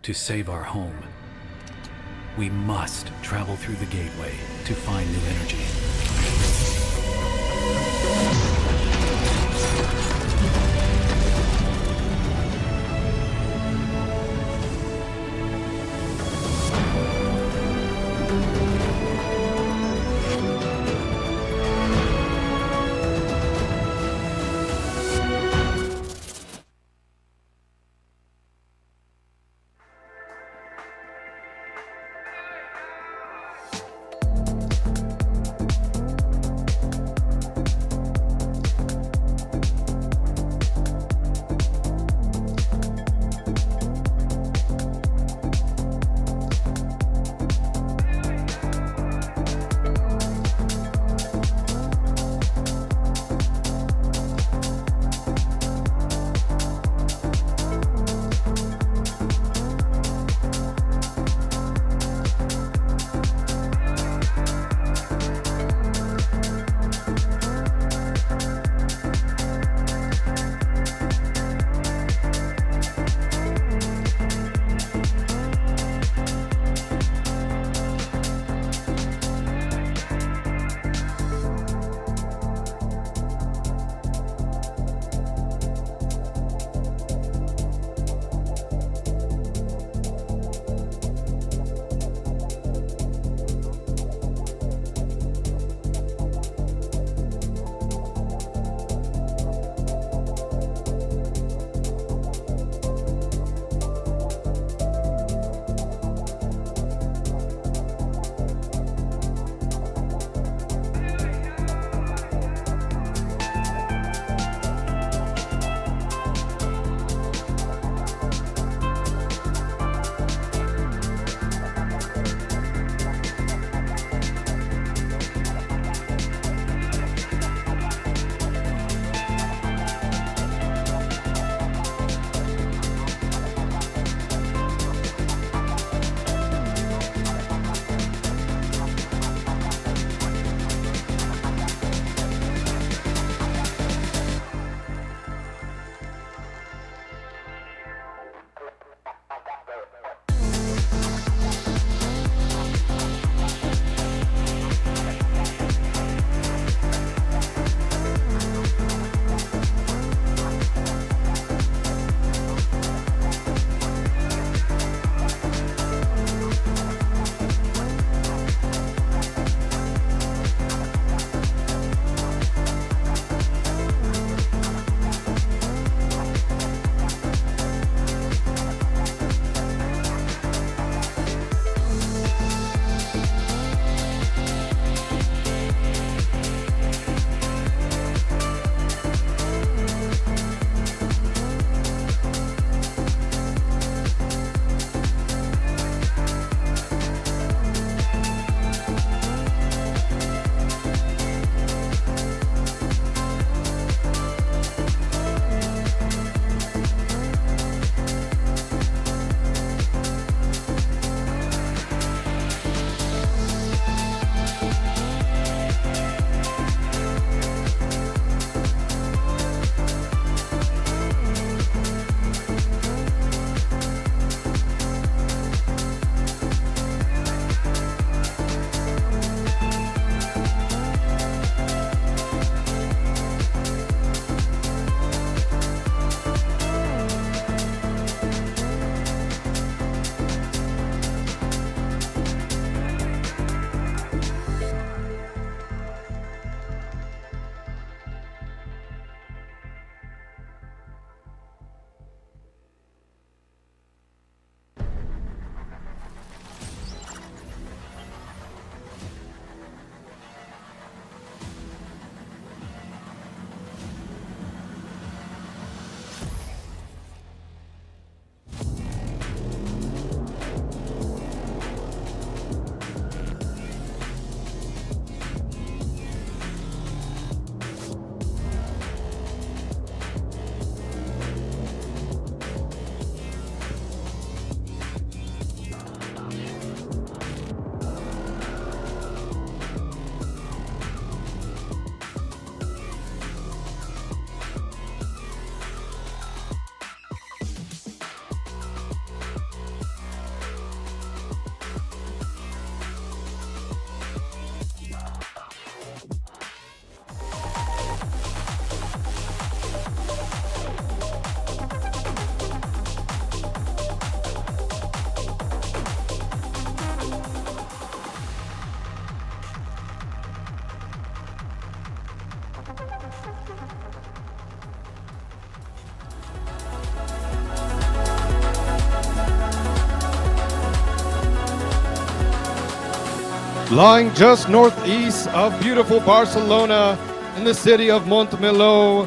to save our home. We must travel through the gateway to find new energy. Lying just northeast of beautiful Barcelona in the city of Montmeló,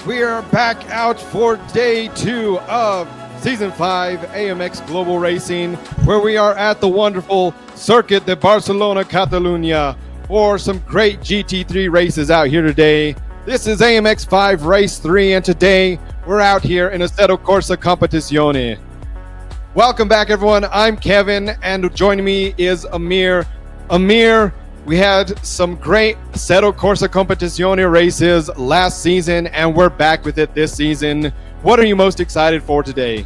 we are back out for day 2 of Season 5 AMX Global Racing, where we are at the wonderful Circuit de Barcelona, Catalunya, for some great GT3 races out here today. This is AMX 5 Race 3, and today we're out here in Assetto Corsa Competizione. Welcome back, everyone. I'm Kevin, and joining me is Amir. Amir, we had some great Assetto Corsa Competizione races last season, and we're back with it this season. What are you most excited for today?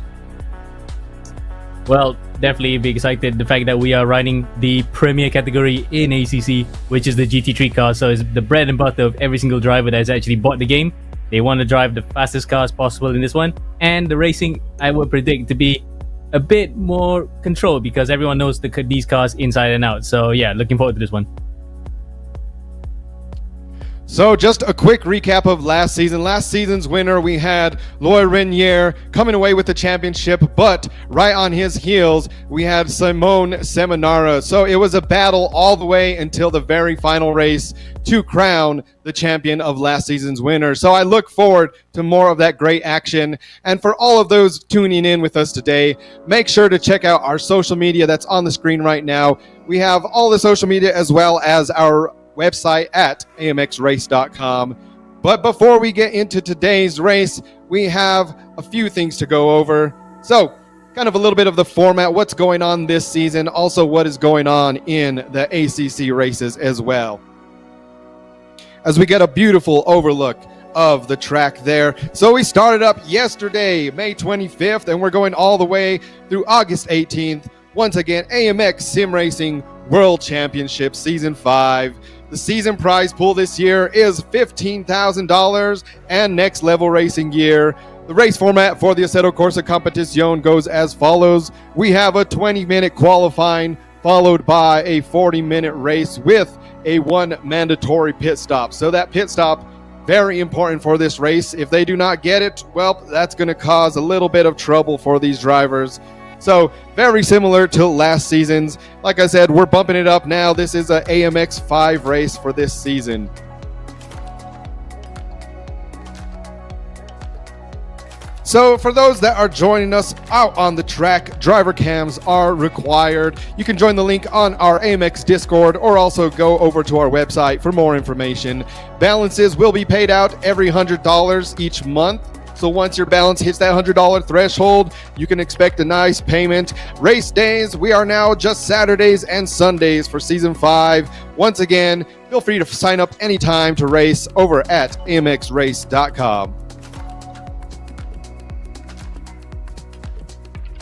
Well, definitely be excited. The fact that we are riding the premier category in ACC, which is the GT3 car. So it's the bread and butter of every single driver that's actually bought the game. They want to drive the fastest cars possible in this one. And the racing, I would predict to be a bit more controlled because everyone knows these cars inside and out. So yeah, looking forward to this one. So just a quick recap of last season. Last season's winner, we had Loy Renier coming away with the championship, but right on his heels, we had Simone Seminara. So it was a battle all the way until the very final race to crown the champion of last season's winner. So I look forward to more of that great action. And for all of those tuning in with us today, make sure to check out our social media that's on the screen right now. We have all the social media as well as our website at amxrace.com. But before we get into today's race, we have a few things to go over. So kind of a little bit of the format, what's going on this season, also what is going on in the ACC races as well, as we get a beautiful overlook of the track there. So we started up yesterday, May 25th, and we're going all the way through August 18th. Once again, AMX Sim Racing World Championship Season 5. The season prize pool this year is $15,000 and next level racing gear. The race format for the Assetto Corsa Competizione goes as follows. We have a 20-minute qualifying followed by a 40-minute race with a 1 mandatory pit stop. So that pit stop, very important for this race. If they do not get it, well, that's going to cause a little bit of trouble for these drivers. So very similar to last season's. Like I said, we're bumping it up now. This is a AMX 5 race for this season. So for those that are joining us out on the track, driver cams are required. You can join the link on our AMX Discord or also go over to our website for more information. Balances will be paid out every $100 each month. So once your balance hits that $100 threshold, you can expect a nice payment. Race days, we are now just Saturdays and Sundays for Season 5. Once again, feel free to sign up anytime to race over at amxrace.com.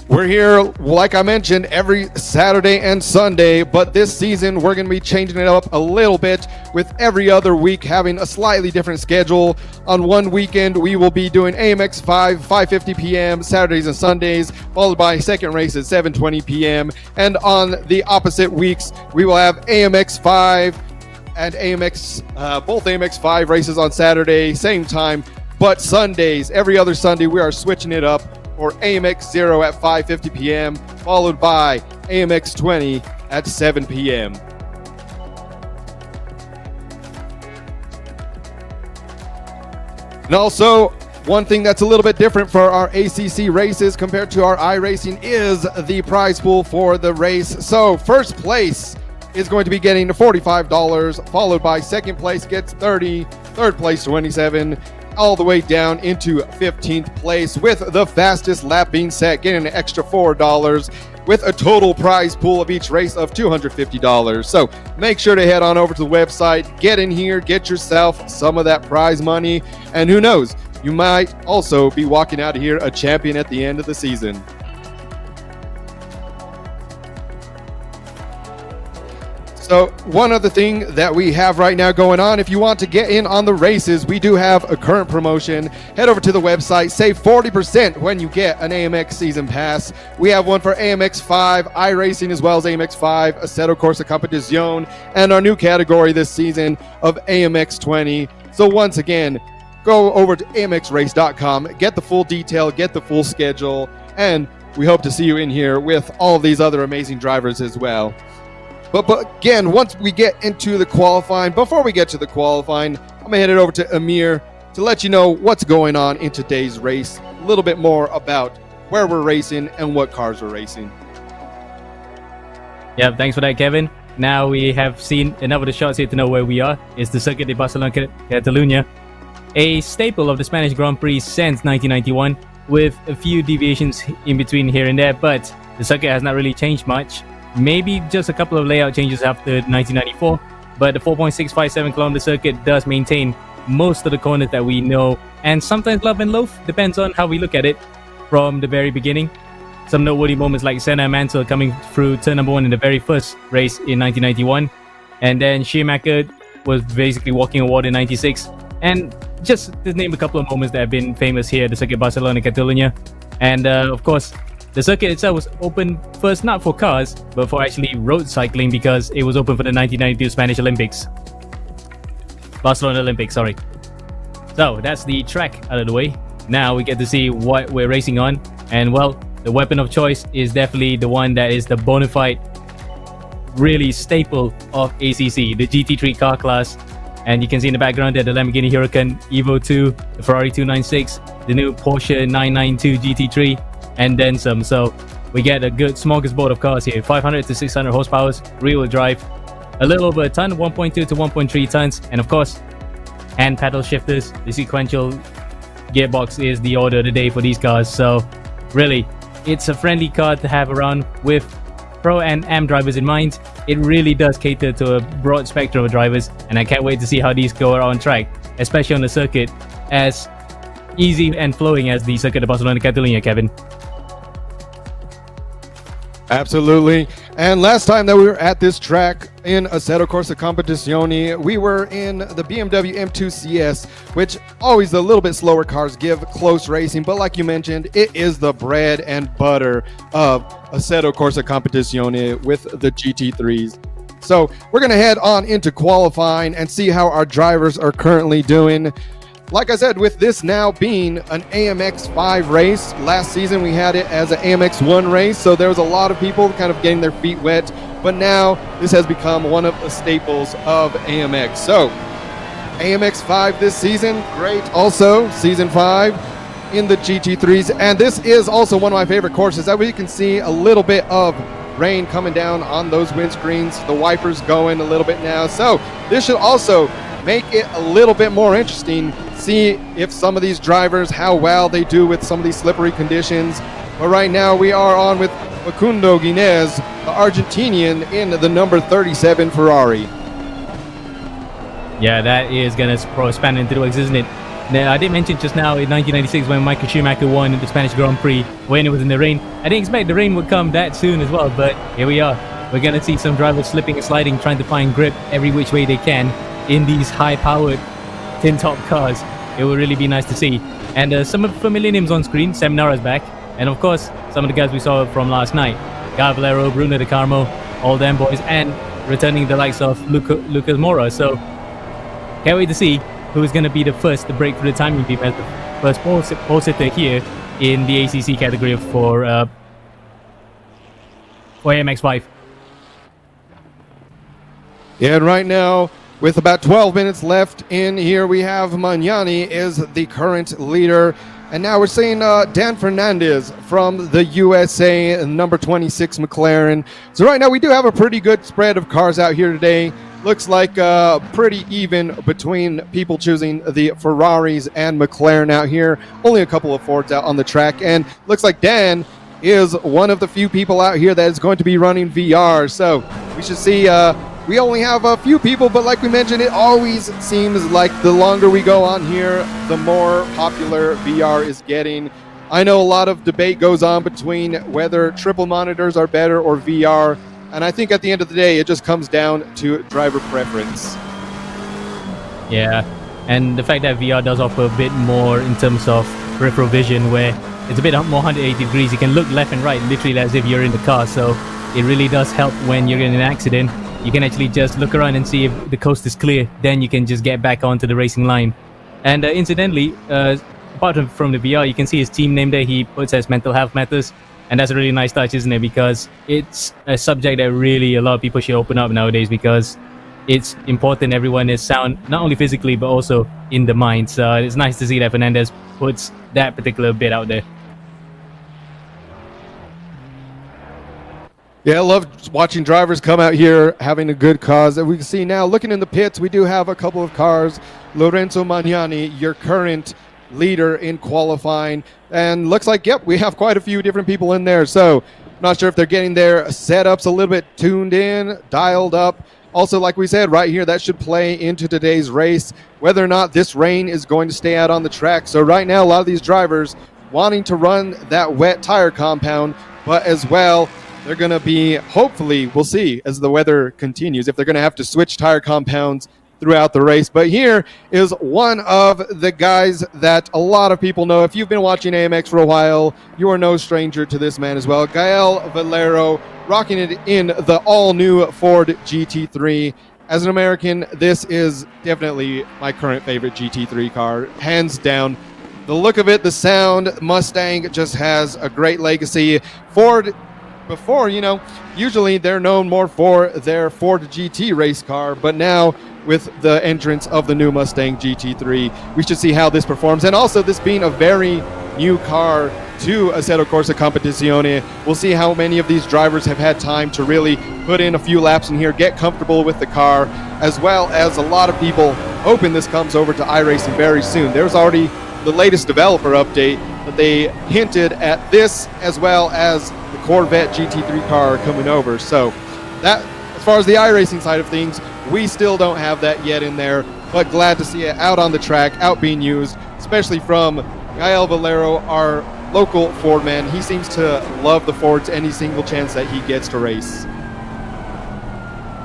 We're here, like I mentioned, every Saturday and Sunday, but this season we're going to be changing it up a little bit with every other week having a slightly different schedule. On one weekend, we will be doing AMX 5, 5:50 p.m. Saturdays and Sundays, followed by second race at 7:20 p.m. And on the opposite weeks, we will have AMX 5 and both AMX 5 races on Saturday, same time, but Sundays, every other Sunday, we are switching it up. Or AMX 0 at 5:50 p.m., followed by AMX 20 at 7 p.m. And also, one thing that's a little bit different for our ACC races compared to our iRacing is the prize pool for the race. So first place is going to be getting $45, followed by second place gets $30, third place $27, all the way down into 15th place, with the fastest lap being set getting an extra $4, with a total prize pool of each race of $250. So make sure to head on over to the website, get in here, get yourself some of that prize money, and who knows, you might also be walking out of here a champion at the end of the season. So one other thing that we have right now going on, if you want to get in on the races, we do have a current promotion. Head over to the website, save 40% when you get an AMX season pass. We have one for AMX 5, iRacing, as well as AMX 5, Assetto Corsa Competizione, and our new category this season of AMX 20. So once again, go over to amxrace.com, get the full detail, get the full schedule, and we hope to see you in here with all of these other amazing drivers as well. But again, once we get into the qualifying, before we get to the qualifying, I'm going to hand it over to Amir to let you know what's going on in today's race, a little bit more about where we're racing and what cars we're racing. Yeah, thanks for that, Kevin. Now we have seen enough of the shots here to know where we are. It's the Circuit de Barcelona Catalunya, a staple of the Spanish Grand Prix since 1991, with a few deviations in between here and there, but the circuit has not really changed much. Maybe just a couple of layout changes after 1994, but the 4.657 kilometer circuit does maintain most of the corners that we know, and sometimes love and loaf, depends on how we look at it from the very beginning. Some noteworthy moments like Senna and Mansell coming through turn number 1 in the very first race in 1991, and then Schumacher was basically walking on water in 96, and just to name a couple of moments that have been famous here at the Circuit Barcelona Catalunya. And of course, the circuit itself was open first not for cars, but for actually road cycling, because it was open for the 1992 Spanish Olympics. Barcelona Olympics, sorry. So that's the track out of the way. Now we get to see what we're racing on, and well, the weapon of choice is definitely the one that is the bona fide, really staple of ACC, the GT3 car class. And you can see in the background there the Lamborghini Huracan Evo 2, the Ferrari 296, the new Porsche 992 GT3, and then some. So we get a good smorgasbord of cars here, 500 to 600 horsepower, rear-wheel drive, a little over a ton, 1.2 to 1.3 tons, and of course, hand paddle shifters. The sequential gearbox is the order of the day for these cars. So really, it's a friendly car to have around with Pro and Am drivers in mind. It really does cater to a broad spectrum of drivers, and I can't wait to see how these go on track, especially on the circuit as easy and flowing as the Circuit de Barcelona Catalunya, Kevin. Absolutely. And last time that we were at this track in Assetto Corsa Competizione, we were in the BMW M2 CS, which always a little bit slower cars give close racing, but like you mentioned, it is the bread and butter of Assetto Corsa Competizione with the GT3s. So we're going to head on into qualifying and see how our drivers are currently doing. Like I said, with this now being an AMX 5 race, last season we had it as an AMX 1 race, so there was a lot of people kind of getting their feet wet, but now this has become one of the staples of AMX. So, AMX 5 this season, great. Also, Season 5 in the GT3s, and this is also one of my favorite courses. That way you can see a little bit of rain coming down on those windscreens, the wipers going a little bit now, so this should also make it a little bit more interesting. See if some of these drivers, how well they do with some of these slippery conditions. But right now we are on with Facundo Guinez, the Argentinian in the number 37 Ferrari. Yeah, that is going to span into the legs, isn't it? Now, I did mention just now in 1996 when Michael Schumacher won the Spanish Grand Prix when it was in the rain. I didn't expect the rain would come that soon as well, but here we are. We're going to see some drivers slipping and sliding, trying to find grip every which way they can in these high-powered tin-top cars. It will really be nice to see. And some of the familiar names on screen. Sam Nara's back, and of course some of the guys we saw from last night, Guy Valero, Bruno De Carmo, all them boys, and returning the likes of Lucas Mora. So can't wait to see who is going to be the first to break through the timing beam as the first pole sitter here in the ACC category for AMX 5. Yeah, and right now, with about 12 minutes left in here, we have Magnani is the current leader. And now we're seeing Dan Fernandez from the USA, number 26 McLaren. So right now we do have a pretty good spread of cars out here today. Looks like pretty even between people choosing the Ferraris and McLaren out here. Only a couple of Fords out on the track. And looks like Dan is one of the few people out here that is going to be running VR. So we should see... we only have a few people, but like we mentioned, it always seems like the longer we go on here, the more popular VR is getting. I know a lot of debate goes on between whether triple monitors are better or VR, and I think at the end of the day, it just comes down to driver preference. Yeah, and the fact that VR does offer a bit more in terms of peripheral vision, where it's a bit more 180 degrees. You can look left and right, literally as if you're in the car, so it really does help when you're in an accident. You can actually just look around and see if the coast is clear, then you can just get back onto the racing line. And incidentally, apart from the VR, you can see his team name there. He puts as mental health matters, and that's a really nice touch, isn't it? Because it's a subject that really a lot of people should open up nowadays, because it's important everyone is sound, not only physically but also in the mind. So it's nice to see that Fernandez puts that particular bit out there. Yeah, I love watching drivers come out here having a good cause. We can see now, looking in the pits, we do have a couple of cars. Lorenzo Magnani, your current leader in qualifying, and looks like, yep, we have quite a few different people in there. So not sure if they're getting their setups a little bit tuned in, dialed up. Also, like we said, right here, that should play into today's race, whether or not this rain is going to stay out on the track. So right now, a lot of these drivers wanting to run that wet tire compound, but as well, they're going to be, hopefully, we'll see as the weather continues, if they're going to have to switch tire compounds throughout the race. But here is one of the guys that a lot of people know. If you've been watching AMX for a while, you are no stranger to this man as well. Gael Valero, rocking it in the all-new Ford GT3. As an American, this is definitely my current favorite GT3 car, hands down. The look of it, the sound, Mustang just has a great legacy. Ford, before, you know, usually they're known more for their Ford GT race car, but now with the entrance of the new Mustang GT3, we should see how this performs. And also, this being a very new car to Assetto Corsa Competizione, we'll see how many of these drivers have had time to really put in a few laps in here, get comfortable with the car, as well as a lot of people hoping this comes over to iRacing very soon. There's already the latest developer update that they hinted at this, as well as the Corvette GT3 car coming over. So that, as far as the iRacing side of things, we still don't have that yet in there, but glad to see it out on the track, out being used, especially from Gael Valero, our local Ford man. He seems to love the Fords any single chance that he gets to race.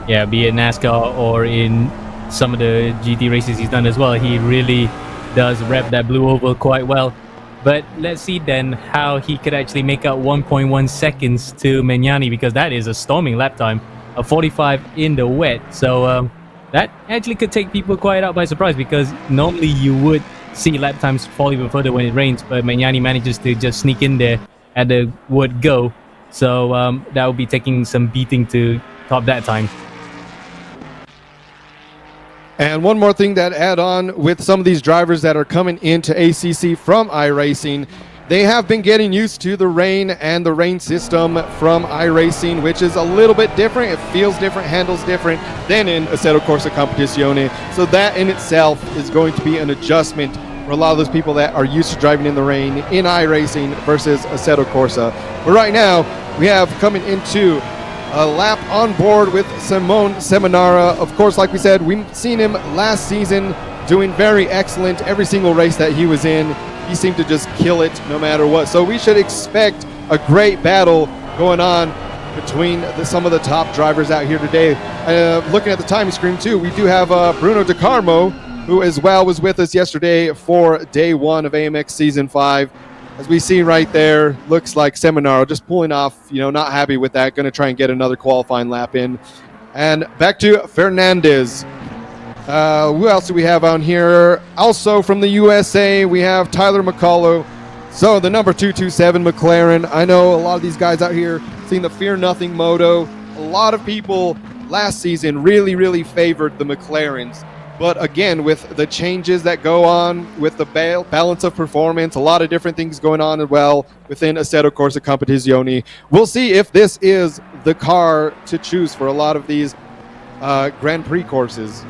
Yeah, be it NASCAR or in some of the GT races he's done as well, he really does rep that blue oval quite well. But let's see then how he could actually make up 1.1 seconds to Magnani, because that is a storming lap time of 45 in the wet. So that actually could take people quite out by surprise, because normally you would see lap times fall even further when it rains, but Magnani manages to just sneak in there at the word go. So that will be taking some beating to top that time. And one more thing that add on with some of these drivers that are coming into ACC from iRacing, they have been getting used to the rain and the rain system from iRacing, which is a little bit different. It feels different, handles different than in Assetto Corsa Competizione. So that in itself is going to be an adjustment for a lot of those people that are used to driving in the rain in iRacing versus Assetto Corsa. But right now, we have coming into a lap on board with Simone Seminara. Of course, like we said, we've seen him last season doing very excellent every single race that he was in. He seemed to just kill it no matter what. So we should expect a great battle going on between some of the top drivers out here today. Looking at the time screen too, we do have Bruno De Carmo, who as well was with us yesterday for day one of AMX Season 5. As we see right there, looks like Seminaro just pulling off, you know, not happy with that, going to try and get another qualifying lap in. And back to Fernandez. Who else do we have on here? Also from the USA, we have Tyler McCullough. So the number 227 McLaren. I know a lot of these guys out here seeing the Fear Nothing moto. A lot of people last season really favored the McLarens. But again, with the changes that go on with the balance of performance, a lot of different things going on as well within Assetto Corsa Competizione, we'll see if this is the car to choose for a lot of these Grand Prix courses.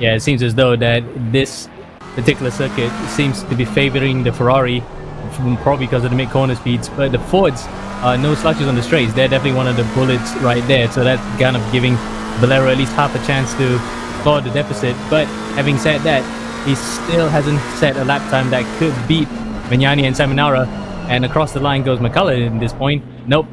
Yeah, it seems as though that this particular circuit seems to be favoring the Ferrari, probably because of the mid-corner speeds, but the Fords, no slouches on the straights. They're definitely one of the bullets right there, so that's kind of giving Valero at least half a chance to claw the deficit. But having said that, he still hasn't set a lap time that could beat Magnani and Seminara, and across the line goes McCullough at this point. Nope,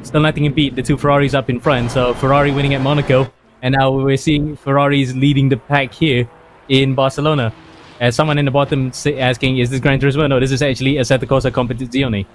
still nothing can beat the two Ferraris up in front. So Ferrari winning at Monaco, and now we're seeing Ferraris leading the pack here in Barcelona. As someone in the bottom asking, is this Gran Turismo? No, this is actually Assetto Corsa Competizione.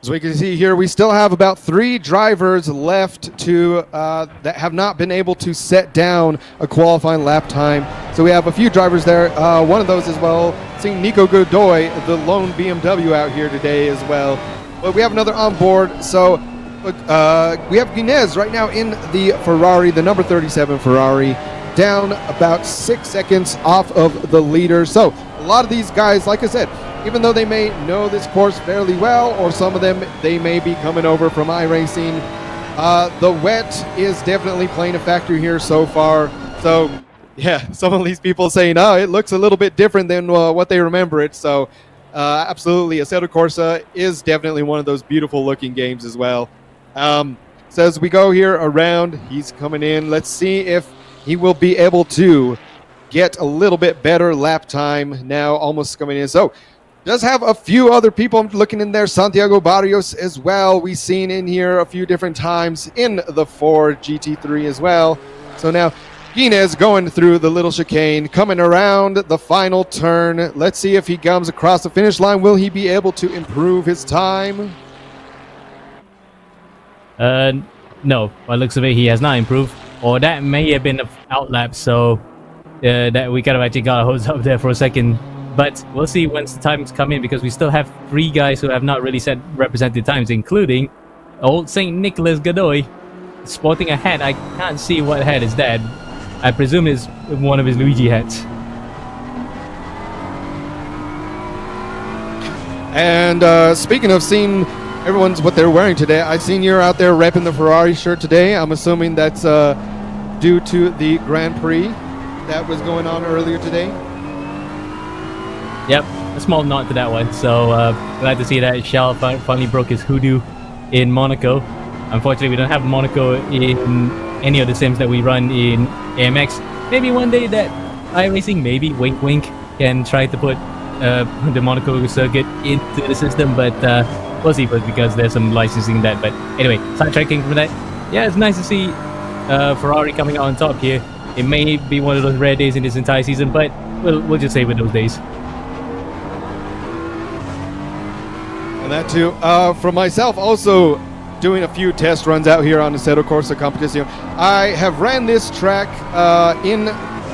As we can see here, we still have about 3 drivers left to that have not been able to set down a qualifying lap time. So we have a few drivers there. One of those as well, seeing Nico Godoy, the lone BMW out here today as well. But we have another on board. So we have Guinness right now in the Ferrari, the number 37 Ferrari, down about 6 seconds off of the leader. So a lot of these guys, like I said, even though they may know this course fairly well, or some of them, they may be coming over from iRacing, the wet is definitely playing a factor here so far. So, yeah, some of these people saying, oh, it looks a little bit different than what they remember it. So, absolutely, Assetto Corsa is definitely one of those beautiful looking games as well. So as we go here around, he's coming in. Let's see if he will be able to get a little bit better lap time now, almost coming in. So, does have a few other people I'm looking in there. Santiago Barrios as well. We've seen in here a few different times in the Ford GT3 as well. So now Guinness going through the little chicane, coming around the final turn. Let's see if he comes across the finish line. Will he be able to improve his time? No. By the looks of it, he has not improved. Or that may have been an outlap, so that we kind of actually got a hose up there for a second. But we'll see once the times come in, because we still have 3 guys who have not really set represented times, including old St. Nicholas Godoy, sporting a hat. I can't see what hat is that. I presume it's one of his Luigi hats. And speaking of seeing everyone's what they're wearing today, I've seen you're out there repping the Ferrari shirt today. I'm assuming that's due to the Grand Prix that was going on earlier today. Yep, a small nod to that one. So glad to see that Shell finally broke his hoodoo in Monaco. Unfortunately, we don't have Monaco in any of the sims that we run in AMX. Maybe one day that iRacing, maybe, wink wink, can try to put the Monaco circuit into the system, but we'll see, because there's some licensing that. But anyway, sidetracking from that, yeah, it's nice to see Ferrari coming out on top here. It may be one of those rare days in this entire season, but we'll just save it those days. And that too, for myself, also doing a few test runs out here on the Assetto Corsa Competizione. I have ran this track in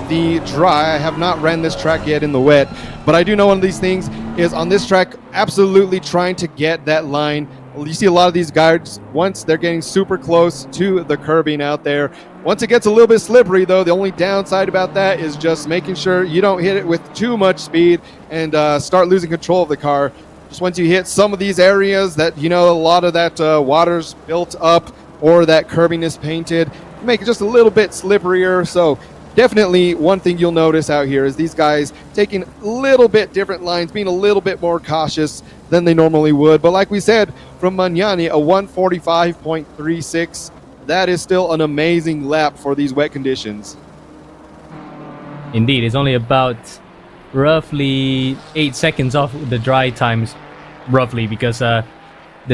the dry. I have not ran this track yet in the wet, but I do know one of these things is on this track, absolutely trying to get that line. You see a lot of these guys, once they're getting super close to the curbing out there. Once it gets a little bit slippery, though, the only downside about that is just making sure you don't hit it with too much speed and start losing control of the car. Just once you hit some of these areas that, you know, a lot of that water's built up or that curbing is painted, make it just a little bit slipperier. So definitely one thing you'll notice out here is these guys taking a little bit different lines, being a little bit more cautious than they normally would. But like we said, from Magnani, a 145.36, that is still an amazing lap for these wet conditions. Indeed, it's only about roughly 8 seconds off the dry times, roughly, because the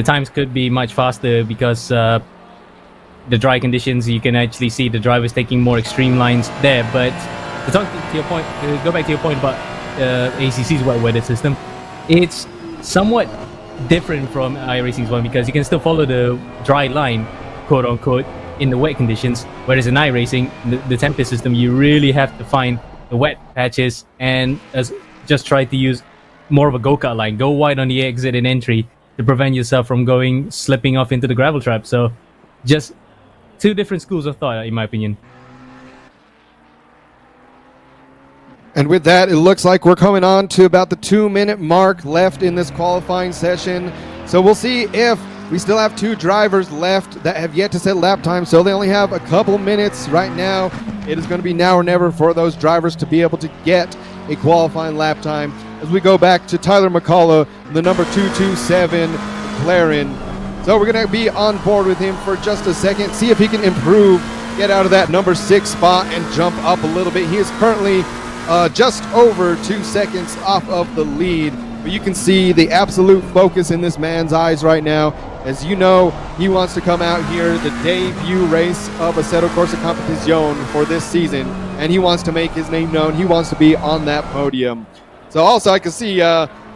times could be much faster, because the dry conditions, you can actually see the drivers taking more extreme lines there. But to talk to your point, to go back to your point about ACC's wet weather system, it's somewhat different from iRacing's one, because you can still follow the dry line, quote unquote, in the wet conditions, whereas in iRacing, the Tempest system, you really have to find the wet patches and just try to use more of a go-kart line, go wide on the exit and entry to prevent yourself from slipping off into the gravel trap. So just 2 different schools of thought, in my opinion. And with that, it looks like we're coming on to about the 2-minute mark left in this qualifying session. So we'll see if we still have 2 drivers left that have yet to set lap time. So they only have a couple minutes right now. It is going to be now or never for those drivers to be able to get a qualifying lap time. As we go back to Tyler McCullough, the number 227 McLaren. So we're going to be on board with him for just a second, see if he can improve, get out of that number 6 spot and jump up a little bit. He is currently just over 2 seconds off of the lead. But you can see the absolute focus in this man's eyes right now. As you know, he wants to come out here, the debut race of Assetto Corsa Competizione for this season, and he wants to make his name known. He wants to be on that podium. So also I can see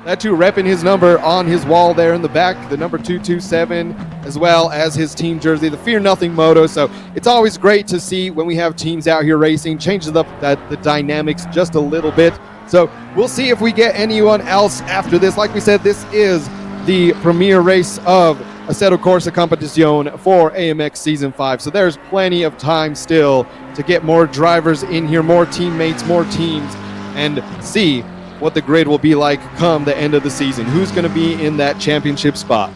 that too repping his number on his wall there in the back, the number 227, as well as his team jersey, the Fear Nothing Moto. So it's always great to see when we have teams out here racing, changes up the dynamics just a little bit. So we'll see if we get anyone else after this. Like we said, this is the premier race of Assetto Corsa Competizione for AMX Season 5. So there's plenty of time still to get more drivers in here, more teammates, more teams, and see what the grid will be like come the end of the season. Who's going to be in that championship spot?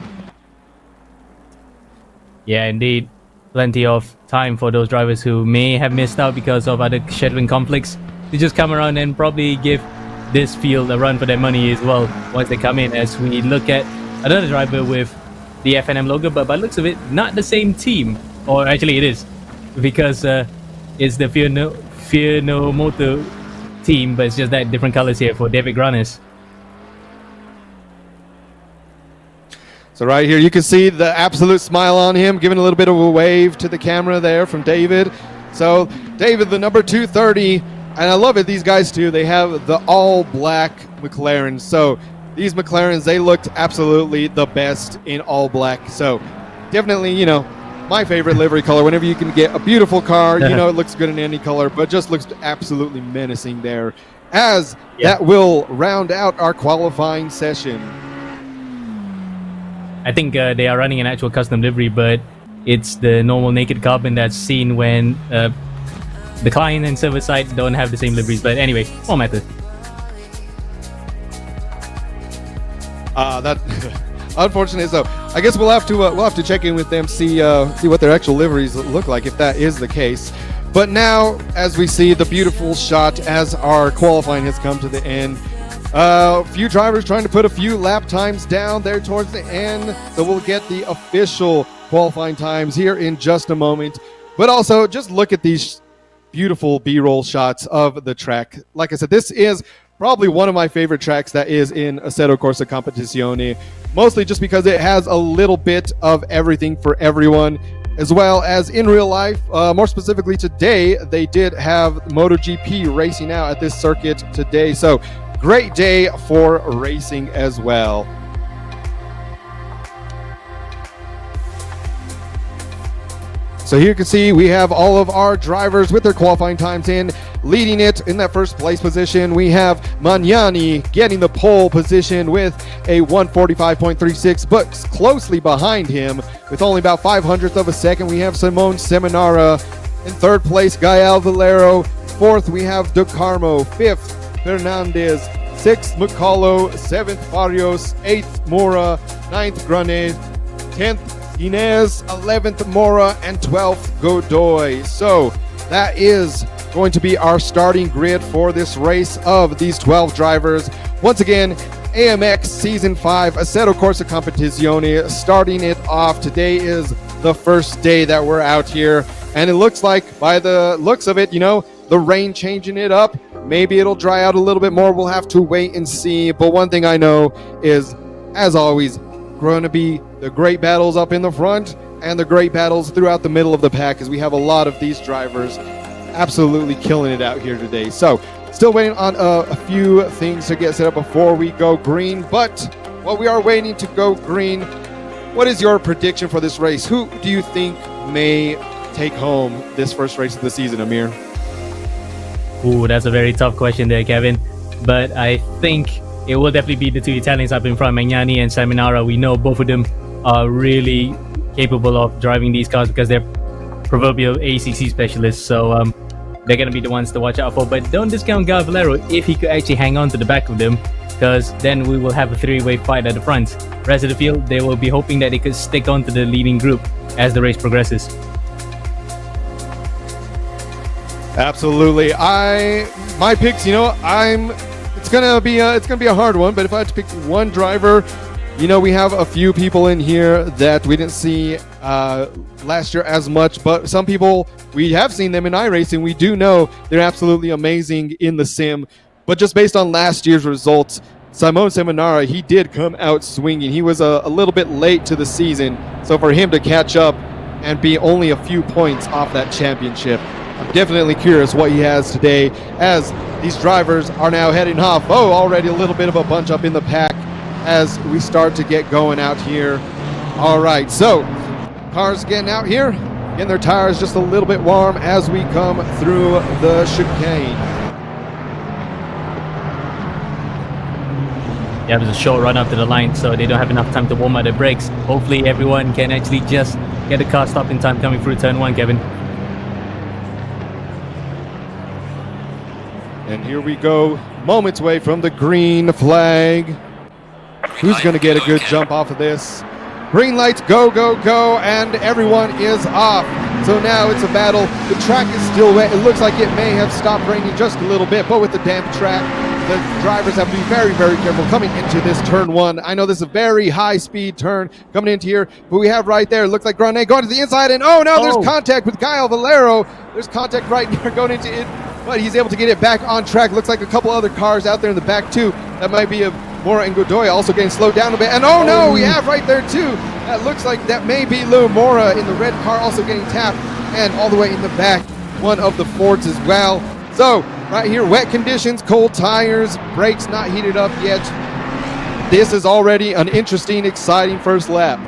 Yeah, indeed. Plenty of time for those drivers who may have missed out because of other scheduling conflicts to just come around and probably give this field a run for their money as well once they come in, as we look at another driver with the FNM logo, but by looks of it, not the same team. Or actually it is, because it's the Fear No Moto team, but it's just that different colors here for David Granes. So right here, you can see the absolute smile on him, giving a little bit of a wave to the camera there from David. So David, the number 230, and I love it, these guys too, they have the all black McLarens. So these McLarens, they looked absolutely the best in all black. So definitely, you know, my favorite livery color. Whenever you can get a beautiful car, you know, it looks good in any color, but just looks absolutely menacing there. As that will round out our qualifying session. I think they are running an actual custom livery, but it's the normal naked carbon that's seen when the client and server side don't have the same liveries. But anyway, no matter. That unfortunately, so I guess we'll have to check in with them, see what their actual liveries look like, if that is the case. But now, as we see the beautiful shot as our qualifying has come to the end, a few drivers trying to put a few lap times down there towards the end, so we'll get the official qualifying times here in just a moment. But also, just look at these beautiful B-roll shots of the track. Like I said, this is probably one of my favorite tracks that is in Assetto Corsa Competizione, mostly just because it has a little bit of everything for everyone, as well as in real life. More specifically today, they did have MotoGP racing out at this circuit today, so great day for racing as well. So here you can see we have all of our drivers with their qualifying times in. Leading it in that first place position, we have Magnani getting the pole position with a 1:45.36, but closely behind him with only about 500th of a second, we have Simone Seminara. In third place, Gael Valero. Fourth, we have De Carmo. Fifth, Fernandez. Sixth, McCullough. Seventh, Barrios. Eighth, Mora. Ninth, Granade. 10th, Inez. 11th, Mora. And 12th, Godoy. So that is going to be our starting grid for this race of these 12 drivers. Once again, AMX Season 5 Assetto Corsa Competizione, starting it off. Today is the first day that we're out here, and it looks like, by the looks of it, you know, the rain changing it up. Maybe it'll dry out a little bit more. We'll have to wait and see. But one thing I know is, as always, going to be the great battles up in the front and the great battles throughout the middle of the pack, as we have a lot of these drivers absolutely killing it out here today. So still waiting on a few things to get set up before we go green. But while we are waiting to go green, what is your prediction for this race? Who do you think may take home this first race of the season, Amir? Ooh, that's a very tough question there, Kevin. But I think it will definitely be the two Italians up in front, Magnani and Seminara. We know both of them are really capable of driving these cars because they're proverbial ACC specialists. So they're going to be the ones to watch out for. But don't discount Gael Valero if he could actually hang on to the back of them, because then we will have a three-way fight at the front. Rest of the field, they will be hoping that they could stick on to the leading group as the race progresses. Absolutely. My picks, you know, it's gonna be a hard one, but if I had to pick one driver, you know, we have a few people in here that we didn't see last year as much, but some people, we have seen them in iRacing. We do know they're absolutely amazing in the sim, but just based on last year's results, Simone Seminara, he did come out swinging. He was a little bit late to the season, so for him to catch up and be only a few points off that championship, I'm definitely curious what he has today, as these drivers are now heading off. Oh, already a little bit of a bunch up in the pack as we start to get going out here. All right, so cars getting out here, getting their tires just a little bit warm as we come through the chicane. Yeah, there's a short run up to the line, so they don't have enough time to warm up their brakes. Hopefully everyone can actually just get the car stopped in time coming through turn 1, Kevin. And here we go, moments away from the green flag. Who's going to get a good jump off of this? Green lights, go, go, go, and everyone is off. So now it's a battle. The track is still wet. It looks like it may have stopped raining just a little bit, but with the damp track, the drivers have to be very, very careful coming into this turn 1. I know this is a very high-speed turn coming into here, but we have right there, looks like Grande going to the inside, and oh no, there's contact with Kyle Valero. There's contact right there going into it, but he's able to get it back on track. Looks like a couple other cars out there in the back too. That might be a Mora and Godoy also getting slowed down a bit. And oh no, we have right there too. That looks like that may be Lou Mora in the red car also getting tapped. And all the way in the back, one of the Fords as well. So right here, wet conditions, cold tires, brakes not heated up yet. This is already an interesting, exciting first lap.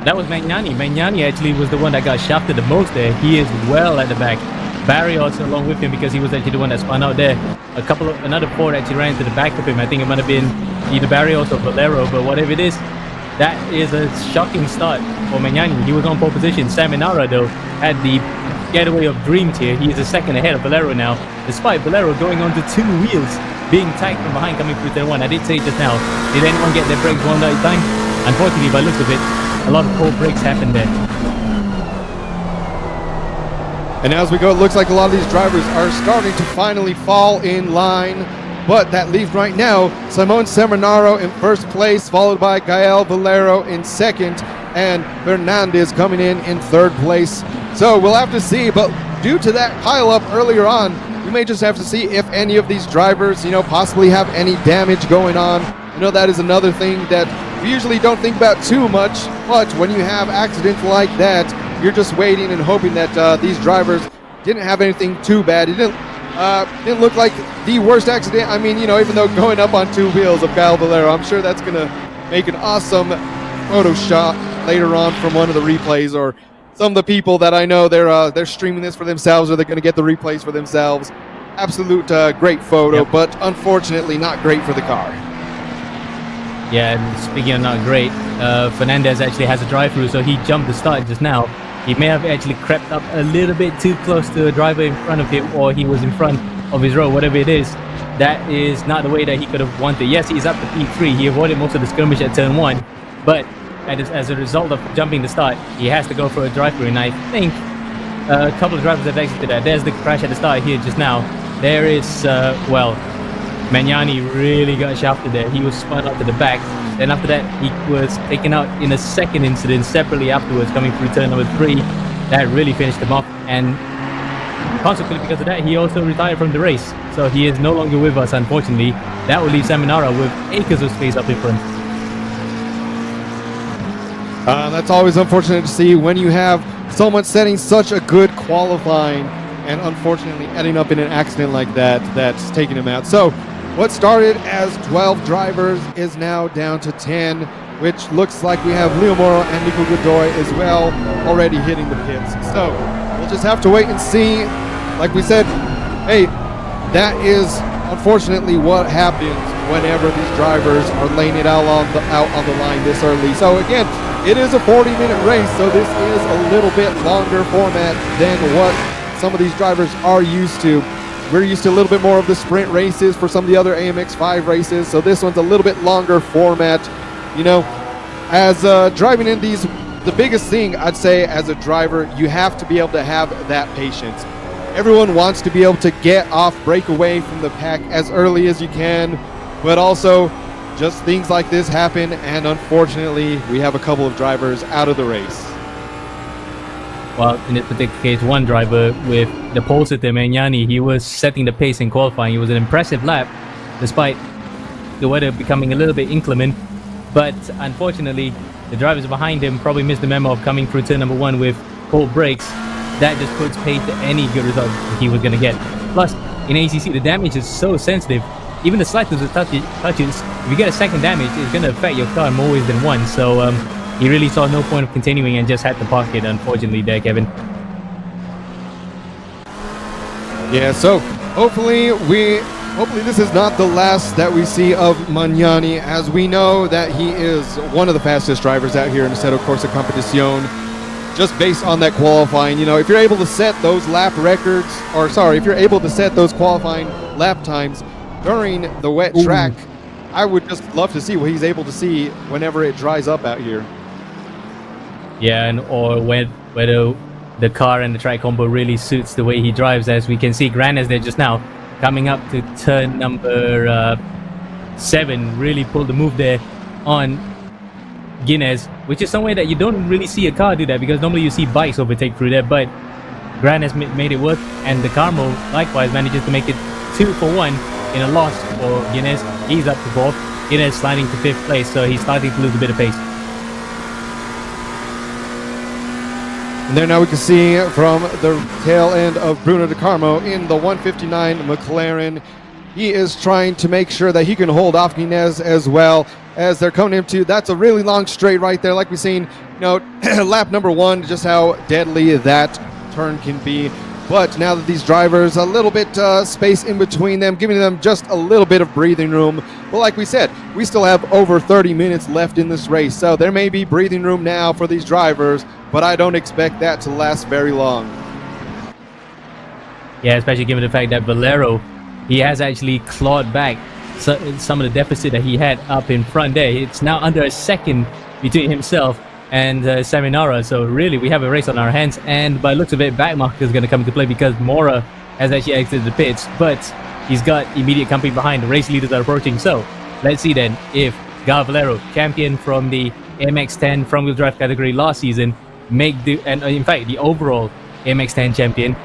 That was Magnani. Magnani actually was the one that got shafted the most there. He is well at the back. Barry also along with him because he was actually the one that spun out there. Another Ford actually ran into the back of him. I think it might have been either Barrios or Valero, but whatever it is, that is a shocking start for Magnani. He was on pole position. Saminara though had the getaway of dreams here. He is a second ahead of Valero now, despite Valero going onto 2 wheels, being tagged from behind coming through turn 1. I did say just now, did anyone get their brakes warmed out in time? Unfortunately, by the looks of it, a lot of cold brakes happened there. And as we go, it looks like a lot of these drivers are starting to finally fall in line. But that leaves right now Simon Seminaro in first place, followed by Gael Valero in second, and Fernandez coming in third place. So we'll have to see, but due to that pile-up earlier on, we may just have to see if any of these drivers, possibly have any damage going on. That is another thing that we usually don't think about too much, but when you have accidents like that, you're just waiting and hoping that these drivers didn't have anything too bad. It didn't look like the worst accident. I mean, even though going up on 2 wheels of Kyle Valero, I'm sure that's going to make an awesome photo shot later on from one of the replays, or some of the people that I know they're streaming this for themselves, or they're going to get the replays for themselves. Absolute great photo, yep. But unfortunately not great for the car. Yeah, and speaking of not great, Fernandez actually has a drive-through, so he jumped the start just now. He may have actually crept up a little bit too close to a driver in front of him, or he was in front of his row, whatever it is. That is not the way that he could have wanted. Yes, he's up to P3. He avoided most of the skirmish at turn 1, but as a result of jumping the start, he has to go for a drive-through, and I think a couple of drivers have exited that. There's the crash at the start here just now. There is, Magnani really got shafted there. He was spun out to the back. Then after that, he was taken out in a second incident separately afterwards, coming through turn number 3. That really finished him off, and consequently because of that, he also retired from the race. So he is no longer with us, unfortunately. That will leave Saminara with acres of space up in front. That's always unfortunate to see when you have someone setting such a good qualifying and unfortunately ending up in an accident like that, that's taking him out. So what started as 12 drivers is now down to 10, which looks like we have Leo Moro and Nico Godoy as well already hitting the pits. So we'll just have to wait and see. Like we said, hey, that is unfortunately what happens whenever these drivers are laying it out on the line this early. So again, it is a 40-minute race, so this is a little bit longer format than what some of these drivers are used to. We're used to a little bit more of the sprint races for some of the other AMX 5 races, so this one's a little bit longer format. As driving in these, the biggest thing I'd say as a driver, you have to be able to have that patience. Everyone wants to be able to get off, break away from the pack as early as you can, but also just things like this happen, and unfortunately we have a couple of drivers out of the race. Well, in this particular case, one driver with the pole sitter, Magnani, he was setting the pace in qualifying. It was an impressive lap, despite the weather becoming a little bit inclement. But unfortunately, the drivers behind him probably missed the memo of coming through turn number 1 with cold brakes. That just puts pace to any good result he was going to get. Plus, in ACC, the damage is so sensitive. Even the slightest of touches, if you get a second damage, it's going to affect your car in more ways than one. So he really saw no point of continuing and just had to park it, unfortunately, there, Kevin. Yeah, so hopefully this is not the last that we see of Magnani, as we know that he is one of the fastest drivers out here in the Assetto Corsa Competizione. Just based on that qualifying, you know, if you're able to set those lap records, or sorry, if you're able to set those qualifying lap times during the wet track, I would just love to see what he's able to see whenever it dries up out here. Yeah, and or whether the car and the track combo really suits the way he drives, as we can see Granes there just now coming up to turn number 7, really pulled the move there on Guinness, which is somewhere that you don't really see a car do that, because normally you see bikes overtake through there, but Granes made it work, and the Carmo likewise manages to make it 2 for 1 in a loss for Guinness. He's up to 4th, Guinness sliding to 5th place, so he's starting to lose a bit of pace. And there now we can see from the tail end of Bruno De Carmo in the 159 McLaren. He is trying to make sure that he can hold off Guinness as well, as they're coming into, that's a really long straight right there, like we've seen, you know, lap number 1, just how deadly that turn can be. But now that these drivers, a little bit space in between them, giving them just a little bit of breathing room. Well, like we said, we still have over 30 minutes left in this race, so there may be breathing room now for these drivers, but I don't expect that to last very long. Yeah, especially given the fact that Valero, he has actually clawed back some of the deficit that he had up in front there. It's now under a second between himself and Seminara, so really we have a race on our hands, and by the looks of it, backmarker is going to come into play because Mora has actually exited the pits, but he's got immediate company behind. The race leaders are approaching, so let's see then if Gal Valero, champion from the AMX 10 front-wheel drive category last season, and in fact the overall AMX 10 champion,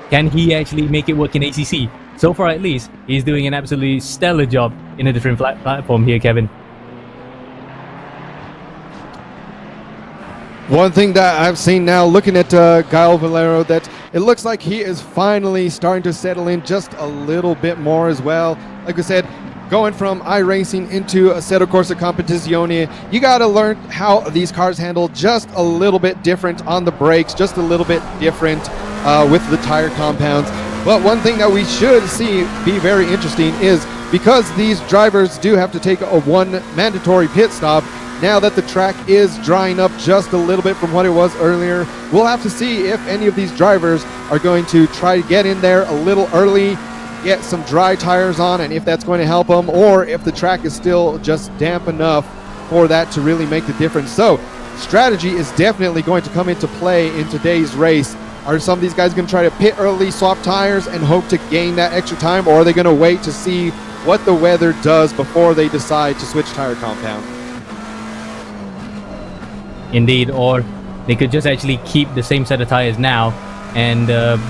can he actually make it work in ACC? So far at least, he's doing an absolutely stellar job in a different platform here, Kevin. One thing that I've seen now, looking at Gael Valero, that it looks like he is finally starting to settle in just a little bit more as well. Like I said, going from iRacing into Assetto Corsa Competizione, you got to learn how these cars handle just a little bit different on the brakes, just a little bit different with the tire compounds. But one thing that we should see be very interesting is, because these drivers do have to take a 1 mandatory pit stop, now that the track is drying up just a little bit from what it was earlier, we'll have to see if any of these drivers are going to try to get in there a little early, get some dry tires on, and if that's going to help them, or if the track is still just damp enough for that to really make the difference. So strategy is definitely going to come into play in today's race. Are some of these guys going to try to pit early, swap tires, and hope to gain that extra time, or are they going to wait to see what the weather does before they decide to switch tire compound? Indeed, or they could just actually keep the same set of tires now and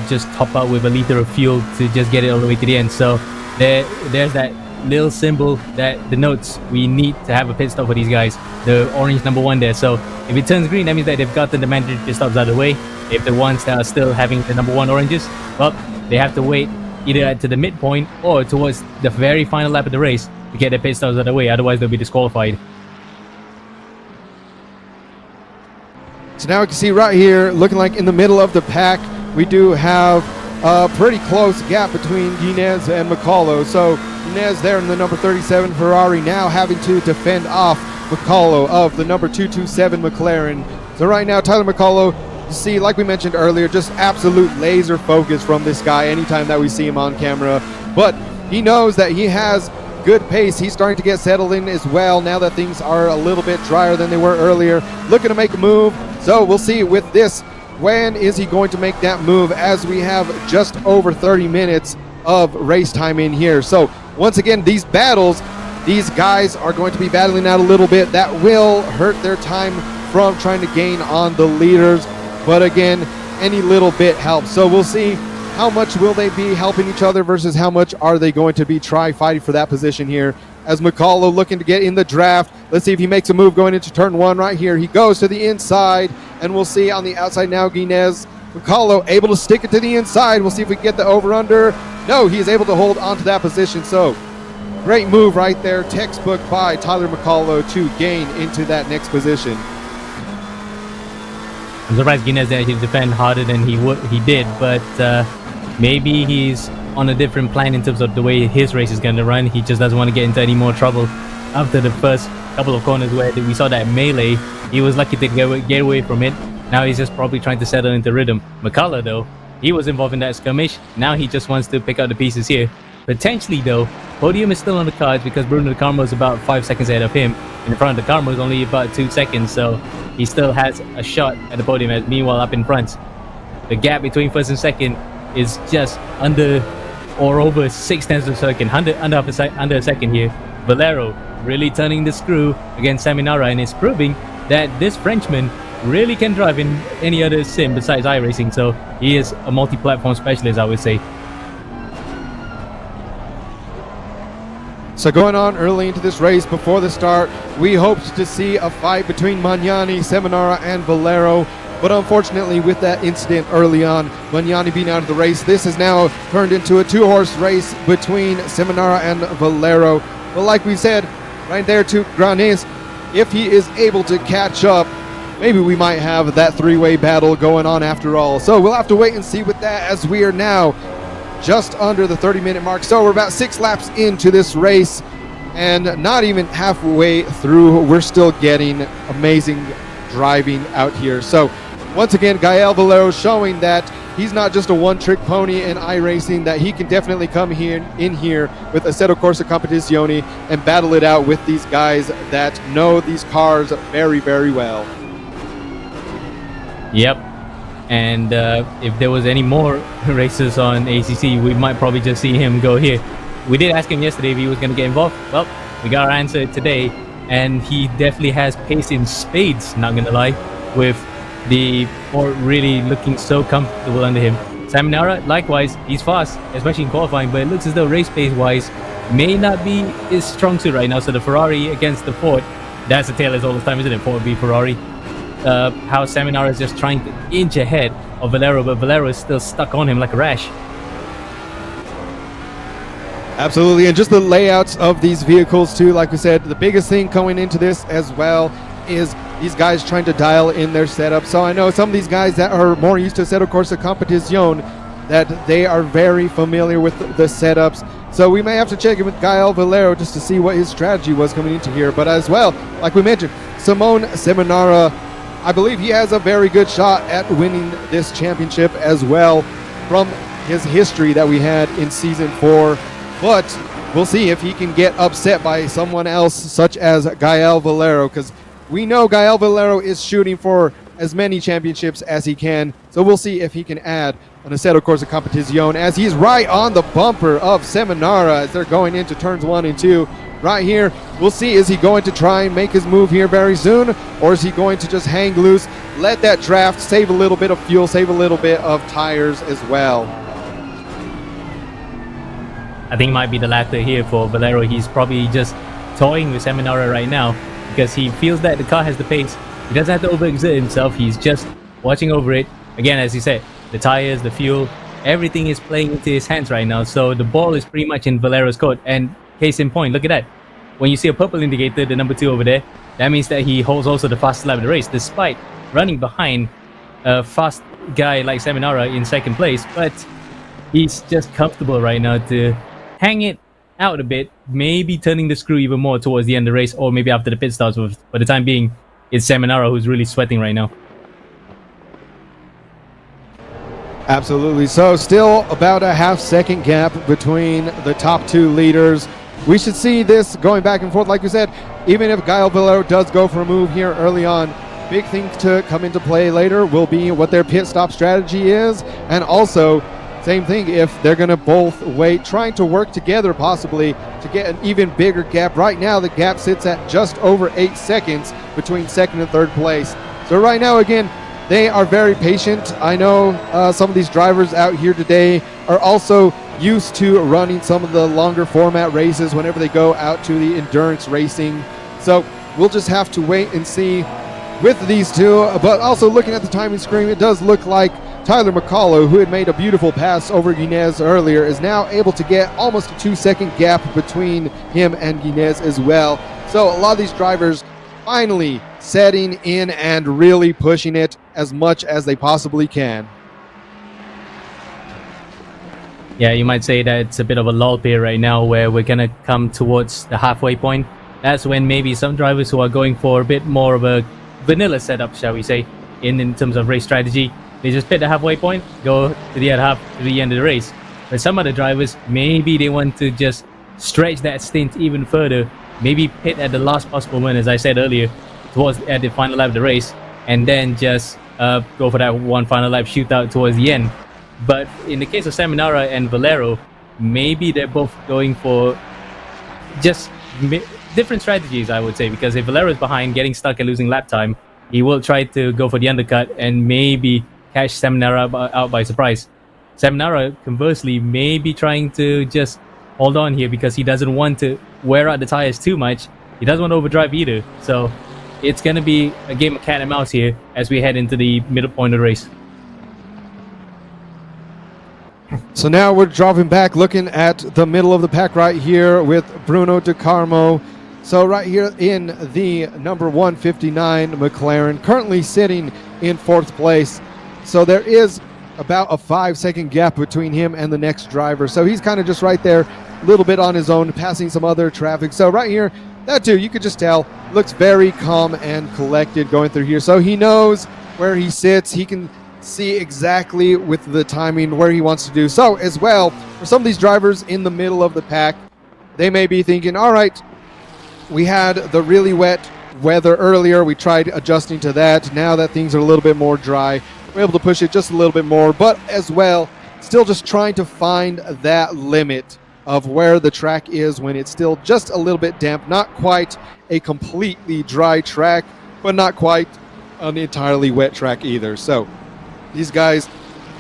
just top out with a liter of fuel to just get it all the way to the end. So there's that little symbol that denotes we need to have a pit stop for these guys, the orange number 1 there. So if it turns green, that means that they've gotten the mandatory pit stops out of the way. If the ones that are still having the number 1 oranges, well, they have to wait either to the midpoint or towards the very final lap of the race to get their pit stops out of the way, otherwise they'll be disqualified. So now we can see right here, looking like in the middle of the pack, we do have a pretty close gap between Guinness and McCullough. So Guinness there in the number 37 Ferrari, now having to defend off McCullough of the number 227 McLaren. So right now, Tyler McCullough, you see, like we mentioned earlier, just absolute laser focus from this guy anytime that we see him on camera. But he knows that he has good pace. He's starting to get settled in as well now that things are a little bit drier than they were earlier. Looking to make a move. So we'll see with this, when is he going to make that move, as we have just over 30 minutes of race time in here. So once again, these battles, these guys are going to be battling out a little bit. That will hurt their time from trying to gain on the leaders. But again, any little bit helps. So we'll see how much will they be helping each other versus how much are they going to be fighting for that position here. As McCullough looking to get in the draft. Let's see if he makes a move going into turn 1 right here. He goes to the inside, and we'll see on the outside now, Guinness McCullough able to stick it to the inside. We'll see if we can get the over-under. No, he is able to hold onto that position. So great move right there. Textbook by Tyler McCullough to gain into that next position. I'm surprised Guinness didn't actually defend harder than he did, but maybe he's on a different plan in terms of the way his race is going to run. He just doesn't want to get into any more trouble after the first couple of corners where we saw that melee. He was lucky to get away from it. Now he's just probably trying to settle into rhythm. McCullough, though, he was involved in that skirmish. Now he just wants to pick up the pieces here. Potentially, though, podium is still on the cards because Bruno De Carmo is about 5 seconds ahead of him. In front of De Carmo is only about 2 seconds, so he still has a shot at the podium. As meanwhile, up in front, the gap between first and second is just under or over 0.6 of a second, under a second here. Valero really turning the screw against Seminara, and it's proving that this Frenchman really can drive in any other sim besides iRacing, so he is a multi-platform specialist, I would say. So going on early into this race, before the start, we hoped to see a fight between Magnani, Seminara, and Valero. But unfortunately, with that incident early on, Magnani being out of the race, this has now turned into a 2-horse race between Seminara and Valero. But like we said, right there to Granes, if he is able to catch up, maybe we might have that 3-way battle going on after all. So we'll have to wait and see with that, as we are now just under the 30-minute mark. So we're about 6 laps into this race, and not even halfway through, we're still getting amazing driving out here. So once again, Gael Valero showing that he's not just a one-trick pony in iRacing, that he can definitely come in here with Assetto Corsa Competizione and battle it out with these guys that know these cars very, very well. Yep. And if there was any more races on ACC, we might probably just see him go here. We did ask him yesterday if he was going to get involved. Well, we got our answer today, and he definitely has pace in spades, not going to lie, with the port really looking so comfortable under him. Seminara, likewise, he's fast, especially in qualifying, but it looks as though race pace-wise may not be his strong suit right now. So the Ferrari against the Ford, that's the tale as all the time, isn't it? Ford v Ferrari. How Seminara is just trying to inch ahead of Valero, but Valero is still stuck on him like a rash. Absolutely, and just the layouts of these vehicles too, like we said, the biggest thing going into this as well is these guys trying to dial in their setup. So I know some of these guys that are more used to Assetto Corsa Competizione, that they are very familiar with the setups. So we may have to check in with Gael Valero just to see what his strategy was coming into here. But as well, like we mentioned, Simone Seminara, I believe he has a very good shot at winning this championship as well from his history that we had in Season 4. But we'll see if he can get upset by someone else such as Gael Valero, because we know Gael Valero is shooting for as many championships as he can. So we'll see if he can add an Assetto Corsa Competizione, as he's right on the bumper of Seminara as they're going into turns 1 and 2. Right here, we'll see, is he going to try and make his move here very soon, or is he going to just hang loose, let that draft, save a little bit of fuel, save a little bit of tires as well? I think it might be the latter here for Valero. He's probably just toying with Seminara right now because he feels that the car has the pace. He doesn't have to overexert himself. He's just watching over it. Again, as you said, the tires, the fuel, everything is playing into his hands right now. So the ball is pretty much in Valero's court. And case in point, look at that. When you see a purple indicator, the number 2 over there, that means that he holds also the fastest lap of the race, despite running behind a fast guy like Seminara in second place. But he's just comfortable right now to hang it out a bit, maybe turning the screw even more towards the end of the race, or maybe after the pit stops. For the time being, it's Seminara who's really sweating right now. Absolutely. So still about a half-second gap between the top 2 leaders. We should see this going back and forth. Like you said, even if Gael Valero does go for a move here early on, big thing to come into play later will be what their pit stop strategy is, and also same thing if they're going to both wait, trying to work together possibly to get an even bigger gap. Right now the gap sits at just over 8 seconds between second and third place. So right now, again, they are very patient. I know some of these drivers out here today are also used to running some of the longer format races whenever they go out to the endurance racing. So we'll just have to wait and see with these two. But also looking at the timing screen, it does look like Tyler McCullough, who had made a beautiful pass over Guinness earlier, is now able to get almost a 2-second gap between him and Guinness as well. So a lot of these drivers finally setting in and really pushing it as much as they possibly can. Yeah, you might say that it's a bit of a lull period right now where we're going to come towards the halfway point. That's when maybe some drivers who are going for a bit more of a vanilla setup, shall we say, in terms of race strategy, they just hit the halfway point, go to the other half to the end of the race. But some other drivers, maybe they want to just stretch that stint even further, maybe pit at the last possible moment, as I said earlier, at the final lap of the race, and then just go for that one final lap shootout towards the end. But in the case of Seminara and Valero, maybe they're both going for just different strategies, I would say, because if Valero is behind, getting stuck and losing lap time, he will try to go for the undercut and maybe catch Seminara out by surprise. Seminara, conversely, may be trying to just hold on here because he doesn't want to wear out the tires too much. He doesn't want to overdrive either. So it's going to be a game of cat and mouse here as we head into the middle point of the race. So now we're dropping back, looking at the middle of the pack right here with Bruno De Carmo. So right here in the number 159 McLaren, currently sitting in 4th place. So there is about a 5-second gap between him and the next driver. So he's kind of just right there, a little bit on his own, passing some other traffic. So right here, that too, you could just tell, looks very calm and collected going through here. So he knows where he sits. He can see exactly with the timing where he wants to do. So as well, for some of these drivers in the middle of the pack, they may be thinking, all right, we had the really wet weather earlier. We tried adjusting to that. Now that things are a little bit more dry, we're able to push it just a little bit more, but as well, still just trying to find that limit of where the track is when it's still just a little bit damp. Not quite a completely dry track, but not quite an entirely wet track either. So these guys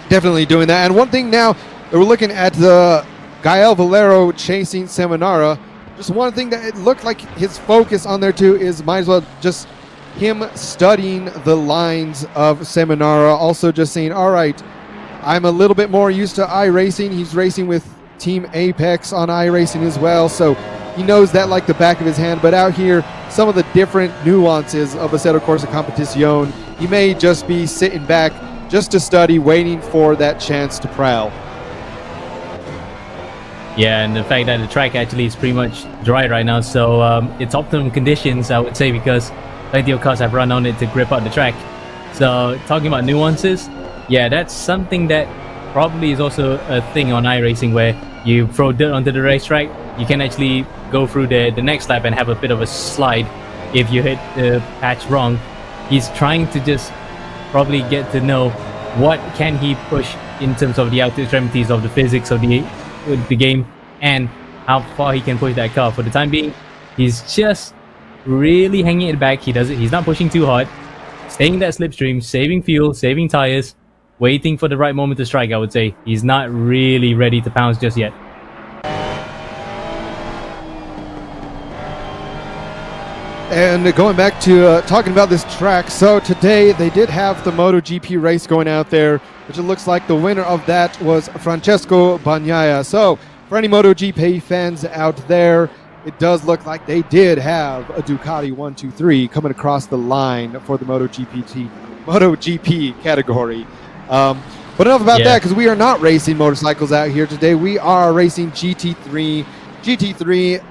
definitely doing that. And one thing now that we're looking at the Gael Valero chasing Seminara, just one thing that it looked like his focus on there too is might as well just him studying the lines of Seminara, also just saying, all right, I'm a little bit more used to iRacing. He's racing with Team Apex on iRacing as well, so he knows that like the back of his hand. But out here, some of the different nuances of Assetto Corsa Competizione, he may just be sitting back just to study, waiting for that chance to prowl. Yeah, and the fact that the track actually is pretty much dry right now, so it's optimum conditions, I would say, because plenty of cars have run on it to grip out the track. So talking about nuances, yeah, that's something that probably is also a thing on iRacing where you throw dirt onto the racetrack, you can actually go through the next lap and have a bit of a slide if you hit the patch wrong. He's trying to just probably get to know what can he push in terms of the outer extremities of the physics of the game and how far he can push that car. For the time being, he's just really hanging it back. He's not pushing too hard, staying in that slipstream, saving fuel, saving tires, waiting for the right moment to strike. I would say he's not really ready to pounce just yet. And going back to talking about this track, so today they did have the MotoGP race going out there, which it looks like the winner of that was Francesco Bagnaia. So for any MotoGP fans out there, it does look like they did have a Ducati 123 coming across the line for the MotoGP category. But enough about that, because we are not racing motorcycles out here today. We are racing GT3. GT3,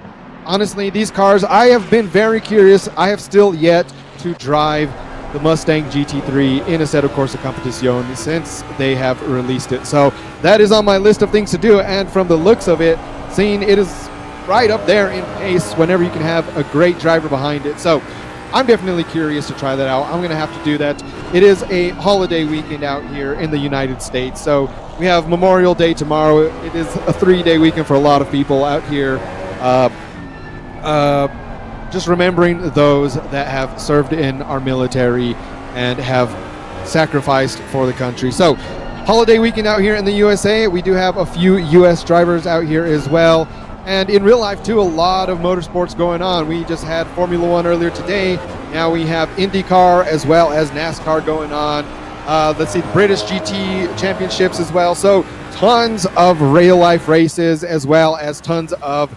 honestly, these cars, I have been very curious. I have still yet to drive the Mustang GT3 in Assetto Corsa Competizione since they have released it. So that is on my list of things to do, and from the looks of it, seeing it is right up there in pace whenever you can have a great driver behind it. So I'm definitely curious to try that out. I'm going to have to do that. It is a holiday weekend out here in the United States. So we have Memorial Day tomorrow. It is a 3-day weekend for a lot of people out here. Just remembering those that have served in our military and have sacrificed for the country. So holiday weekend out here in the USA. We do have a few US drivers out here as well. And in real life, too, a lot of motorsports going on. We just had Formula One earlier today. Now we have IndyCar as well as NASCAR going on. let's see, the British GT Championships as well. So tons of real life races as well as tons of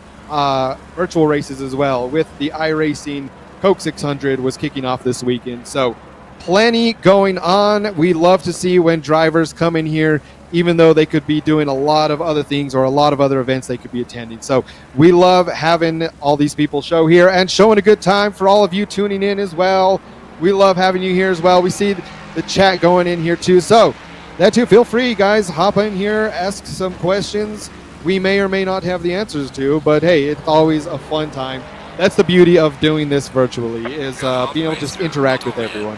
virtual races as well, with the iRacing Coke 600 was kicking off this weekend. So plenty going on. We love to see when drivers come in here, even though they could be doing a lot of other things or a lot of other events they could be attending. So we love having all these people show here and showing a good time for all of you tuning in as well. We love having you here as well. We see the chat going in here too. So that too, feel free, guys, hop in here, ask some questions we may or may not have the answers to, but hey, it's always a fun time. That's the beauty of doing this virtually, is being able to just interact with everyone.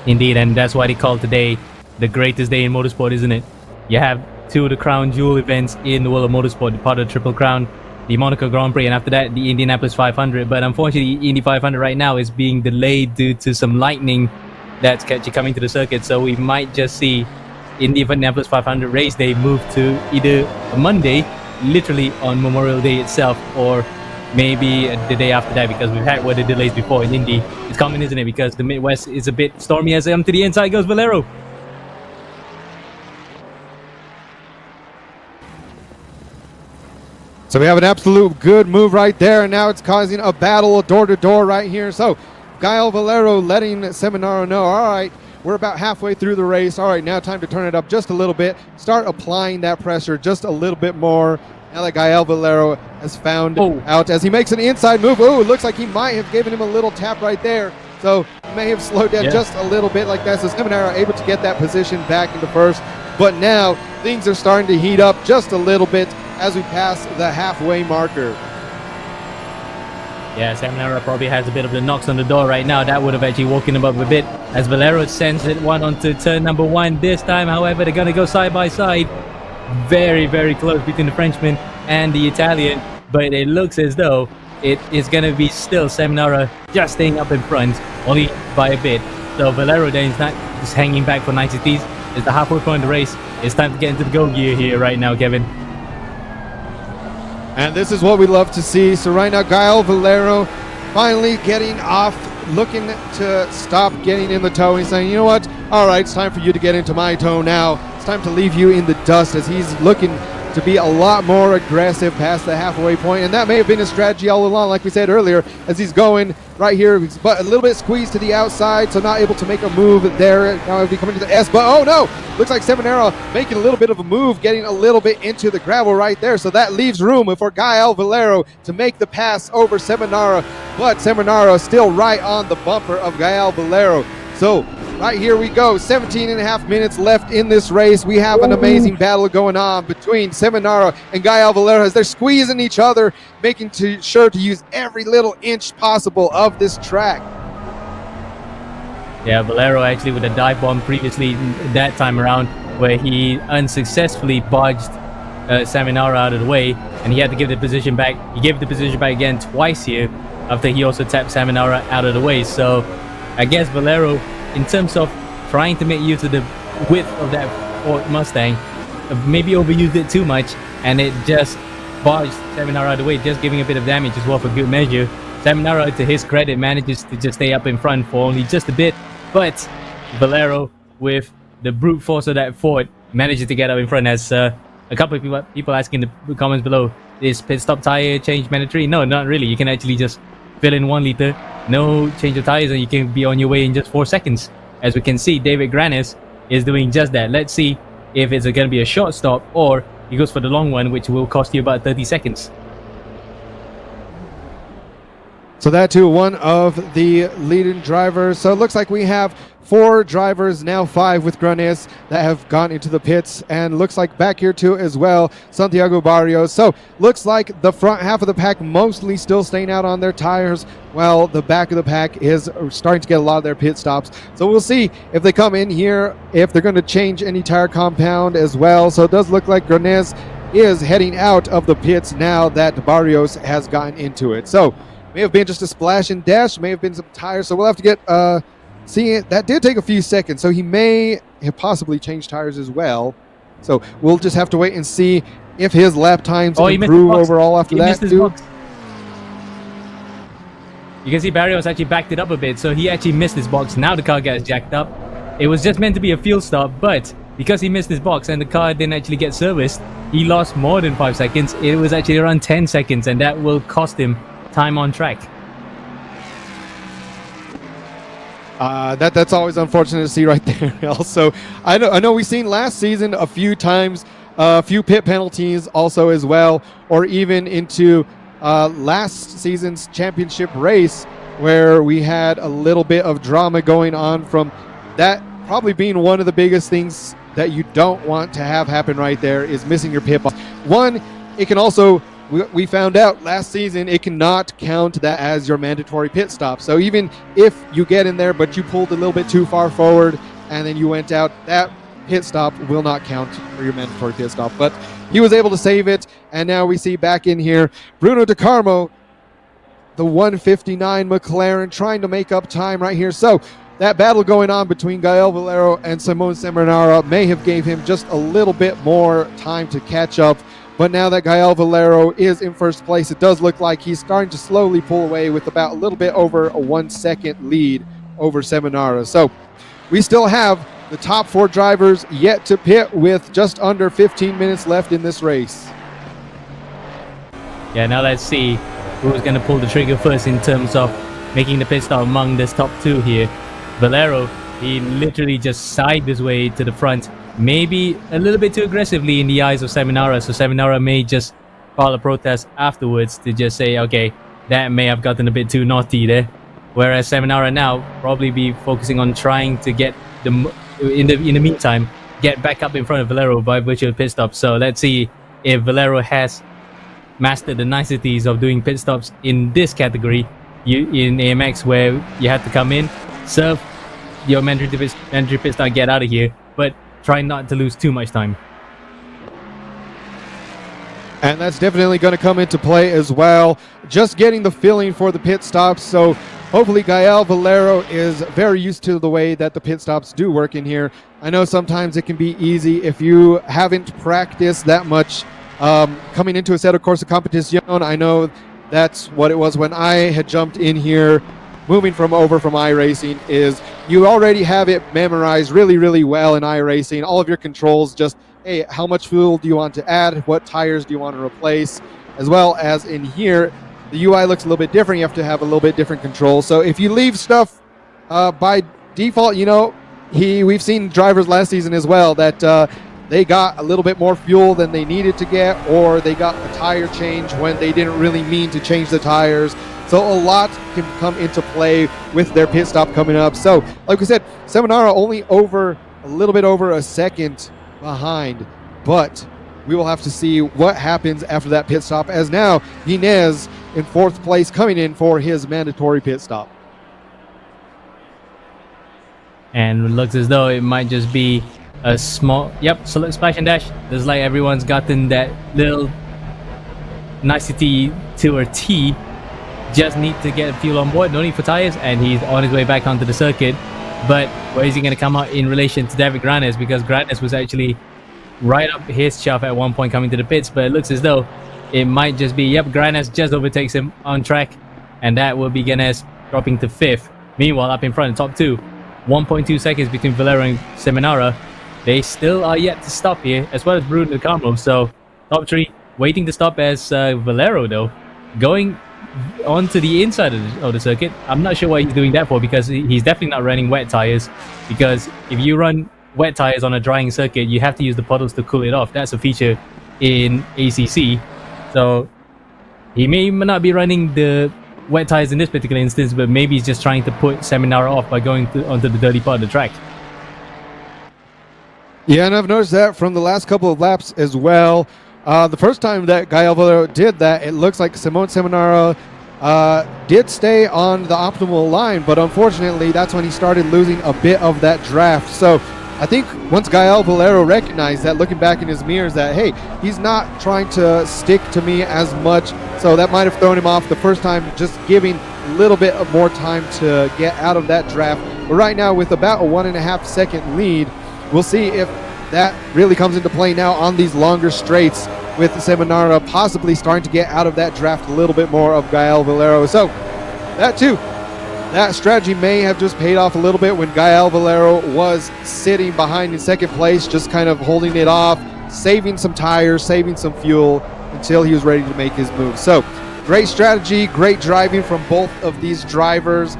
Indeed, and that's why they call today the greatest day in motorsport, isn't it? You have two of the crown jewel events in the world of motorsport, part of the Triple Crown, the Monaco Grand Prix, and after that, the Indianapolis 500. But unfortunately, Indy 500 right now is being delayed due to some lightning that's actually coming to the circuit. So we might just see Indianapolis 500 race day move to either a Monday, literally on Memorial Day itself, or maybe the day after that, because we've had weather delays before in Indy. It's common, isn't it? Because the Midwest is a bit stormy. As to the inside goes Valero. So we have an absolute good move right there, and now it's causing a battle door to door right here. So Gael Valero letting Seminaro know, all right, we're about halfway through the race. All right, now time to turn it up just a little bit. Start applying that pressure just a little bit more. Now that Gael Valero has found out as he makes an inside move. Oh, it looks like he might have given him a little tap right there. So may have slowed down just a little bit like that. So Seminaro able to get that position back into first. But now things are starting to heat up just a little bit as we pass the halfway marker. Yeah, Seminaro probably has a bit of the knocks on the door right now. That would have actually woken him up a bit, as Valero sends it one onto turn number one this time. However, they're going to go side by side. Very, very close between the Frenchman and the Italian. But it looks as though it is going to be still Seminaro just staying up in front, only by a bit. So Valero then is not just hanging back for niceties. It's the halfway point of the race. It's time to get into the go gear here right now, Kevin. And this is what we love to see. So right now, Gael Valero finally getting off, looking to stop getting in the toe. He's saying, you know what? All right, it's time for you to get into my toe now. It's time to leave you in the dust, as he's looking to be a lot more aggressive past the halfway point. And that may have been his strategy all along, like we said earlier, as he's going right here, but a little bit squeezed to the outside, so not able to make a move there. Now he'll be coming to the S, but oh no! Looks like Seminaro making a little bit of a move, getting a little bit into the gravel right there. So that leaves room for Gael Valero to make the pass over Seminaro, but Seminaro still right on the bumper of Gael Valero. So right here we go, 17 and a half minutes left in this race. We have an amazing battle going on between Seminaro and Gael Valero as they're squeezing each other, making sure to use every little inch possible of this track. Yeah, Valero actually with a dive bomb previously that time around, where he unsuccessfully bodged Seminaro out of the way, and he had to give the position back. He gave the position back again twice here after he also tapped Seminaro out of the way. So I guess Valero, in terms of trying to make use of the width of that Ford Mustang, maybe overused it too much, and it just bodged Seminaro out of the way, just giving a bit of damage as well for good measure. Seminaro, to his credit, manages to just stay up in front for only just a bit, but Valero, with the brute force of that Ford, manages to get up in front. As a couple of people asking in the comments below, is pit stop tire change mandatory? No, not really. You can actually just fill in 1 liter, no change of tires, and you can be on your way in just 4 seconds. As we can see, David Granis is doing just that. Let's see if it's going to be a short stop or he goes for the long one, which will cost you about 30 seconds. So that too, one of the leading drivers. So it looks like we have 4 drivers, now 5 with Granis, that have gone into the pits, and looks like back here too as well, Santiago Barrios. So looks like the front half of the pack mostly still staying out on their tires, while the back of the pack is starting to get a lot of their pit stops. So we'll see if they come in here, if they're going to change any tire compound as well. So it does look like Granis is heading out of the pits now that Barrios has gotten into it. So may have been just a splash and dash, may have been some tires. So we'll have to get seeing it. That did take a few seconds, so he may have possibly changed tires as well. So we'll just have to wait and see if his lap times improve overall after that too. You can see Barrios actually backed it up a bit, so he actually missed his box. Now the car gets jacked up. It was just meant to be a field stop, but because he missed his box and the car didn't actually get serviced, he lost more than 5 seconds. It was actually around 10 seconds, and that will cost him time on track. That's always unfortunate to see right there. Also, I know we've seen last season a few times, a few pit penalties also as well, or even into last season's championship race where we had a little bit of drama going on from that probably being one of the biggest things that you don't want to have happen right there is missing your pit box. One, it can also, we found out last season, it cannot count that as your mandatory pit stop. So even if you get in there, but you pulled a little bit too far forward and then you went out, that pit stop will not count for your mandatory pit stop. But he was able to save it, and now we see back in here Bruno De Carmo, the 159 McLaren, trying to make up time right here. So that battle going on between Gael Valero and Simon Seminara may have gave him just a little bit more time to catch up. But now that Gael Valero is in first place, it does look like he's starting to slowly pull away with about a little bit over a 1 second lead over Seminara. So we still have the top 4 drivers yet to pit with just under 15 minutes left in this race. Yeah, now let's see who's going to pull the trigger first in terms of making the pit stop among this top 2 here. Valero, he literally just sided his way to the front, maybe a little bit too aggressively in the eyes of Seminara, so Seminara may just file a protest afterwards to just say, okay, that may have gotten a bit too naughty there. Whereas Seminara now probably be focusing on trying to get in the meantime get back up in front of Valero by virtue of pit stops. So let's see if Valero has mastered the niceties of doing pit stops in this category in AMX, where you have to come in, serve your mandatory pit stop, get out of here, but try not to lose too much time. And that's definitely going to come into play as well. Just getting the feeling for the pit stops. So hopefully Gael Valero is very used to the way that the pit stops do work in here. I know sometimes it can be easy if you haven't practiced that much coming into a set of course of competition. I know that's what it was when I had jumped in here. Moving from iRacing is you already have it memorized really, really well in iRacing. All of your controls, just, hey, how much fuel do you want to add? What tires do you want to replace? As well as in here, the UI looks a little bit different. You have to have a little bit different controls. So if you leave stuff by default, we've seen drivers last season as well that they got a little bit more fuel than they needed to get, or they got a tire change when they didn't really mean to change the tires. So a lot can come into play with their pit stop coming up. So, like we said, Seminara only a little bit over a second behind, but we will have to see what happens after that pit stop, as now Inez in 4th place coming in for his mandatory pit stop. And it looks as though it might just be a small, select splash and dash. Looks like everyone's gotten that little nicety to a T. Just need to get fuel on board, no need for tires, and he's on his way back onto the circuit. But where is he going to come out in relation to David Granes? Because Granes was actually right up his chuff at one point coming to the pits, but it looks as though it might just be, Granes just overtakes him on track, and that will be Granes dropping to 5th. Meanwhile, up in front, top 2, 1.2 seconds between Valero and Seminara. They still are yet to stop here, as well as Bruno De Carmo. So top 3 waiting to stop as Valero, though, going onto the inside of the circuit. I'm not sure what he's doing that for, because he's definitely not running wet tires, because if you run wet tires on a drying circuit, you have to use the puddles to cool it off. That's a feature in ACC. So he may not be running the wet tires in this particular instance, but maybe he's just trying to put Seminara off by going onto the dirty part of the track. Yeah, and I've noticed that from the last couple of laps as well. The first time that Gael Valero did that, it looks like Simon Seminara did stay on the optimal line, but unfortunately that's when he started losing a bit of that draft. So I think once Gael Valero recognized that, looking back in his mirrors, that, hey, he's not trying to stick to me as much, so that might have thrown him off the first time, just giving a little bit of more time to get out of that draft. But right now, with about a 1.5 second lead, we'll see if that really comes into play now on these longer straights, with Seminara possibly starting to get out of that draft a little bit more of Gael Valero. So that strategy may have just paid off a little bit when Gael Valero was sitting behind in second place, just kind of holding it off, saving some tires, saving some fuel until he was ready to make his move. So great strategy, great driving from both of these drivers.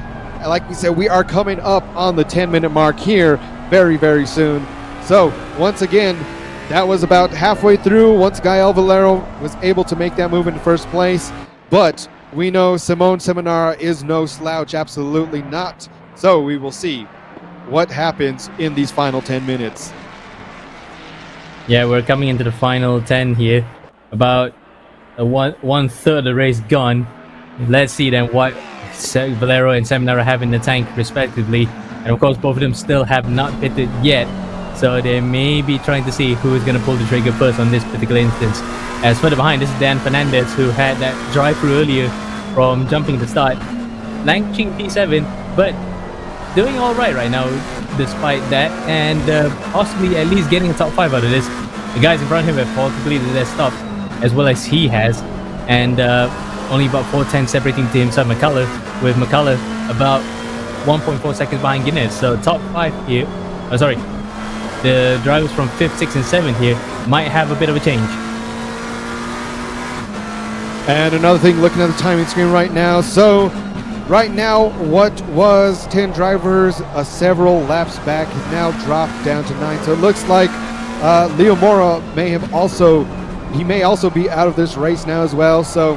Like we said, we are coming up on the 10-minute mark here very, very soon. So once again, that was about halfway through once Gael Valero was able to make that move in first place. But we know Simone Seminara is no slouch, absolutely not. So we will see what happens in these final 10 minutes. Yeah, we're coming into the final 10 here. About one third of the race gone. Let's see then what Valero and Seminara have in the tank respectively. And of course, both of them still have not pitted yet. So they may be trying to see who is going to pull the trigger first on this particular instance. As further behind, this is Dan Fernandez, who had that drive-through earlier from jumping the start. Languishing P7, but doing alright right now despite that. And possibly at least getting a top 5 out of this. The guys in front of him have all completed their stops, as well as he has. And only about 4:10 separating to himself McCullough, with McCullough about 1.4 seconds behind Guinness. So top 5 here. Oh, sorry. The drivers from 5th, 6th, and 7th here might have a bit of a change. And another thing, looking at the timing screen right now. So right now, what was 10 drivers several laps back has now dropped down to 9. So it looks like Leo Mora may also be out of this race now as well. So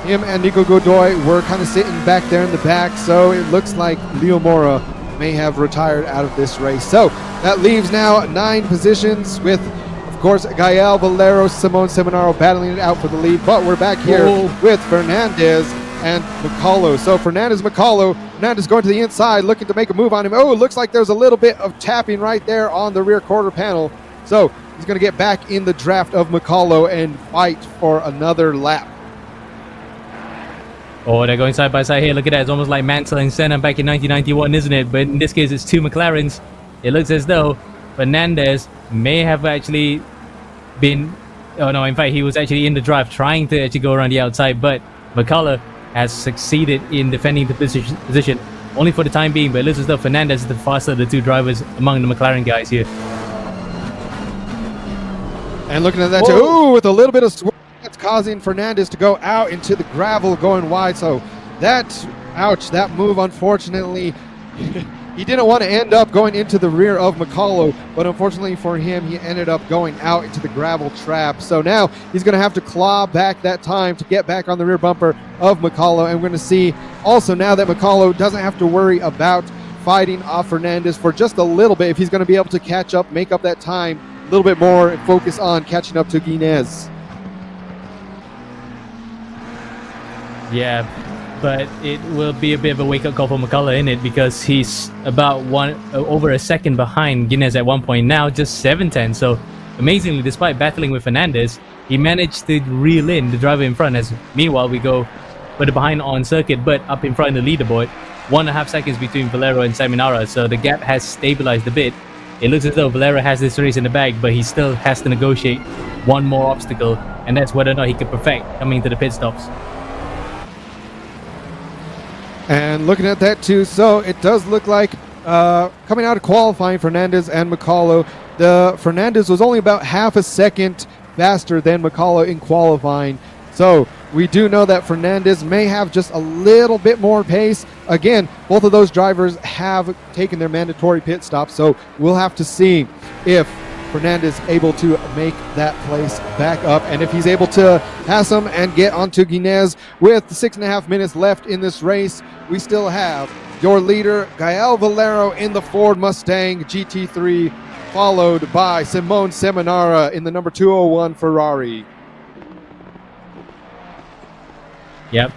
him and Nico Godoy were kind of sitting back there in the back. So it looks like Leo Mora may have retired out of this race. So that leaves now 9 positions with, of course, Gael Valero, Simone Seminara battling it out for the lead. But we're back here with Fernandez and McCullough. So Fernandez going to the inside, looking to make a move on him. Oh, it looks like there's a little bit of tapping right there on the rear quarter panel. So he's going to get back in the draft of McCullough and fight for another lap. Oh, they're going side by side here. Look at that. It's almost like Mansell and Senna back in 1991, isn't it? But in this case, it's 2 McLarens. It looks as though Fernandez may have actually been... Oh, no, in fact, he was actually in the drive trying to actually go around the outside. But McCullough has succeeded in defending the position only for the time being. But it looks as though Fernandez is the faster of the 2 drivers among the McLaren guys here. And looking at that, too, ooh, with a little bit of swirl, that's causing Fernandez to go out into the gravel going wide. So that move, unfortunately, he didn't want to end up going into the rear of McCullough, but unfortunately for him, he ended up going out into the gravel trap. So now he's going to have to claw back that time to get back on the rear bumper of McCullough. And we're going to see also now that McCullough doesn't have to worry about fighting off Fernandez for just a little bit, if he's going to be able to catch up, make up that time a little bit more, and focus on catching up to Guinness. Yeah, but it will be a bit of a wake-up call for McCullough in it, because he's about over a second behind Guinness at one point now, just 7:10. So amazingly, despite battling with Fernandez, he managed to reel in the driver in front. As meanwhile, we go further behind on circuit, but up in front of the leaderboard, 1.5 seconds between Valero and Seminara. So the gap has stabilized a bit. It looks as though Valero has this race in the bag, but he still has to negotiate one more obstacle, and that's whether or not he can perfect coming into the pit stops. And looking at that too, so it does look like coming out of qualifying, Fernandez and McCullough, Fernandez was only about half a second faster than McCullough in qualifying. So we do know that Fernandez may have just a little bit more pace. Again, both of those drivers have taken their mandatory pit stop, so we'll have to see if Fernandez able to make that place back up, and if he's able to pass him and get onto Guinness. With 6.5 minutes left in this race, we still have your leader Gael Valero in the Ford Mustang GT3, followed by Simone Seminara in the number 201 Ferrari. Yep,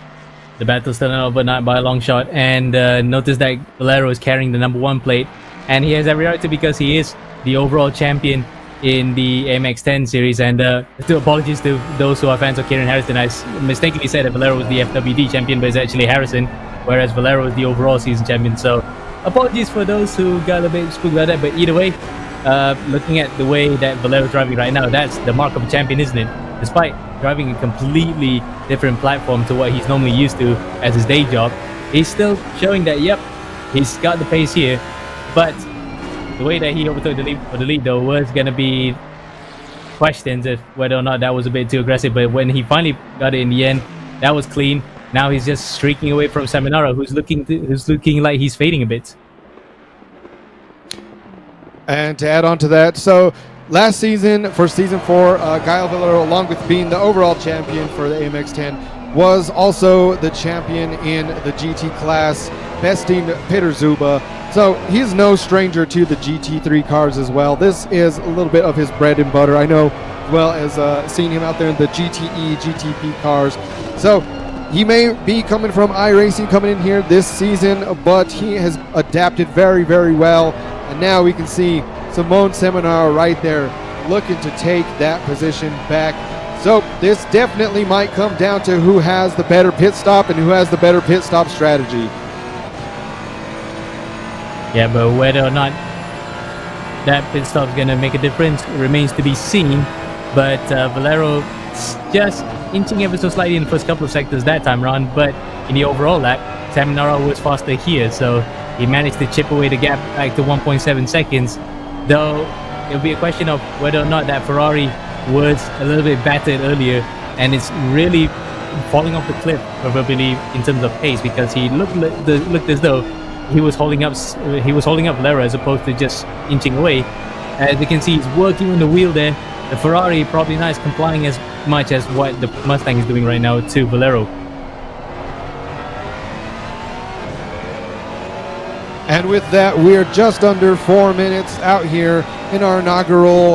the battle's still not over, not by a long shot. And notice that Valero is carrying the number 1 plate, and he has every right to, because he is the overall champion in the AMX 10 series. And apologies to those who are fans of Kieran Harrison. I mistakenly said that Valero was the FWD champion, but it's actually Harrison, whereas Valero is the overall season champion. So apologies for those who got a bit spooked by that. But either way, looking at the way that Valero's driving right now, that's the mark of a champion, isn't it? Despite driving a completely different platform to what he's normally used to as his day job, he's still showing that, yep, he's got the pace here. But the way that he overtook the lead though was going to be questions of whether or not that was a bit too aggressive. But when he finally got it in the end, that was clean. Now he's just streaking away from Seminara, who's looking like he's fading a bit. And to add on to that, so last season, for Season 4, Gael Valero, along with being the overall champion for the AMX 10, was also the champion in the GT class, besting Peter Zuba. So he's no stranger to the GT3 cars as well. This is a little bit of his bread and butter. I know, well as seeing him out there in the GTE, GTP cars. So he may be coming from iRacing coming in here this season, but he has adapted very, very well. And now we can see Simone Seminara right there looking to take that position back. So this definitely might come down to who has the better pit stop and who has the better pit stop strategy. Yeah, but whether or not that pit stop's going to make a difference remains to be seen. But Valero just inching ever so slightly in the first couple of sectors that time around, but in the overall lap, Seminara was faster here, so he managed to chip away the gap back to 1.7 seconds. Though it'll be a question of whether or not that Ferrari was a little bit battered earlier, and it's really falling off the cliff probably in terms of pace, because he looked as though he was holding up Valero as opposed to just inching away. As you can see, he's working on the wheel there. The Ferrari probably not complying as much as what the Mustang is doing right now to Valero. And with that, we're just under 4 minutes out here in our inaugural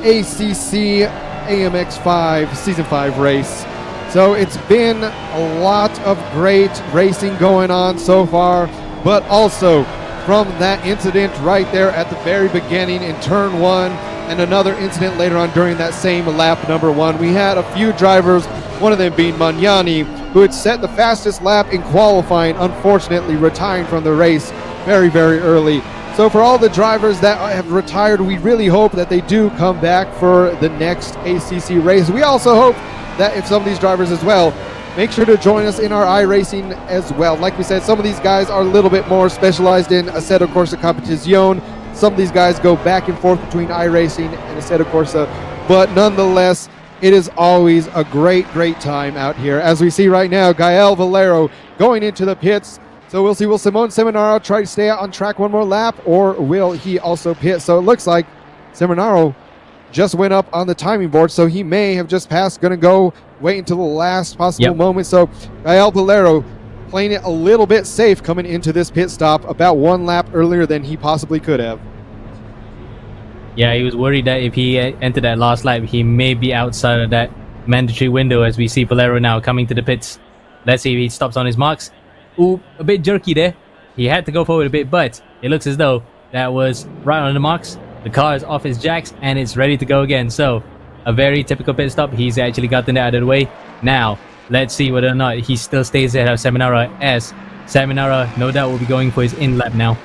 ACC AMX 5 Season 5 race. So it's been a lot of great racing going on so far, but also from that incident right there at the very beginning in turn 1 and another incident later on during that same lap number 1, we had a few drivers, one of them being Magnani, who had set the fastest lap in qualifying, unfortunately retiring from the race very, very early. So for all the drivers that have retired, we really hope that they do come back for the next ACC race. We also hope that if some of these drivers as well, make sure to join us in our iRacing as well. Like we said, some of these guys are a little bit more specialized in Assetto Corsa Competizione. Some of these guys go back and forth between iRacing and Assetto Corsa, but nonetheless, it is always a great, great time out here. As we see right now, Gael Valero going into the pits. So we'll see, will Simone Seminara try to stay out on track one more lap, or will he also pit? So it looks like Seminara just went up on the timing board, so he may have just passed, gonna go wait until the last possible moment. So Gael Valero playing it a little bit safe coming into this pit stop, about 1 lap earlier than he possibly could have. Yeah, he was worried that if he entered that last lap, he may be outside of that mandatory window, as we see Valero now coming to the pits. Let's see if he stops on his marks. Ooh, a bit jerky there. He had to go forward a bit, but it looks as though that was right on the marks. The car is off his jacks and it's ready to go again. So a very typical pit stop. He's actually gotten that out of the way. Now, let's see whether or not he still stays ahead of Seminara, as Seminara no doubt will be going for his in lap now.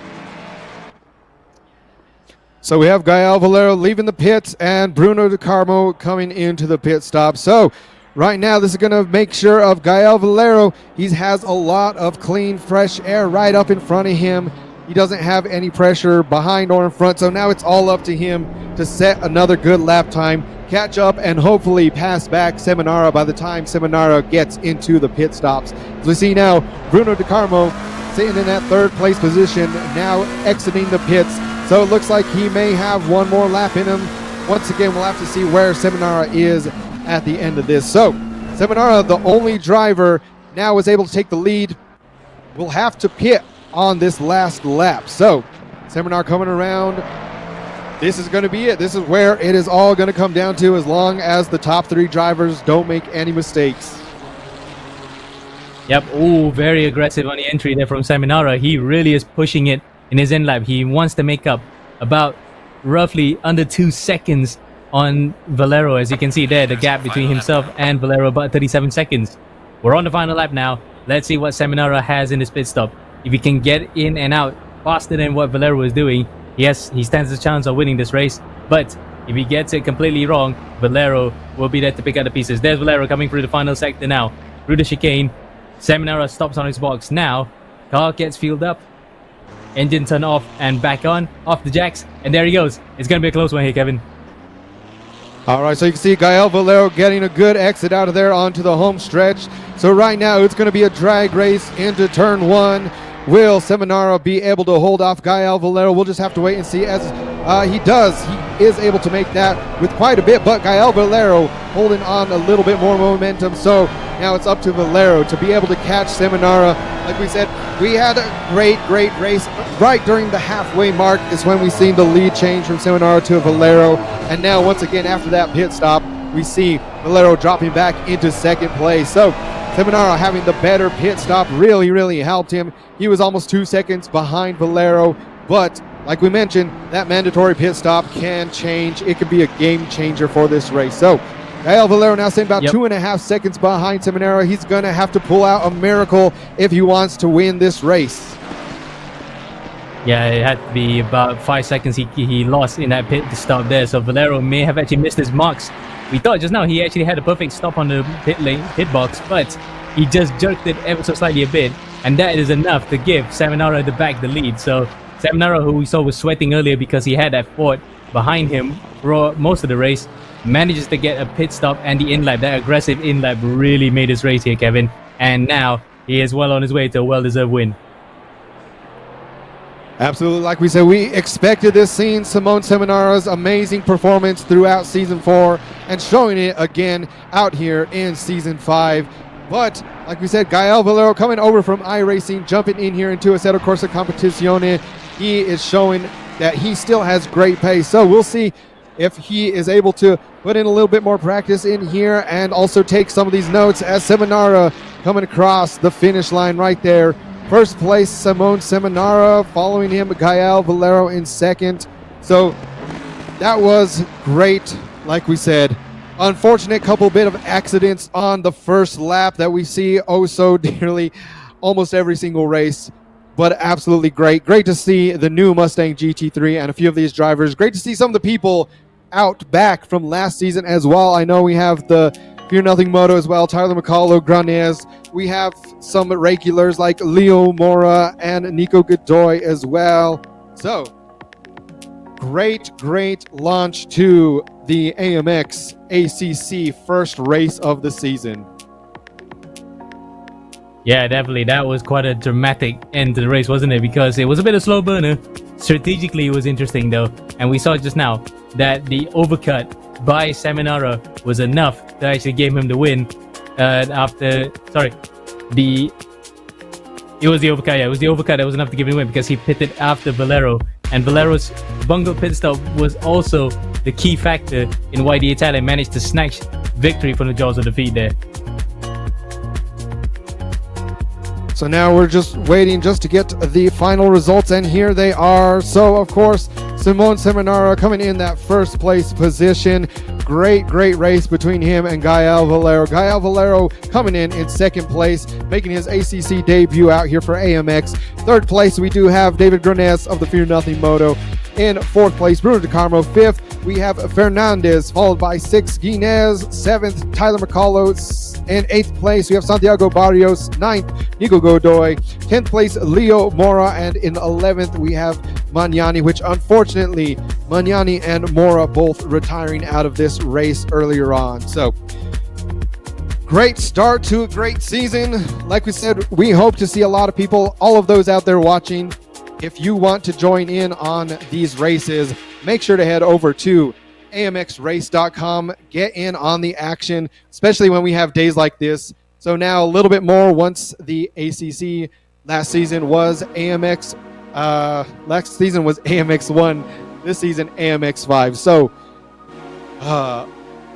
So we have Gael Valero leaving the pits and Bruno De Carmo coming into the pit stop. So right now, this is going to make sure of Gael Valero. He has a lot of clean, fresh air right up in front of him. He doesn't have any pressure behind or in front. So now it's all up to him to set another good lap time, catch up, and hopefully pass back Seminara by the time Seminara gets into the pit stops. As we see now, Bruno De Carmo sitting in that 3rd place position, now exiting the pits. So it looks like he may have one more lap in him. Once again, we'll have to see where Seminara is at the end of this. So Seminara, the only driver, now is able to take the lead. Will have to pit on this last lap. So Seminara coming around. This is going to be it. This is where it is all going to come down to, as long as the top 3 drivers don't make any mistakes. Yep, ooh, very aggressive on the entry there from Seminara. He really is pushing it in his end lap. He wants to make up about roughly under 2 seconds on Valero. As you can see there, the gap between himself and Valero about 37 seconds. We're on the final lap now. Let's see what Seminara has in his pit stop. If he can get in and out faster than what Valero is doing, yes, he stands a chance of winning this race. But if he gets it completely wrong, Valero will be there to pick out the pieces. There's Valero coming through the final sector now, through the chicane. Seminara stops on his box now. Car gets fueled up, engine turn off and back on, off the jacks, and there he goes. It's going to be a close one here, Kevin. All right, so you can see Gael Valero getting a good exit out of there onto the home stretch. So right now it's going to be a drag race into turn 1. Will Seminara be able to hold off Gael Valero? We'll just have to wait and see. As he does, he is able to make that with quite a bit, but Gael Valero holding on a little bit more momentum. So now it's up to Valero to be able to catch Seminara. Like we said, we had a great race. Right during the halfway mark is when we seen the lead change from Seminara to Valero. And now once again after that pit stop, we see Valero dropping back into second place. So Seminara having the better pit stop really helped him. He was almost 2 seconds behind Valero, but like we mentioned, that mandatory pit stop can change. It could be a game changer for this race. So Gael Valero now sitting about 2.5 seconds behind Seminara. He's going to have to pull out a miracle if he wants to win this race. Yeah, it had to be about 5 seconds he lost in that pit stop there. So Valero may have actually missed his marks. We thought just now he actually had a perfect stop on the pit lane, hit box, but he just jerked it ever so slightly a bit. And that is enough to give Seminara the back the lead. So Seminara, who we saw was sweating earlier because he had that Ford behind him for most of the race, manages to get a pit stop and the in-lap. That aggressive in-lap really made his race here, Kevin. And now he is well on his way to a well-deserved win. Absolutely, like we said, we expected this scene. Simone Seminara's amazing performance throughout Season 4 and showing it again out here in Season 5. But, like we said, Gael Valero coming over from iRacing, jumping in here into Assetto Corsa Competizione. He is showing that he still has great pace. So we'll see if he is able to put in a little bit more practice in here and also take some of these notes as Seminara coming across the finish line right there. First place, Simone Seminara, following him, Gael Valero in second. So that was great, like we said. Unfortunate couple bit of accidents on the first lap that we see oh so dearly almost every single race, but absolutely great. Great to see the new Mustang GT3 and a few of these drivers. Great to see some of the people out back from last season as well. I know we have the Fear Nothing Moto as well, Tyler McCullough, Granez. We have some regulars like Leo Mora and Nico Godoy as well. So, great launch to the AMX ACC first race of the season. Yeah, definitely. That was quite a dramatic end to the race, wasn't it? Because it was a bit of slow burner. Strategically, it was interesting though. And we saw just now that the overcut by Seminara was enough to actually give him the win. It was the overcut. Yeah, it was the overcut that was enough to give him the win because he pitted after Valero. And Valero's bungled pit stop was also the key factor in why the Italian managed to snatch victory from the jaws of defeat there. So now we're just waiting just to get the final results, and here they are. So, of course, Simone Seminara coming in that first place position. Great race between him and Gael Valero. Gael Valero coming in second place, making his ACC debut out here for AMX. Third place, we do have David Granez of the Fear Nothing Moto. In fourth place, Bruno DeCarmo. Fifth, we have Fernandez, followed by sixth, Guinez. Seventh, Tyler McCullough. In eighth place, we have Santiago Barrios. Ninth, Nico Godoy. 10th place, Leo Mora. And in 11th, we have Magnani, which unfortunately, Magnani and Mora both retiring out of this race earlier on. So, great start to a great season. Like we said, we hope to see a lot of people, all of those out there watching. If you want to join in on these races, make sure to head over to amxrace.com. Get in on the action, especially when we have days like this. So now a little bit more once the ACC last season was AMX. Last season was AMX 1. This season, AMX 5. So,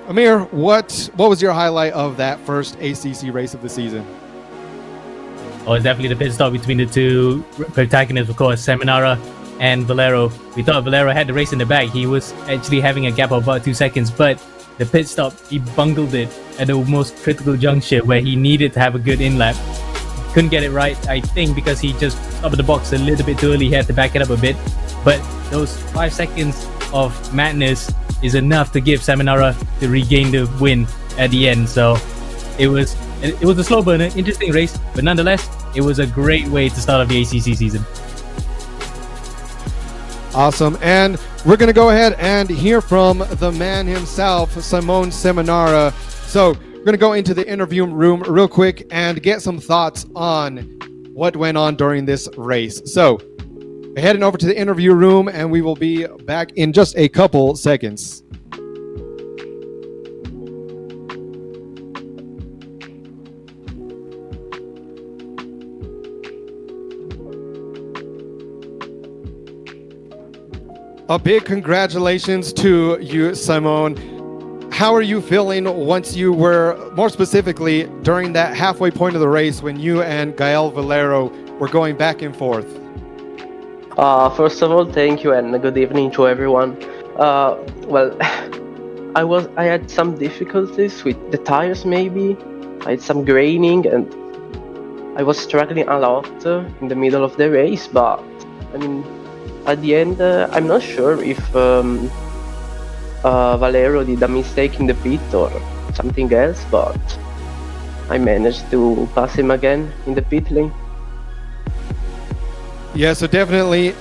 Amir, what was your highlight of that first ACC race of the season? Oh, it's definitely the pit stop between the two protagonists, of course, Seminara and Valero. We thought Valero had the race in the bag. He was actually having a gap of about 2 seconds, but the pit stop, he bungled it at the most critical juncture where he needed to have a good in-lap. Couldn't get it right, I think, because he just stopped the box a little bit too early. He had to back it up a bit. But those 5 seconds of madness is enough to give Seminara to regain the win at the end. So it was a slow burner, interesting race, but nonetheless, it was a great way to start off the ACC season. Awesome. And we're going to go ahead and hear from the man himself, Simone Seminara. So we're going to go into the interview room real quick and get some thoughts on what went on during this race. So we're heading over to the interview room and we will be back in just a couple seconds. A big congratulations to you, Simone. How are you feeling once you were, more specifically, during that halfway point of the race when you and Gael Valero were going back and forth? First of all, thank you and good evening to everyone. Well, I had some difficulties with the tires maybe. I had some graining and I was struggling a lot in the middle of the race, but I mean, at the end, I'm not sure if Valero did a mistake in the pit or something else, but I managed to pass him again in the pit lane. Yeah, so definitely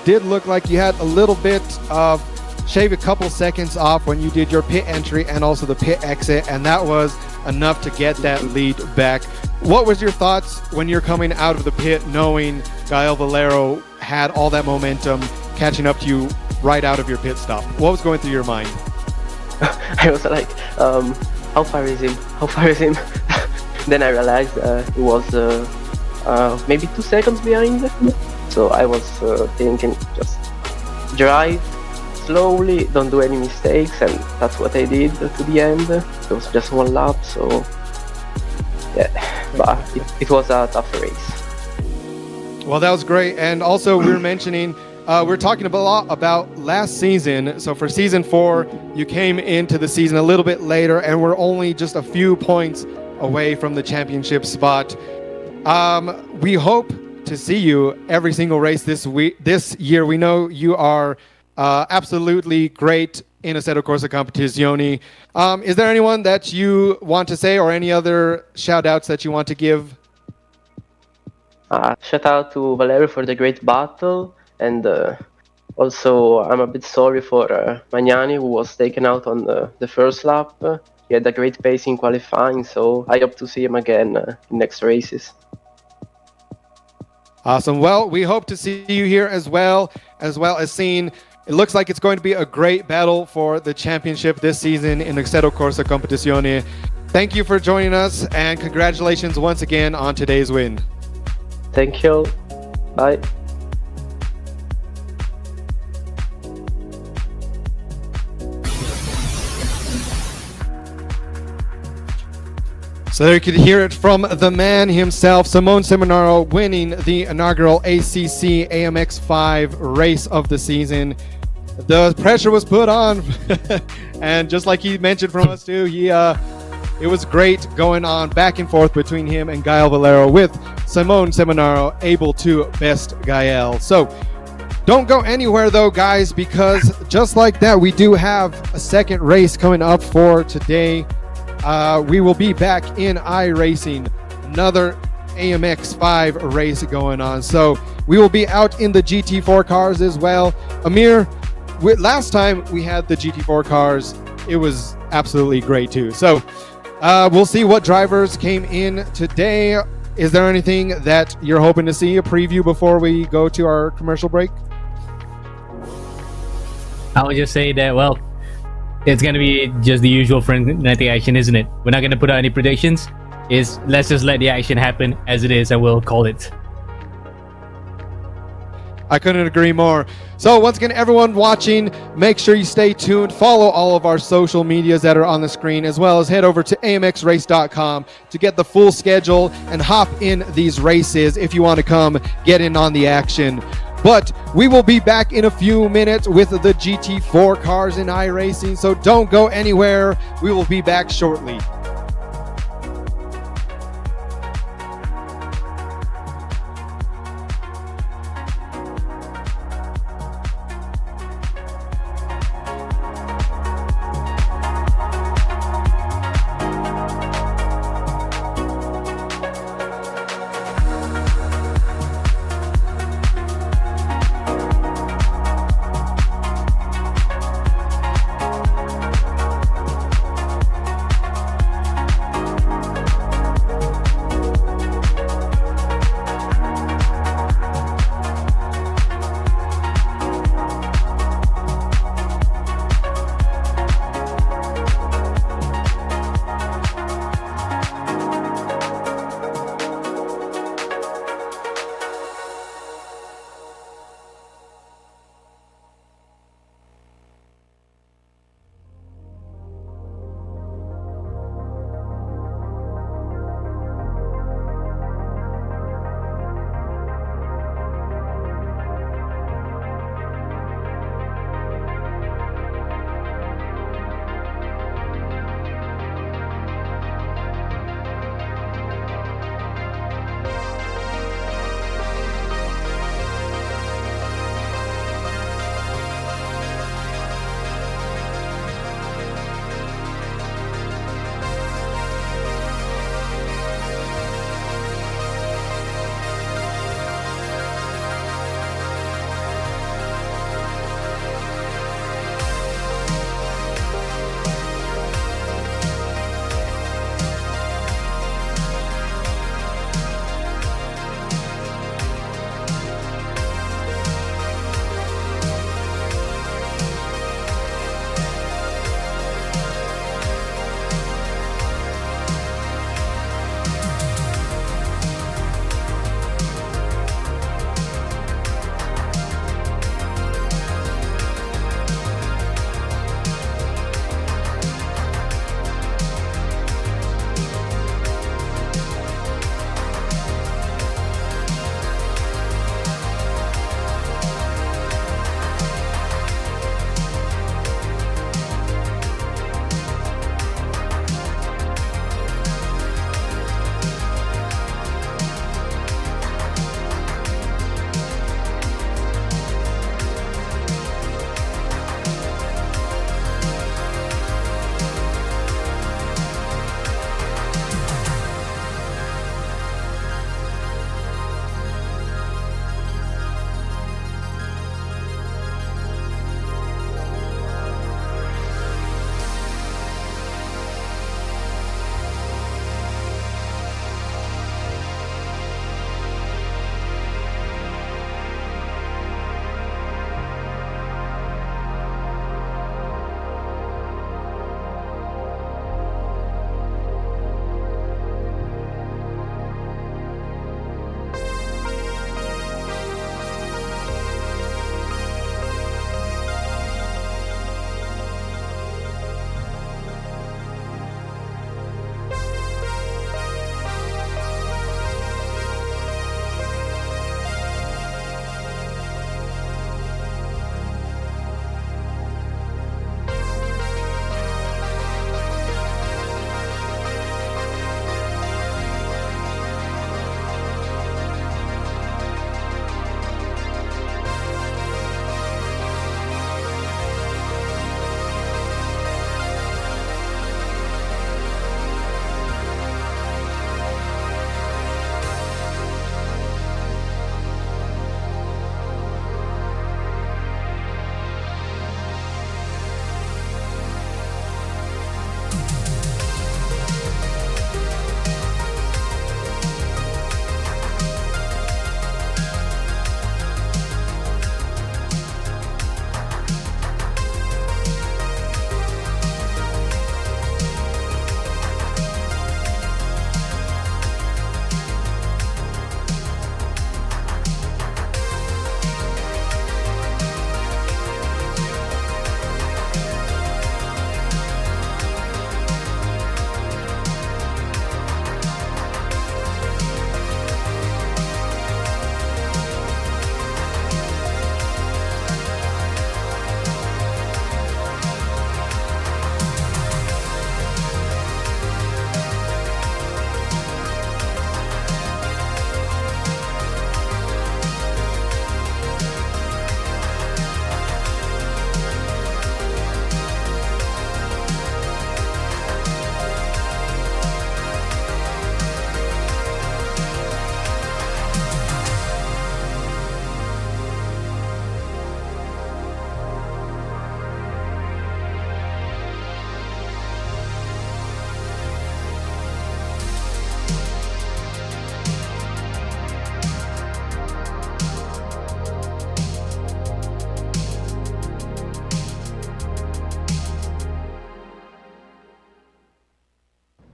did look like you had a little bit of shave a couple seconds off when you did your pit entry and also the pit exit, and that was enough to get that lead back. What was your thoughts when you're coming out of the pit knowing Gael Valero had all that momentum catching up to you right out of your pit stop? What was going through your mind? I was like, how far is him? How far is him? Then I realized he was maybe 2 seconds behind. So I was thinking, just drive slowly, don't do any mistakes, and that's what I did to the end. It was just one lap, so yeah, but it was a tough race. Well, that was great. And also we were mentioning, we're talking a lot about last season. So for season 4, you came into the season a little bit later and we're only just a few points away from the championship spot. We hope to see you every single race this year. We know you are absolutely great in Assetto Corsa Competizione. Is there anyone that you want to say or any other shout outs that you want to give? Shout out to Valero for the great battle, and also I'm a bit sorry for Magnani, who was taken out on the first lap. He had a great pace in qualifying, so I hope to see him again in next races. Awesome. Well, we hope to see you here as well as seeing. It looks like it's going to be a great battle for the championship this season in Assetto Corsa Competizione. Thank you for joining us and congratulations once again on today's win. Thank you. Bye. So there you could hear it from the man himself, Simone Seminara, winning the inaugural ACC AMX 5 race of the season. The pressure was put on, and just like he mentioned from us too, it was great going on back and forth between him and Gael Valero, with Simone Seminara able to best Gael. So don't go anywhere though, guys, because just like that, we do have a second race coming up for today. We will be back in iRacing, another AMX 5 race going on. So we will be out in the GT4 cars as well. Amir, last time we had the GT4 cars, it was absolutely great too. So we'll see what drivers came in today. Is there anything that you're hoping to see, a preview before we go to our commercial break? I would just say that, well, it's going to be just the usual frenetic action, isn't it? We're not going to put out any predictions. Let's just let the action happen as it is and we'll call it. I couldn't agree more. So once again, everyone watching, make sure you stay tuned. Follow all of our social medias that are on the screen, as well as head over to amxrace.com to get the full schedule and hop in these races if you want to come get in on the action. But we will be back in a few minutes with the GT4 cars in iRacing, so don't go anywhere. We will be back shortly.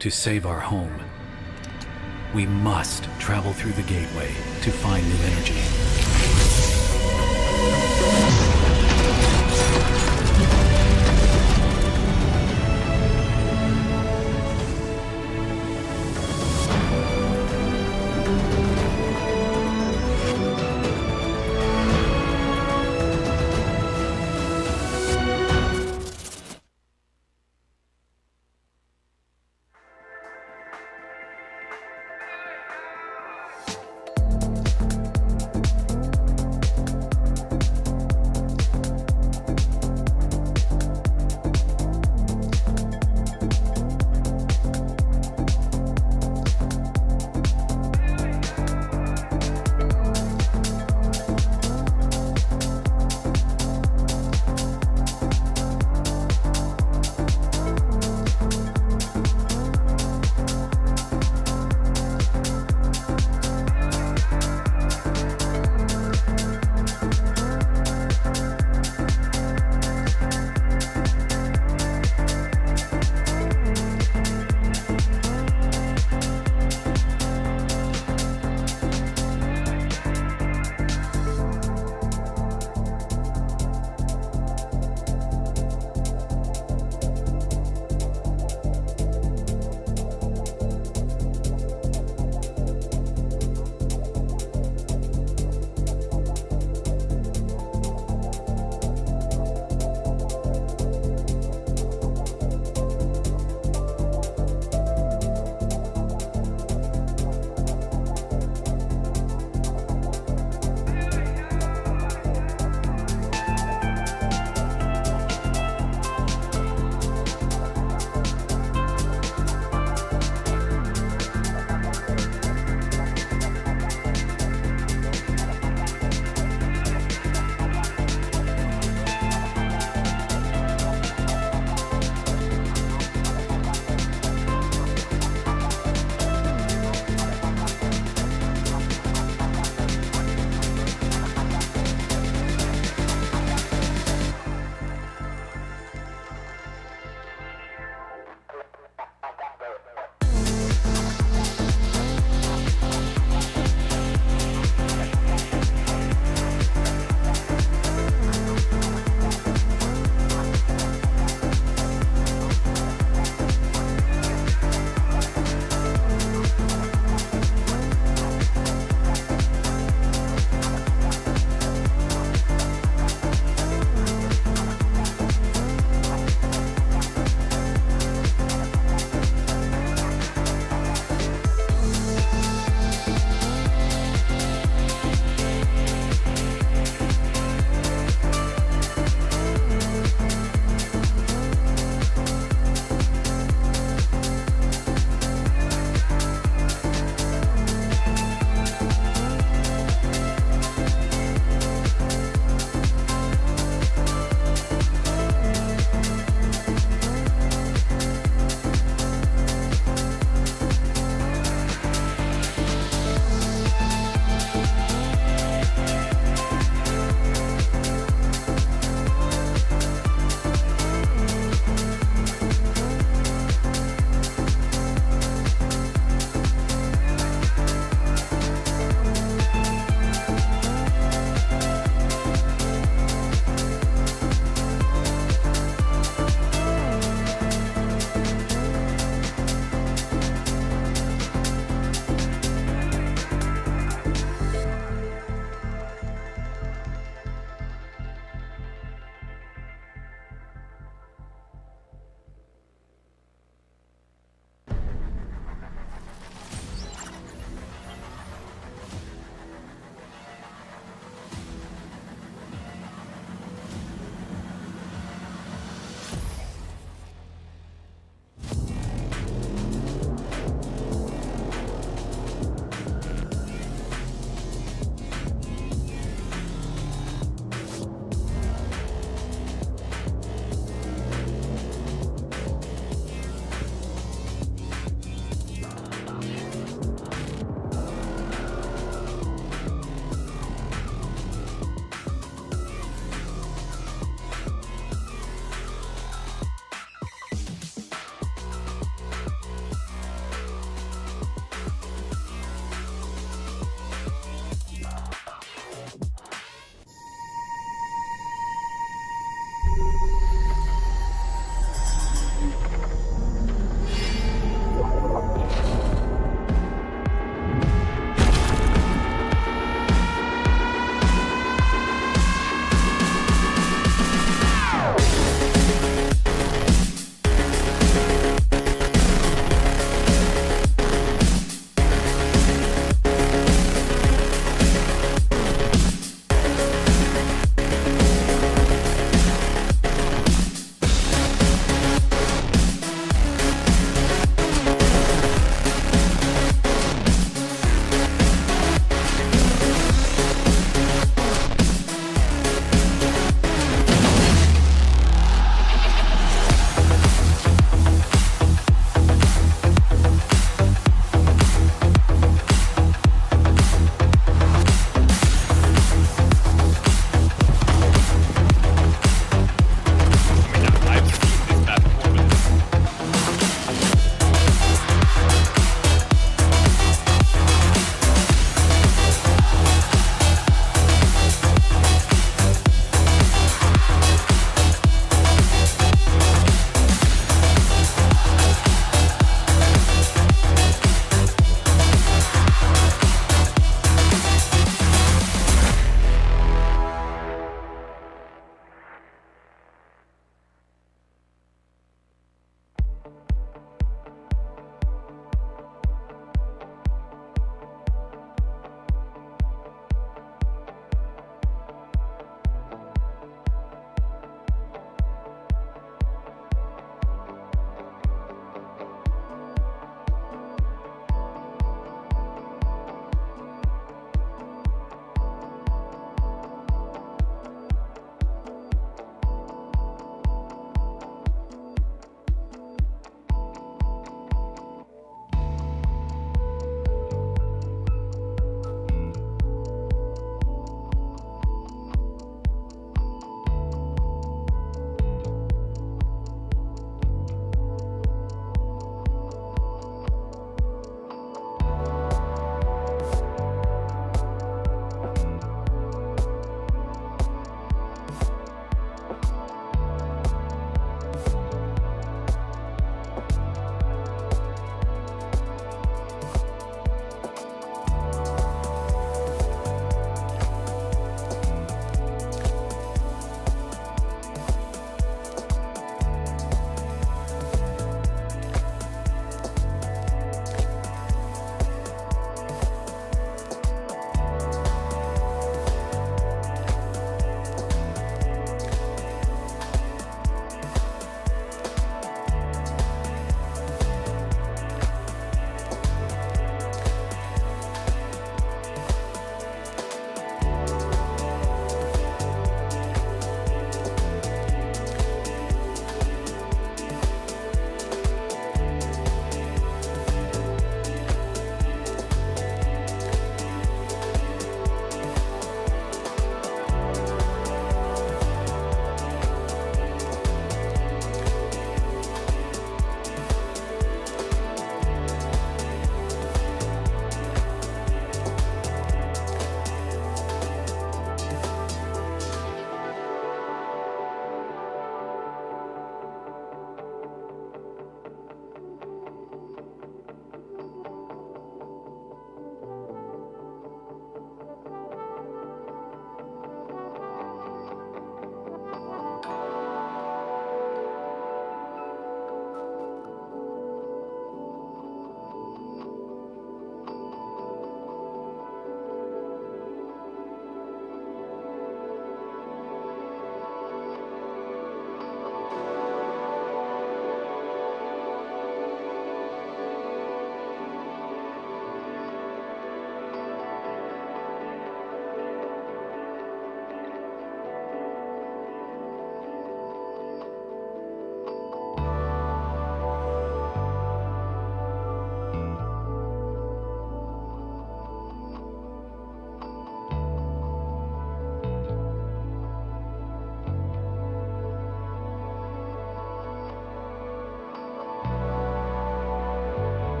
To save our home, we must travel through the gateway to find new energy.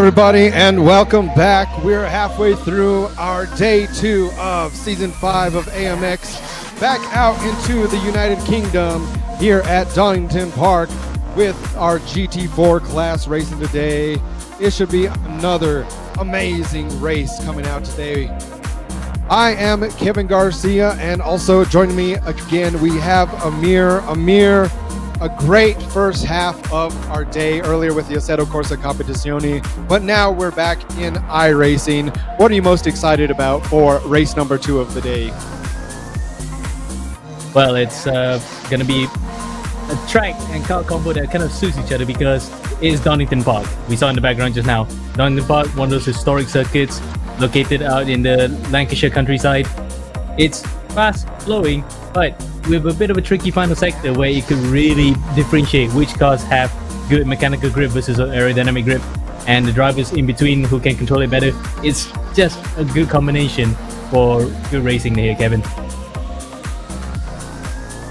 everybody, and welcome back. We're halfway through our day 2 of season 5 of AMX, back out into the United Kingdom here at Donington Park with our GT4 class racing today. It should be another amazing race coming out today. I am Kevin Garcia, and also joining me again we have Amir. Amir, a great first half of our day earlier with the Assetto Corsa Competizione, but now we're back in iRacing. What are you most excited about for race number 2 of the day? Well, it's going to be a track and car combo that kind of suits each other because it's Donington Park. We saw in the background just now. Donington Park, one of those historic circuits located out in the Lancashire countryside. It's fast flowing, but with a bit of a tricky final sector where you could really differentiate which cars have good mechanical grip versus aerodynamic grip, and the drivers in between who can control it better. It's just a good combination for good racing here, Kevin.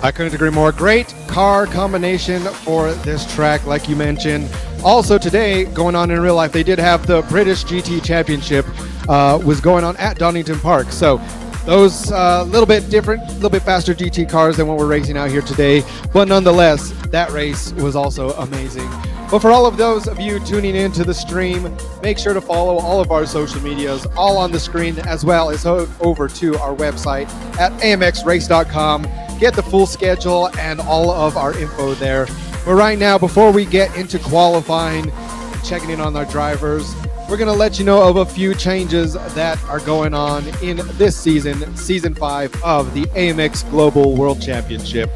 I couldn't agree more. Great car combination for this track, like you mentioned. Also today, going on in real life, they did have the British GT Championship was going on at Donington Park. So those little bit different, a little bit faster GT cars than what we're racing out here today. But nonetheless, that race was also amazing. But for all of those of you tuning in to the stream, make sure to follow all of our social medias, all on the screen, as well as over to our website at amxrace.com. Get the full schedule and all of our info there. But right now, before we get into qualifying and checking in on our drivers, we're going to let you know of a few changes that are going on in this season, season 5 of the AMX Global World Championship,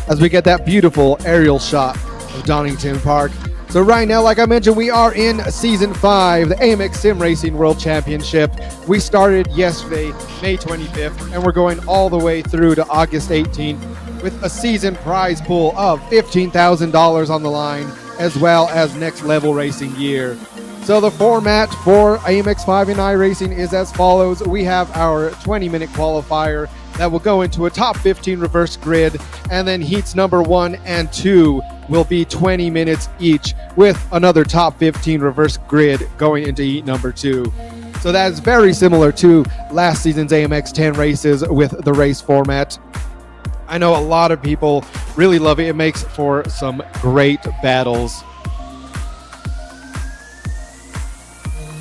as we get that beautiful aerial shot of Donington Park. So right now, like I mentioned, we are in season 5, the AMX Sim Racing World Championship. We started yesterday, May 25th, and we're going all the way through to August 18th with a season prize pool of $15,000 on the line, as well as next level racing gear. So the format for AMX 5 and iRacing is as follows. We have our 20-minute qualifier that will go into a top 15 reverse grid, and then heats number 1 and 2 will be 20 minutes each, with another top 15 reverse grid going into heat number 2. So that is very similar to last season's AMX 10 races with the race format. I know a lot of people really love it. It makes for some great battles.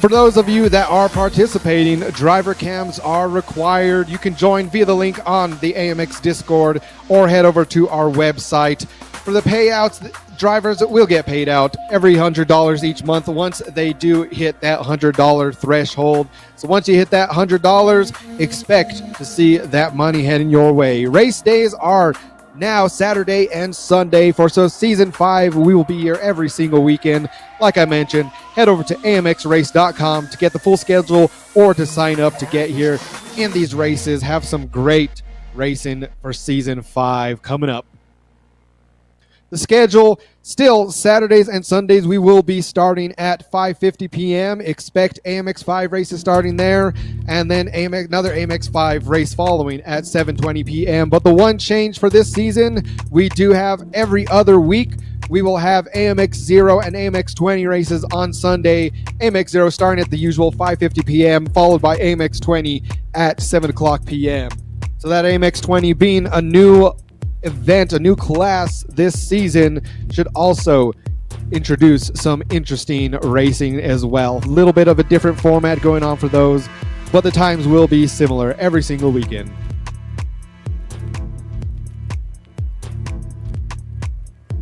For those of you that are participating, driver cams are required. You can join via the link on the AMX Discord or head over to our website. For the payouts, drivers will get paid out every $100 each month once they do hit that $100 threshold. So once you hit that $100, expect to see that money heading your way. Race days are now Saturday and Sunday for season 5. We will be here every single weekend. Like I mentioned, head over to amxrace.com to get the full schedule or to sign up to get here in these races. Have some great racing for season 5 coming up. The schedule, still Saturdays and Sundays, we will be starting at 5:50 p.m. Expect AMX 5 races starting there, and then another AMX 5 race following at 7:20 p.m. But the one change for this season, we do have every other week. We will have AMX 0 and AMX 20 races on Sunday. AMX 0 starting at the usual 5:50 p.m., followed by AMX 20 at 7 o'clock p.m. So that AMX 20 being a new event, a new class this season, should also introduce some interesting racing as well. A little bit of a different format going on for those, but the times will be similar every single weekend.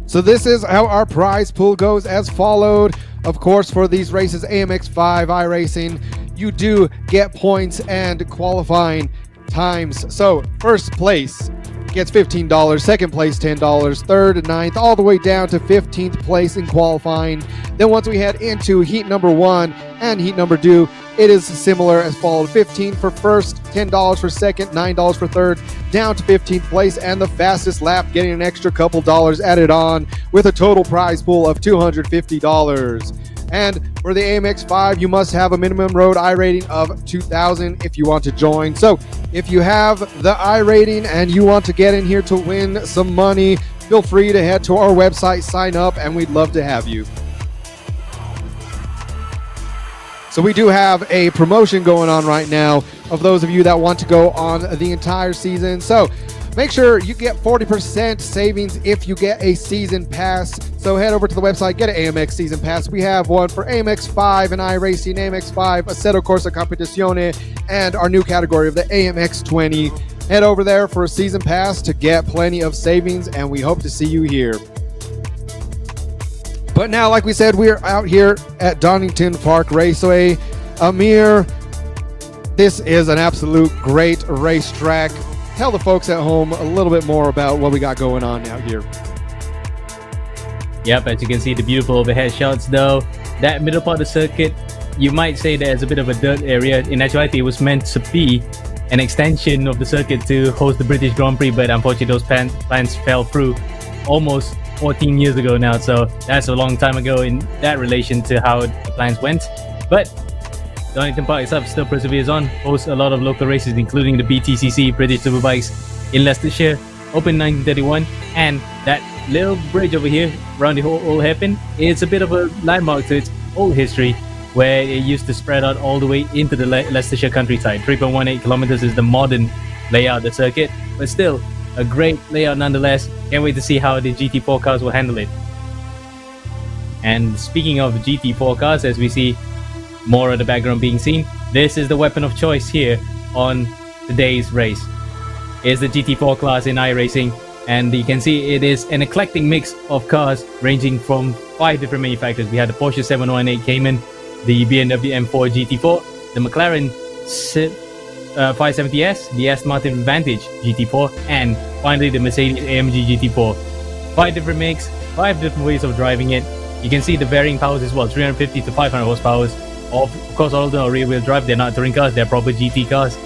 So this is how our prize pool goes as followed. Of course, for these races, AMX 5 iRacing, you do get points and qualifying times. So first place gets $15, second place $10, third and ninth, all the way down to 15th place in qualifying. Then once we head into heat number 1 and heat number 2, it is similar as followed. $15 for first, $10 for second, $9 for third, down to 15th place, and the fastest lap getting an extra couple dollars added on with a total prize pool of $250. And for the AMX 5, you must have a minimum road I rating of 2,000 if you want to join. So if you have the I rating and you want to get in here to win some money, feel free to head to our website, sign up, and we'd love to have you. So we do have a promotion going on right now of those of you that want to go on the entire season. So make sure you get 40% savings if you get a season pass. So head over to the website, get an AMX season pass. We have one for AMX 5 and iRacing, AMX 5, Assetto Corsa Competizione, and our new category of the AMX 20. Head over there for a season pass to get plenty of savings, and we hope to see you here. But now, like we said, we're out here at Donington Park Raceway. Amir, this is an absolute great racetrack. Tell the folks at home a little bit more about what we got going on out here. Yep, as you can see, the beautiful overhead shots though. That middle part of the circuit, you might say there's a bit of a dirt area. In actuality, it was meant to be an extension of the circuit to host the British Grand Prix, but unfortunately those plans fell through almost 14 years ago now, so that's a long time ago in that relation to how the plans went. But Donington Park itself still perseveres on, hosts a lot of local races, including the BTCC British Superbikes in Leicestershire, opened 1931, and that little bridge over here around the whole old hairpin, it's a bit of a landmark to its old history, where it used to spread out all the way into the Leicestershire countryside. 3.18 kilometers is the modern layout of the circuit, but still a great layout nonetheless. Can't wait to see how the GT4 cars will handle it. And speaking of GT4 cars, as we see more of the background being seen, this is the weapon of choice here on today's race. It's the GT4 class in iRacing, and you can see it is an eclectic mix of cars ranging from 5 different manufacturers. We had the Porsche 718 Cayman, the BMW M4 GT4, the McLaren 570S, the Aston Martin Vantage GT4, and finally the Mercedes AMG GT4. 5 different makes, 5 different ways of driving it. You can see the varying powers as well, 350 to 500 horsepower. Of course, all of them are rear-wheel drive. They're not touring cars, they're proper GT cars,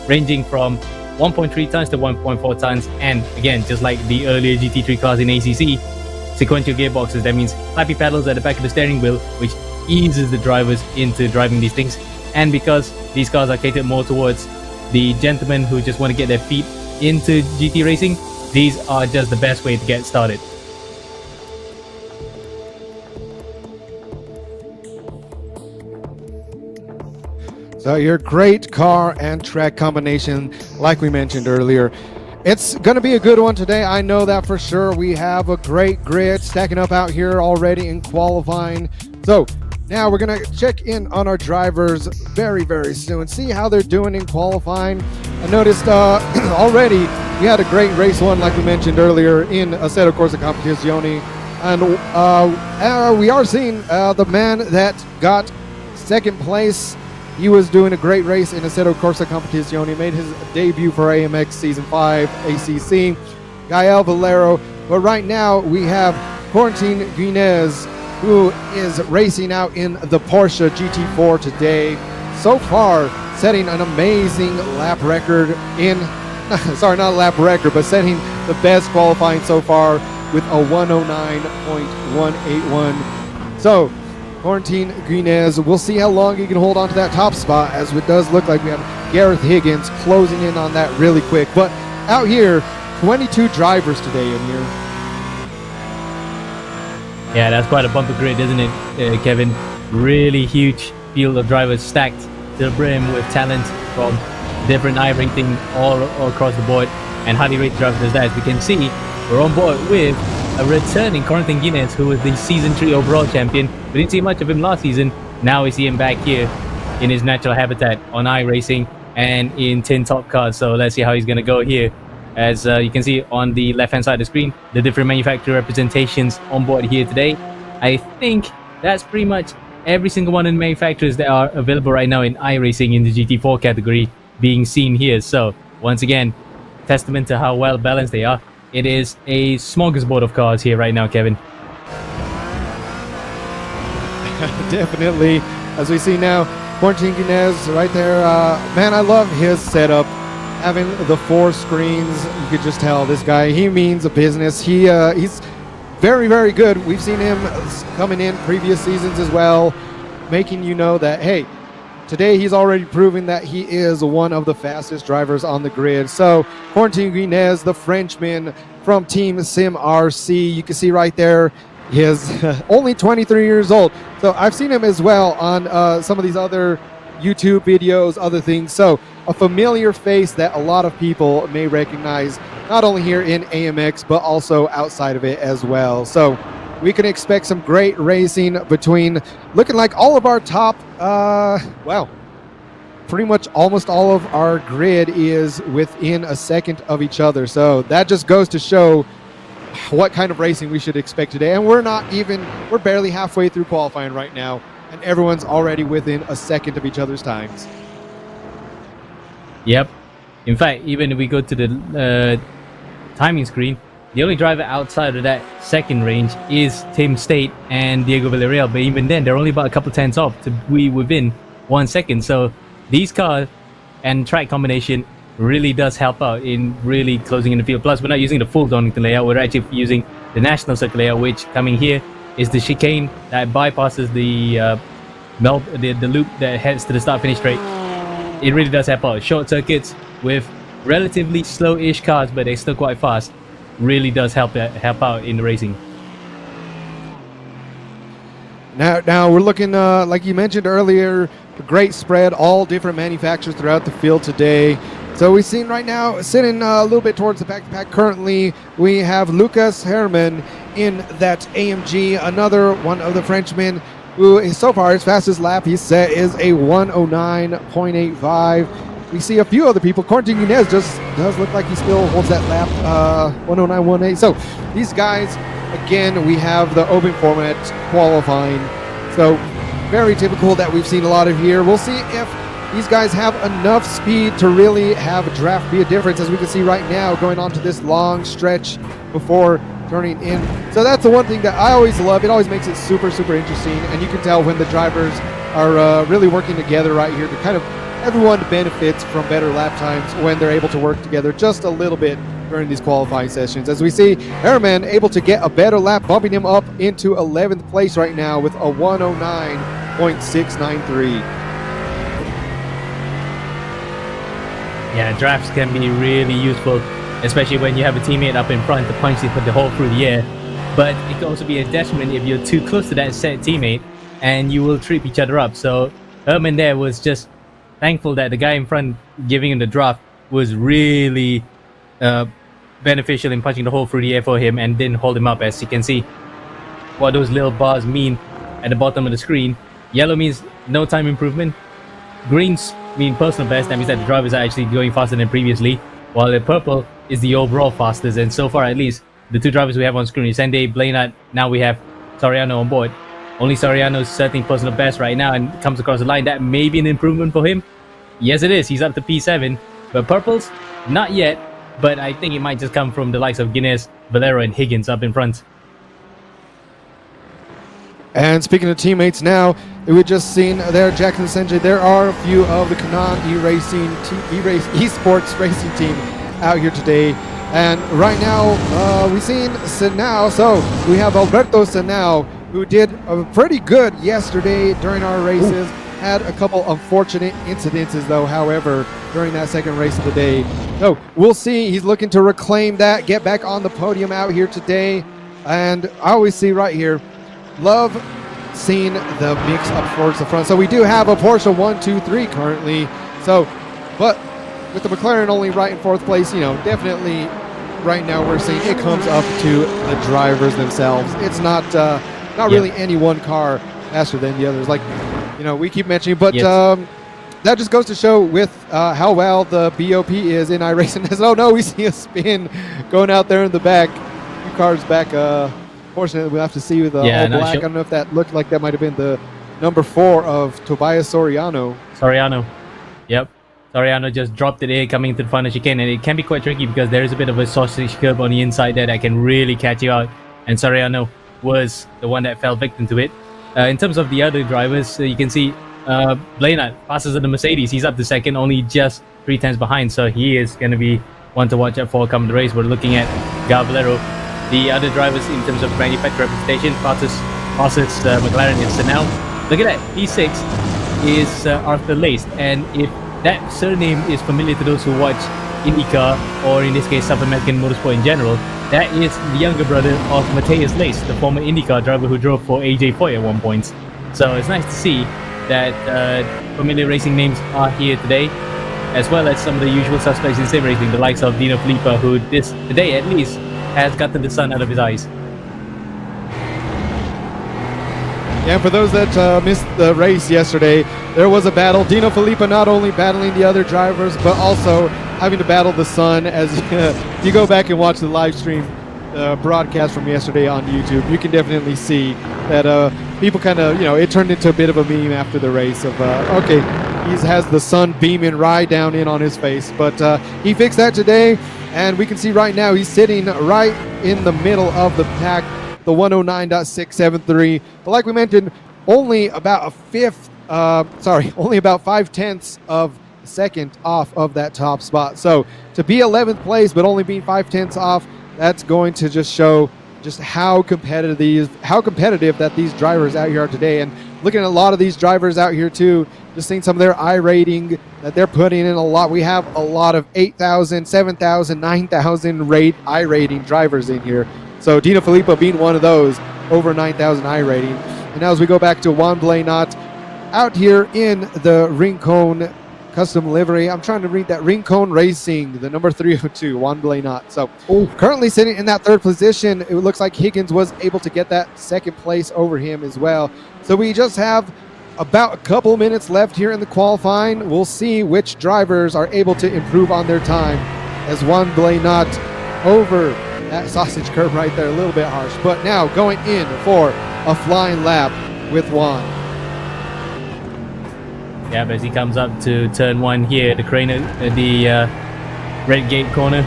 ranging from 1.3 tons to 1.4 tons. And again, just like the earlier GT3 cars in ACC, sequential gearboxes. That means flappy pedals at the back of the steering wheel, which eases the drivers into driving these things. And because these cars are catered more towards the gentlemen who just want to get their feet into GT racing, these are just the best way to get started. So your great car and track combination, like we mentioned earlier. It's going to be a good one today. I know that for sure. We have a great grid stacking up out here already in qualifying. So now we're going to check in on our drivers very, very soon. See how they're doing in qualifying. I noticed already we had a great race one, like we mentioned earlier, in Assetto Corsa Competizione. And we are seeing the man that got second place. He was doing a great race in Assetto Corsa Competizione. He made his debut for AMX Season 5 ACC, Gael Valero. But right now we have Corentin Guinez, who is racing out in the Porsche GT4 today. So far, setting an amazing lap record in, sorry, not a lap record, but setting the best qualifying so far with a 109.181. So, Corentin Guinez, we'll see how long he can hold on to that top spot, as it does look like we have Gareth Higgins closing in on that really quick. But out here, 22 drivers today in here. Yeah, that's quite a bumper grid, isn't it, Kevin? Really huge field of drivers stacked to the brim with talent from different iRacing all across the board, and highly rated drivers as that. As we can see, we're on board with a returning Corentin Guinez, who was the Season 3 overall champion. We didn't see much of him last season. Now we see him back here in his natural habitat on iRacing and in tin top cars. So let's see how he's going to go here. As you can see on the left-hand side of the screen, the different manufacturer representations on board here today. I think that's pretty much every single one of the manufacturers that are available right now in iRacing in the GT4 category being seen here. So once again, testament to how well balanced they are. It is a smorgasbord of cars here right now, Kevin. Definitely. As we see now, Corentin Guinez right there. Man, I love his setup. Having the 4 screens, you could just tell this guy, he means a business. He's very, very good. We've seen him coming in previous seasons as well, making you know that, hey, today he's already proven that he is one of the fastest drivers on the grid. So Corentin Guinez, the Frenchman from Team Sim RC, you can see right there, He is only 23 years old. So I've seen him as well on some of these other YouTube videos, other things. So a familiar face that a lot of people may recognize, not only here in AMX, but also outside of it as well. So we can expect some great racing between looking like all of our top, well, pretty much almost all of our grid is within a second of each other. So that just goes to show what kind of racing we should expect today. And we're barely halfway through qualifying right now, and everyone's already within a second of each other's times. Yep. In fact, even if we go to the timing screen, the only driver outside of that second range is Tim State and Diego Villarreal. But even then, they're only about a couple tenths off to be within 1 second. So these cars and track combination really does help out in really closing in the field. Plus, we're not using the full Donington layout. We're actually using the National Circuit layout, which coming here is the chicane that bypasses the loop that heads to the start-finish straight. It really does help out. Short circuits with relatively slow-ish cars, but they're still quite fast. Really does help out in the racing. Now we're looking, like you mentioned earlier, a great spread, all different manufacturers throughout the field today. So we've seen right now, sitting a little bit towards the back of the pack currently, we have Lucas Herman in that AMG, another one of the Frenchmen who is so far his fastest lap he's set is a 109.85. We see a few other people. Quentin Ynez just does look like he still holds that lap, 109.18. So these guys, again, we have the open format qualifying. So very typical that we've seen a lot of here. We'll see if these guys have enough speed to really have a draft be a difference, as we can see right now going on to this long stretch before turning in. So that's the one thing that I always love. It always makes it super, super interesting. And you can tell when the drivers are really working together right here to kind of everyone benefits from better lap times when they're able to work together just a little bit during these qualifying sessions. As we see Herman able to get a better lap, bumping him up into 11th place right now with a 109.693. Yeah, drafts can be really useful, especially when you have a teammate up in front to punch the hole through the air. But it can also be a detriment if you're too close to that set teammate and you will trip each other up. So Herman there was just thankful that the guy in front giving him the draft was really beneficial in punching the hole through the air for him and didn't hold him up. As you can see what those little bars mean at the bottom of the screen. Yellow means no time improvement. Greens mean personal best. That means that the drivers are actually going faster than previously, while the purple is the overall fastest. And so far, at least, the two drivers we have on screen is Sende, Blainat. Now we have Soriano on board. Only Soriano is setting personal best right now and comes across the line. That may be an improvement for him. Yes, it is. He's up to P7. But purples, not yet. But I think it might just come from the likes of Guinness, Valero, and Higgins up in front. And speaking of teammates now, we just seen there Jackson Senjay. There are a few of the Kanan e-racing esports racing team out here today. And right now, we've seen Senao. So we have Alberto Senao, who did pretty good yesterday during our races. Had a couple unfortunate incidences, though, however, during that second race of the day. So we'll see. He's looking to reclaim that, get back on the podium out here today. And I always see right here, love seeing the mix up towards the front. So we do have a Porsche 123 currently. So, but with the McLaren only right in fourth place, you know, definitely right now we're seeing it comes up to the drivers themselves. It's not really any one car faster than the others, like, you know, we keep mentioning. But that just goes to show with how well the BOP is in iRacing. Oh no, we see a spin going out there in the back. Two cars back. Fortunately, we'll have to see with all black. I don't know if that looked like that might have been the number 4 of Tobias Soriano. Yep. Soriano just dropped it in coming into the final chicane, and it can be quite tricky because there is a bit of a sausage curve on the inside there that can really catch you out, and Soriano was the one that fell victim to it. In terms of the other drivers, you can see Blainat passes in the Mercedes. He's up to second, only just 3 tenths behind, so he is going to be one to watch out for coming the race. We're looking at Valero. The other drivers in terms of manufacturer representation, passes McLaren and Senao. Look at that, P6 is Arthur Laced, and if that surname is familiar to those who watch IndyCar, or in this case South American motorsport in general, that is the younger brother of Matthias Lace, the former IndyCar driver who drove for AJ Foyt at one point. So it's nice to see that familiar racing names are here today, as well as some of the usual suspects in sim racing, the likes of Dino Filippa, who today at least has gotten the sun out of his eyes. Yeah, for those that missed the race yesterday, there was a battle. Dino Filippa not only battling the other drivers, but also having to battle the sun. As you go back and watch the live stream broadcast from yesterday on YouTube, you can definitely see that people kind of, it turned into a bit of a meme after the race of, okay, he has the sun beaming right down in on his face. But he fixed that today, and we can see right now he's sitting right in the middle of the pack, the 109.673. But like we mentioned, only about only about 5/10 of a second off of that top spot. So to be 11th place, but only being 5/10 off, that's going to just show just how competitive that these drivers out here are today. And looking at a lot of these drivers out here too, just seeing some of their iRating that they're putting in a lot. We have a lot of 8,000, 7,000, 9,000 iRating drivers in here. So Dino Filippa being one of those, over 9,000 iRating. And now as we go back to Juan Blainot out here in the Rincon custom livery. I'm trying to read that. Rincon Racing, the number 302, Juan Blainot. So currently sitting in that third position. It looks like Higgins was able to get that second place over him as well. So we just have about a couple minutes left here in the qualifying. We'll see which drivers are able to improve on their time as Juan Blainot over that sausage curve right there, a little bit harsh. But now going in for a flying lap with Juan. Yeah, but as he comes up to turn one here, the red gate corner,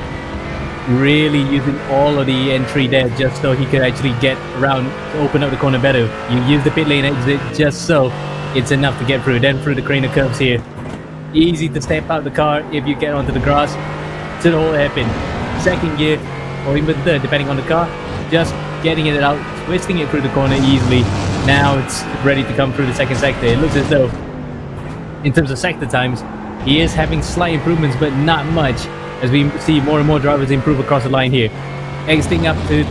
really using all of the entry there just so he could actually get around to open up the corner better. You use the pit lane exit just so it's enough to get through. Then through the Craner curves here. Easy to step out the car if you get onto the grass to the whole hairpin. Second gear, or even third, depending on the car, just getting it out, twisting it through the corner easily. Now it's ready to come through the second sector. It looks as though, in terms of sector times, he is having slight improvements, but not much, as we see more and more drivers improve across the line here. Exiting up to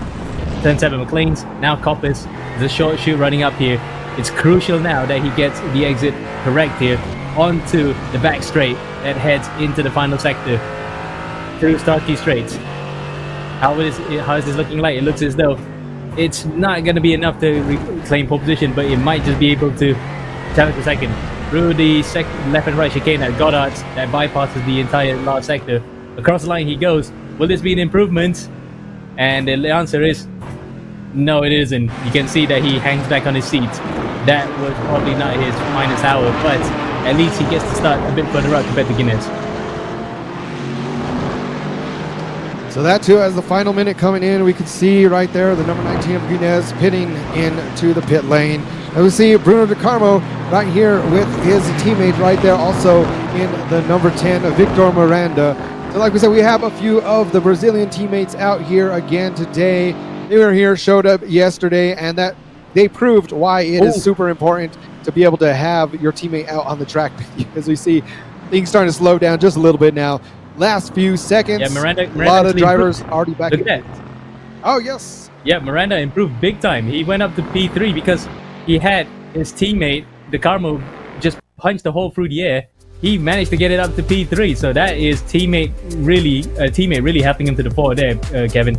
turn 7 McLean's, now Coppice. There's a short shoot running up here. It's crucial now that he gets the exit correct here onto the back straight that heads into the final sector through Starkey Straits. How is this looking like? It looks as though it's not going to be enough to reclaim pole position, but it might just be able to challenge the second. Through the left and right chicane at Goddard's that bypasses the entire large sector. Across the line he goes. Will this be an improvement? And the answer is no, it isn't. You can see that he hangs back on his seat. That was probably not his finest hour, but at least he gets to start a bit further out compared to Guinness. So that too, as the final minute coming in, we can see right there the number 19 of Guinness pitting into the pit lane. And we see Bruno De Carmo right here with his teammate right there, also in the number 10 of Victor Miranda. So like we said, we have a few of the Brazilian teammates out here again today. They were here, showed up yesterday, and that they proved why it is super important to be able to have your teammate out on the track, because we see things starting to slow down just a little bit now. Last few seconds, yeah, Miranda a lot of drivers improved. already back Look in. at that. Oh, yes. Yeah, Miranda improved big time. He went up to P3 because he had his teammate, De Carmo, just punched the hole through the air. He managed to get it up to P3, so that is teammate really helping him to the fore there, Kevin.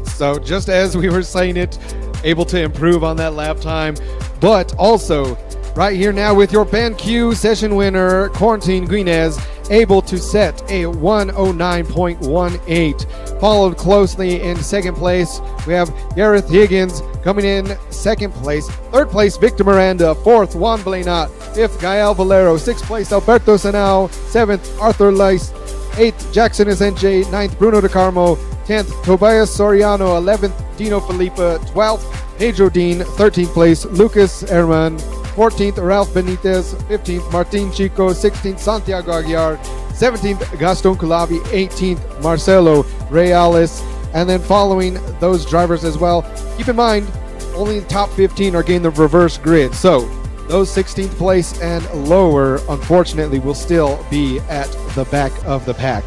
So just as we were saying it, able to improve on that lap time, but also right here now with your BenQ session winner, Corentin Guinez, able to set a 109.18. Followed closely in second place, we have Gareth Higgins coming in second place. Third place, Victor Miranda. Fourth, Juan Blainot. Fifth, Gael Valero. Sixth place, Alberto Senao. Seventh, Arthur Leiss. Eighth, Jackson Esenche. Ninth, Bruno De Carmo. 10th, Tobias Soriano. 11th, Dino Filippa. 12th, Pedro Dean. 13th place, Lucas Herman. 14th, Ralph Benitez. 15th, Martin Chico. 16th, Santiago Aguiar. 17th, Gaston Culavi. 18th, Marcelo Reales. And then following those drivers as well, keep in mind, only the top 15 are getting the reverse grid. So those 16th place and lower, unfortunately, will still be at the back of the pack.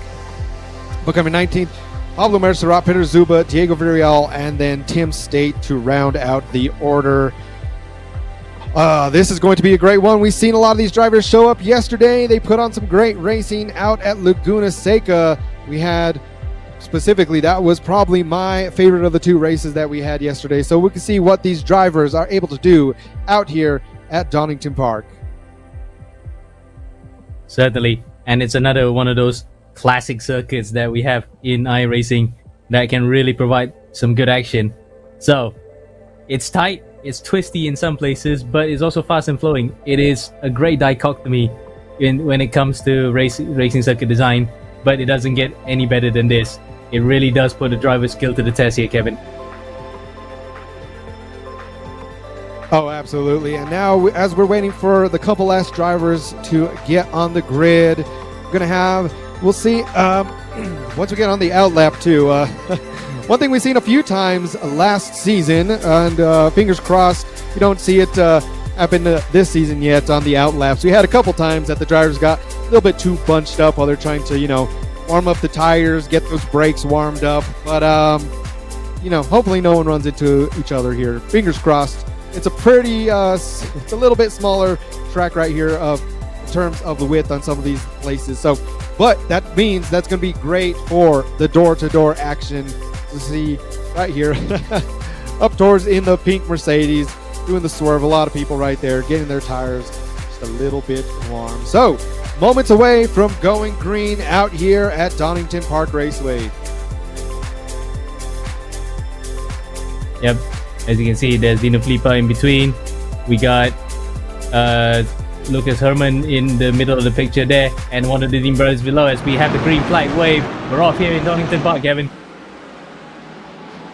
But coming 19th, Pablo Mercerat, Peter Zuba, Diego Villarreal, and then Tim State to round out the order. This is going to be a great one. We've seen a lot of these drivers show up yesterday. They put on some great racing out at Laguna Seca. We had, specifically, that was probably my favorite of the two races that we had yesterday. So we can see what these drivers are able to do out here at Donington Park. Certainly. And it's another one of those classic circuits that we have in iRacing that can really provide some good action. So it's tight, it's twisty in some places, but it's also fast and flowing. It is a great dichotomy when it comes to racing circuit design, but it doesn't get any better than this. It really does put the driver's skill to the test here, Kevin. Oh, absolutely. And now, as we're waiting for the couple last drivers to get on the grid, we're going to have, we'll see, once we get on the outlap too, one thing we've seen a few times last season, and fingers crossed you don't see it happen this season yet on the outlaps. We had a couple times that the drivers got a little bit too bunched up while they're trying to, warm up the tires, get those brakes warmed up. But, hopefully no one runs into each other here. Fingers crossed. It's a pretty, it's a little bit smaller track right here in terms of the width on some of these places. So, but that means that's going to be great for the door-to-door action to see right here up towards in the pink Mercedes, doing the swerve. A lot of people right there getting their tires just a little bit warm. So, moments away from going green out here at Donington Park Raceway. Yep, as you can see, there's been a flipper in between. We got Lucas Herman in the middle of the picture there, and one of the team brothers below as we have the green flag wave. We're off here in Donington Park, Kevin.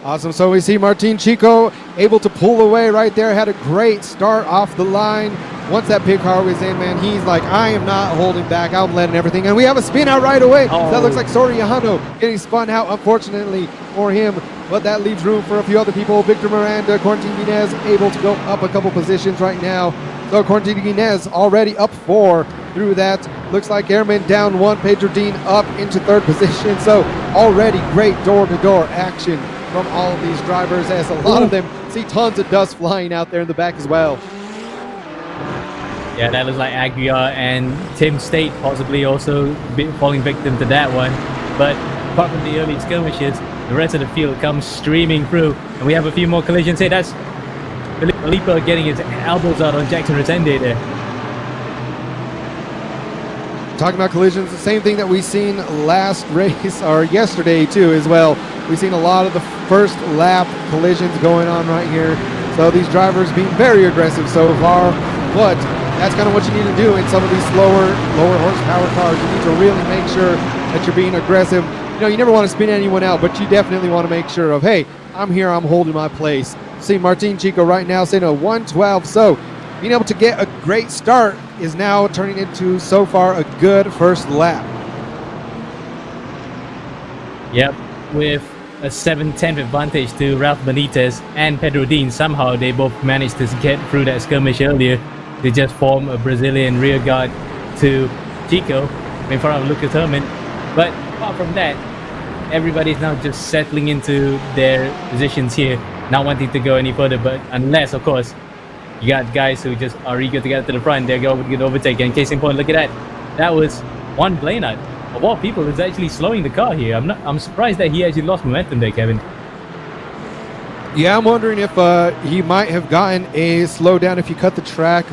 Awesome. So we see Martin Chico able to pull away right there. Had a great start off the line. Once that pit car was in, man, he's like, I am not holding back. I'm letting everything. And we have a spin out right away. Oh. That looks like Soriano getting spun out, unfortunately for him. But that leaves room for a few other people. Victor Miranda, Corentin Guinez able to go up a couple positions right now. So Corentin Guinez already up 4 through that. Looks like Airman down 1. Pedro Dean up into 3rd position. So already great door-to-door action from all of these drivers, as a lot of them see tons of dust flying out there in the back as well. Yeah, that looks like Aguiar and Tim State possibly also falling victim to that one. But apart from the early skirmishes, the rest of the field comes streaming through. And we have a few more collisions here. That's Felipe getting his elbows out on Jackson Resende there. Talking about collisions, the same thing that we seen last race, or yesterday too as well. We've seen a lot of the first lap collisions going on right here. So these drivers being very aggressive so far, but that's kind of what you need to do in some of these lower horsepower cars. You need to really make sure that you're being aggressive. You never want to spin anyone out, but you definitely want to make sure of, hey, I'm here, I'm holding my place. See Martin Chico right now sitting at 112. So being able to get a great start is now turning into, so far, a good first lap. Yep, with a 7/10 advantage to Ralph Benitez and Pedro Dean. Somehow they both managed to get through that skirmish earlier. They just form a Brazilian rear guard to Chico in front of Lucas Herman. But apart from that, everybody's now just settling into their positions here, not wanting to go any further. But unless, of course, you got guys who just are eager to get to the front, they're going to get overtaken. Case in point, look at that. That was Juan Blanard, of all people, who's actually slowing the car here. I'm surprised that he actually lost momentum there, Kevin. Yeah, I'm wondering if he might have gotten a slowdown if you cut the track,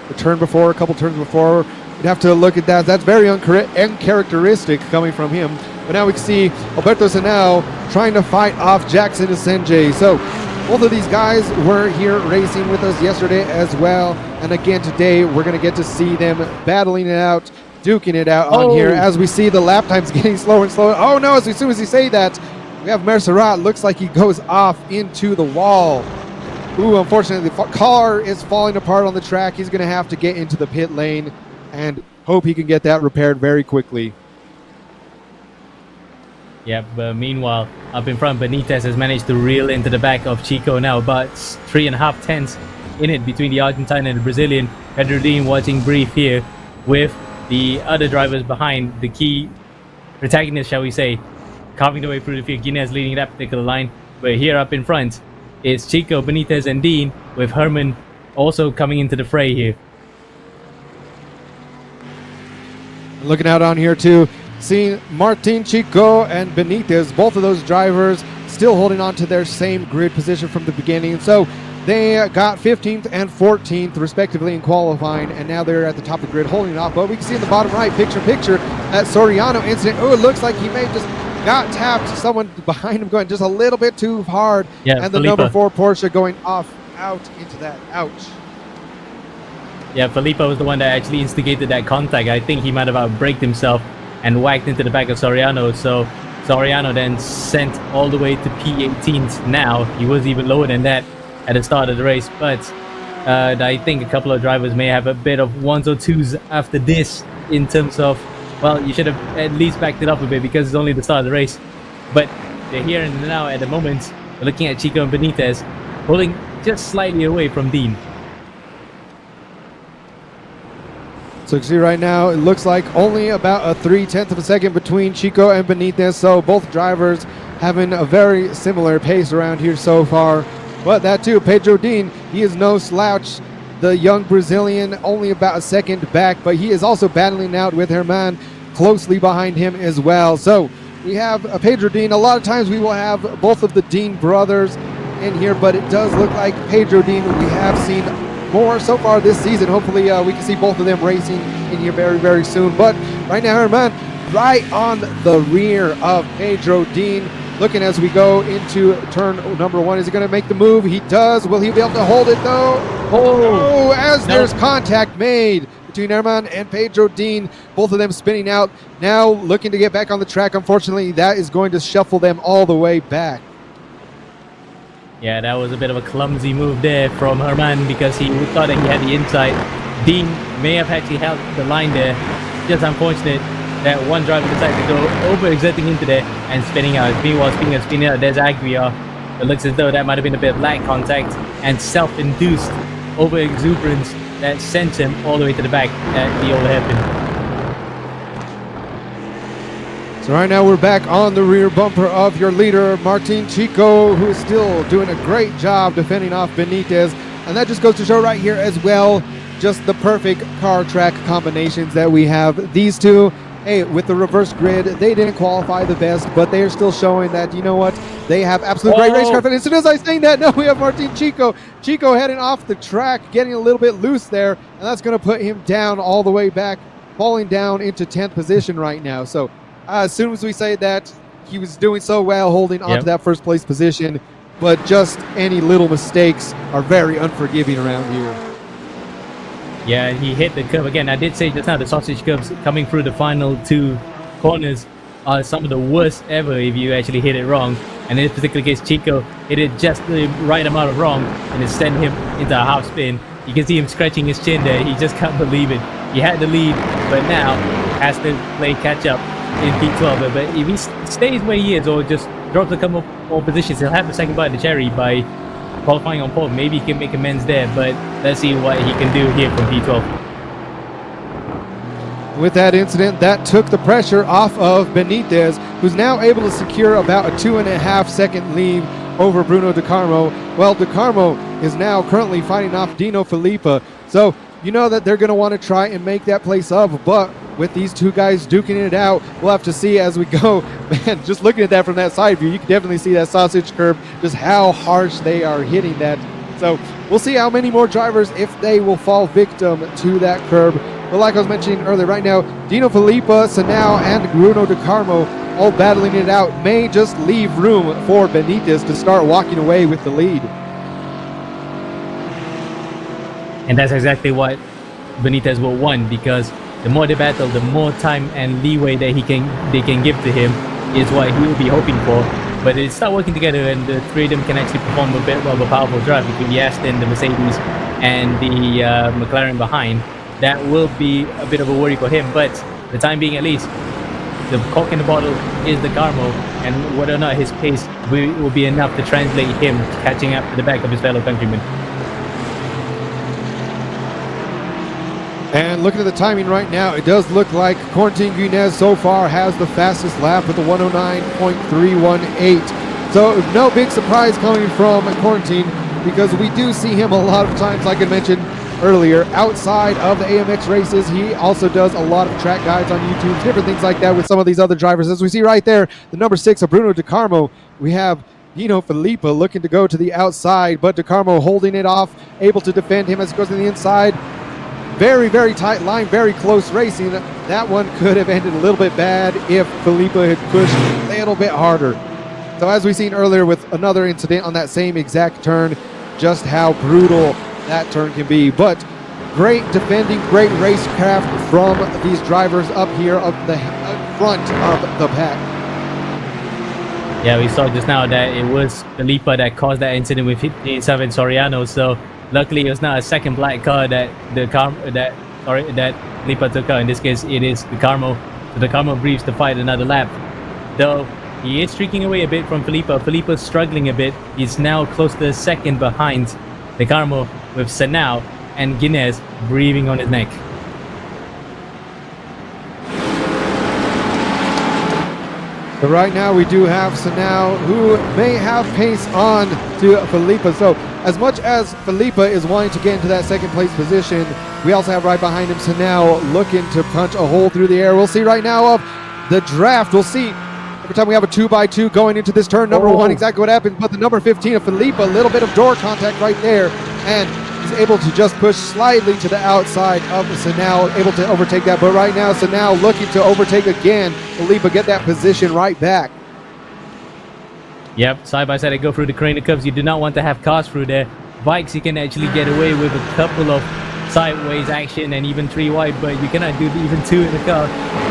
a couple turns before. You'd have to look at that. That's very uncharacteristic coming from him. But now we can see Alberto Senao trying to fight off Jackson Asenge. So both of these guys were here racing with us yesterday as well. And again, today we're going to get to see them battling it out, duking it out on here as we see the lap times getting slower and slower. Oh no, as soon as you say that, we have Mercerat. Looks like he goes off into the wall. Ooh, unfortunately, the car is falling apart on the track. He's going to have to get into the pit lane and hope he can get that repaired very quickly. Yep, but meanwhile, up in front, Benitez has managed to reel into the back of Chico now, about 3.5 tenths in it between the Argentine and the Brazilian. Pedro Dean watching brief here with the other drivers behind, the key protagonists, shall we say, carving their way through the field. Guinness leading that particular line, but here up in front is Chico, Benitez, and Dean, with Herman also coming into the fray here. Looking out on here too, seeing Martin, Chico, and Benitez, both of those drivers still holding on to their same grid position from the beginning. So they got 15th and 14th respectively in qualifying, and now they're at the top of the grid holding it off. But we can see in the bottom right, picture that Soriano incident. Oh, it looks like he may have just got tapped. Someone behind him going just a little bit too hard. Yeah, and the Felipe. number 4 Porsche going out into that. Ouch. Yeah, Felipe was the one that actually instigated that contact. I think he might have outbraked himself and whacked into the back of Soriano. So Soriano then sent all the way to P18 now. He was even lower than that at the start of the race. But I think a couple of drivers may have a bit of 1s or 2s after this in terms of, well, you should have at least backed it up a bit because it's only the start of the race. But they're here and now at the moment. We're looking at Chico and Benitez pulling just slightly away from Dean. So you can see right now, it looks like only about a 0.3 of a second between Chico and Benitez. So both drivers having a very similar pace around here so far. But that too, Pedro Dean, he is no slouch. The young Brazilian only about a second back, but he is also battling out with Herman closely behind him as well. So we have Pedro Dean. A lot of times we will have both of the Dean brothers in here, but it does look like Pedro Dean we have seen more so far this season. Hopefully we can see both of them racing in here very, very soon. But right now, Herman right on the rear of Pedro Dean. Looking as we go into turn number 1. Is he going to make the move? He does. Will he be able to hold it though? Oh, as there's contact made between Herman and Pedro Dean. Both of them spinning out. Now looking to get back on the track. Unfortunately, that is going to shuffle them all the way back. Yeah, that was a bit of a clumsy move there from Herman because he thought that he had the inside. Dean may have actually held the line there. Just unfortunate that one driver decided to go over-exerting into there and spinning out. Meanwhile, spinning out, there's Aguiar. It looks as though that might have been a bit of lag contact and self-induced over-exuberance that sent him all the way to the back at the old hairpin. So right now we're back on the rear bumper of your leader, Martin Chico, who is still doing a great job defending off Benitez. And that just goes to show right here as well, just the perfect car track combinations that we have. These two, hey, with the reverse grid, they didn't qualify the best, but they are still showing that, you know what, they have absolute great race car. And as soon as I say that, no, we have Martin Chico. Chico heading off the track, getting a little bit loose there, and that's going to put him down all the way back, falling down into 10th position right now. So as soon as we say that, he was doing so well holding on to that first place position, but just any little mistakes are very unforgiving around here. Yeah, he hit the curve again. I did say just now the sausage curves coming through the final 2 corners are some of the worst ever if you actually hit it wrong. And in this particular case, Chico hit it just the right amount of wrong and it sent him into a half spin. You can see him scratching his chin there. He just can't believe it. He had the lead, but now has to play catch up in P12. But if he stays where he is or just drops a couple more positions, he'll have the second bite of the cherry by qualifying on pole. Maybe he can make amends there, but let's see what he can do here from P12. With that incident, that took the pressure off of Benitez, who's now able to secure about a 2.5 second lead over Bruno De Carmo. Well, De Carmo is now currently fighting off Dino Filippa. So you know that they're going to want to try and make that place up, but with these two guys duking it out, we'll have to see as we go. Man, just looking at that from that side view, you can definitely see that sausage curve, just how harsh they are hitting that. So we'll see how many more drivers, if they will fall victim to that curb. But like I was mentioning earlier, right now, Dino Filippa, Sanao, and Bruno De Carmo all battling it out, may just leave room for Benitez to start walking away with the lead. And that's exactly what Benitez will want, because the more they battle, the more time and leeway that they can give to him is what he will be hoping for. But they start working together and the three of them can actually perform a bit of a powerful drive between the Aston, the Mercedes, and the McLaren behind. That will be a bit of a worry for him, but for the time being at least, the cork in the bottle is the Carmo, and whether or not his pace will be enough to translate him catching up to the back of his fellow countrymen. And looking at the timing right now, it does look like Corentin Guinez so far has the fastest lap with a 109.318. So no big surprise coming from Corentin, because we do see him a lot of times, like I mentioned earlier, outside of the AMX races. He also does a lot of track guides on YouTube, different things like that with some of these other drivers. As we see right there, the number 6 of Bruno De Carmo, we have Dino Filippa looking to go to the outside, but De Carmo holding it off, able to defend him as he goes to the inside. Very, very tight line, very close racing. That one could have ended a little bit bad if Filippa had pushed a little bit harder. So as we've seen earlier with another incident on that same exact turn, just how brutal that turn can be. But great defending, great racecraft from these drivers up here up the front of the pack. Yeah, we saw just now that it was Filippa that caused that incident with 57 Soriano. So luckily it was not a second black car that Filippa took out. In this case, it is De Carmo. So De Carmo breathes to fight another lap. Though he is streaking away a bit from Filippa. Filippa's struggling a bit. He's now close to a second behind De Carmo, with Sanao and Guinez breathing on his neck. So right now we do have Sanao, who may have pace on to Filippa. So as much as Filippa is wanting to get into that second place position, we also have right behind him Sanao looking to punch a hole through the air. We'll see right now of the draft. We'll see every time we have a 2x2 going into this turn number 1 exactly what happens. But the number 15 of Filippa, a little bit of door contact right there, and he's able to just push slightly to the outside of Sanao, able to overtake that. But right now Sanao looking to overtake again. Filippa get that position right back. Yep, side by side they go through the corner curves. You do not want to have cars through there. Bikes, you can actually get away with a couple of sideways action and even 3 wide, but you cannot do even 2 in the car.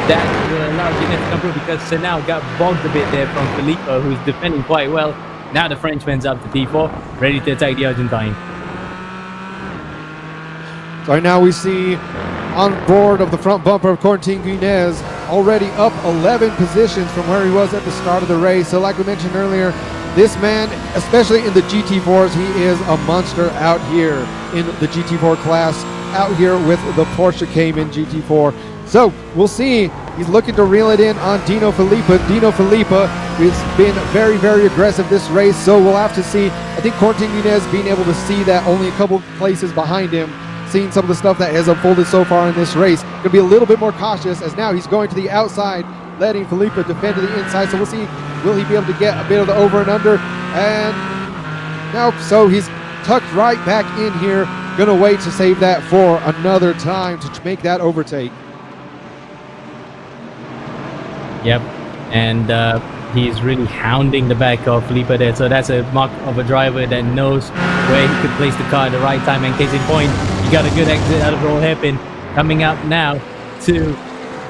That will allow Guinez to come through, because Sanao got bogged a bit there from Filippa, who's defending quite well. Now the Frenchman's up to P4, ready to attack the Argentine. So right now we see on board of the front bumper of Corentin Guinez already up 11 positions from where he was at the start of the race. So like we mentioned earlier, this man, especially in the GT4s, he is a monster out here in the GT4 class, out here with the Porsche Cayman GT4. So we'll see. He's looking to reel it in on Dino Filippa. Dino Filippa has been very, very aggressive this race, so we'll have to see. I think Corentin Guinez being able to see that only a couple places behind him, seeing some of the stuff that has unfolded so far in this race, going to be a little bit more cautious, as now he's going to the outside, letting Filippa defend to the inside. So we'll see, will he be able to get a bit of the over and under? And now, so he's tucked right back in here, going to wait to save that for another time to make that overtake. Yep, and he's really hounding the back of Filippa there. So that's a mark of a driver that knows where he could place the car at the right time. And case in point, he got a good exit out of the roll hairpin. Coming up now to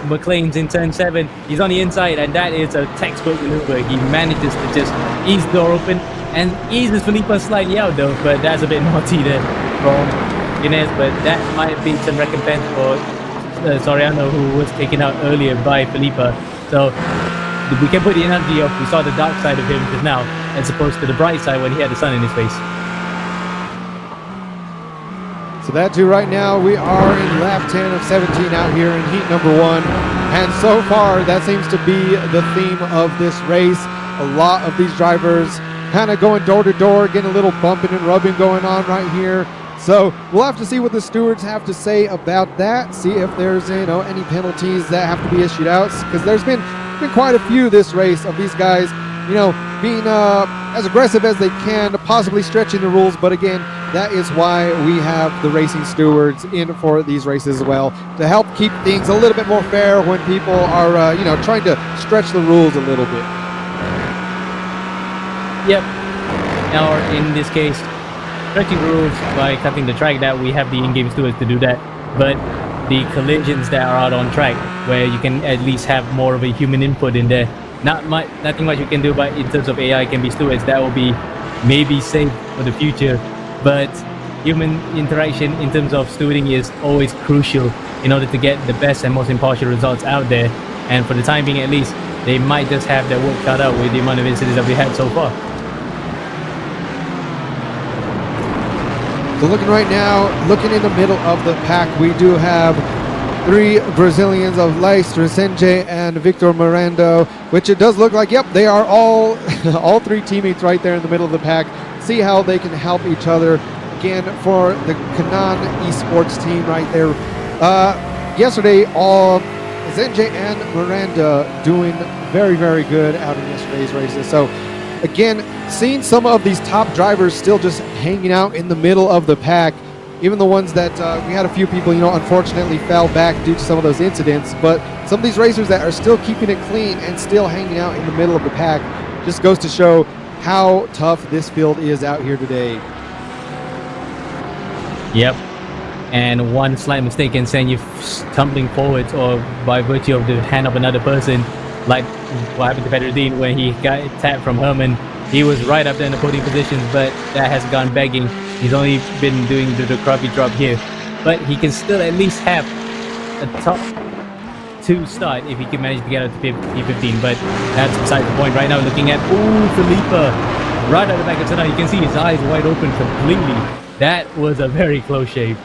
McLean's in turn 7. He's on the inside, and that is a textbook maneuver. He manages to just ease the door open and eases Filippa slightly out though, but that's a bit naughty there from Guinez. But that might be some recompense for Soriano, who was taken out earlier by Filippa. So we can put the analogy of, we saw the dark side of him just now, as opposed to the bright side when he had the sun in his face. So that too, right now we are in lap 10 of 17 out here in heat number 1. And so far, that seems to be the theme of this race. A lot of these drivers kind of going door to door, getting a little bumping and rubbing going on right here. So we'll have to see what the stewards have to say about that, see if there's any penalties that have to be issued out, because there's been quite a few this race of these guys being as aggressive as they can, possibly stretching the rules. But again, that is why we have the racing stewards in for these races as well, to help keep things a little bit more fair when people are trying to stretch the rules a little bit. Yep, or in this case, stretching the rules by cutting the track, that we have the in-game stewards to do that. But the collisions that are out on track, where you can at least have more of a human input in there, nothing much you can do. But in terms of AI can be stewards, that will be maybe safe for the future. But human interaction in terms of stewarding is always crucial in order to get the best and most impartial results out there. And for the time being, at least, they might just have their work cut out with the amount of incidents that we had so far. So looking right now, looking in the middle of the pack, we do have 3 Brazilians of Leicester, Senje and Victor Miranda, which it does look like, yep, they are all 3 teammates right there in the middle of the pack. See how they can help each other. Again, for the Kanan esports team right there. Yesterday, all Senje and Miranda doing very, very good out in yesterday's races. So again, seeing some of these top drivers still just hanging out in the middle of the pack, even the ones that we had a few people, unfortunately fell back due to some of those incidents, but some of these racers that are still keeping it clean and still hanging out in the middle of the pack just goes to show how tough this field is out here today. Yep. And one slight mistake can send you tumbling forwards, or by virtue of the hand of another person, like what happened to Pedrodin when he got tapped from Herman. He was right up there in the podium positions, but that has gone begging. He's only been doing the crappy drop here, but he can still at least have a top 2 start if he can manage to get out to P15. But that's beside the point right now. Looking at Felipe right at the back of Senna, you can see his eyes wide open completely. That was a very close shave.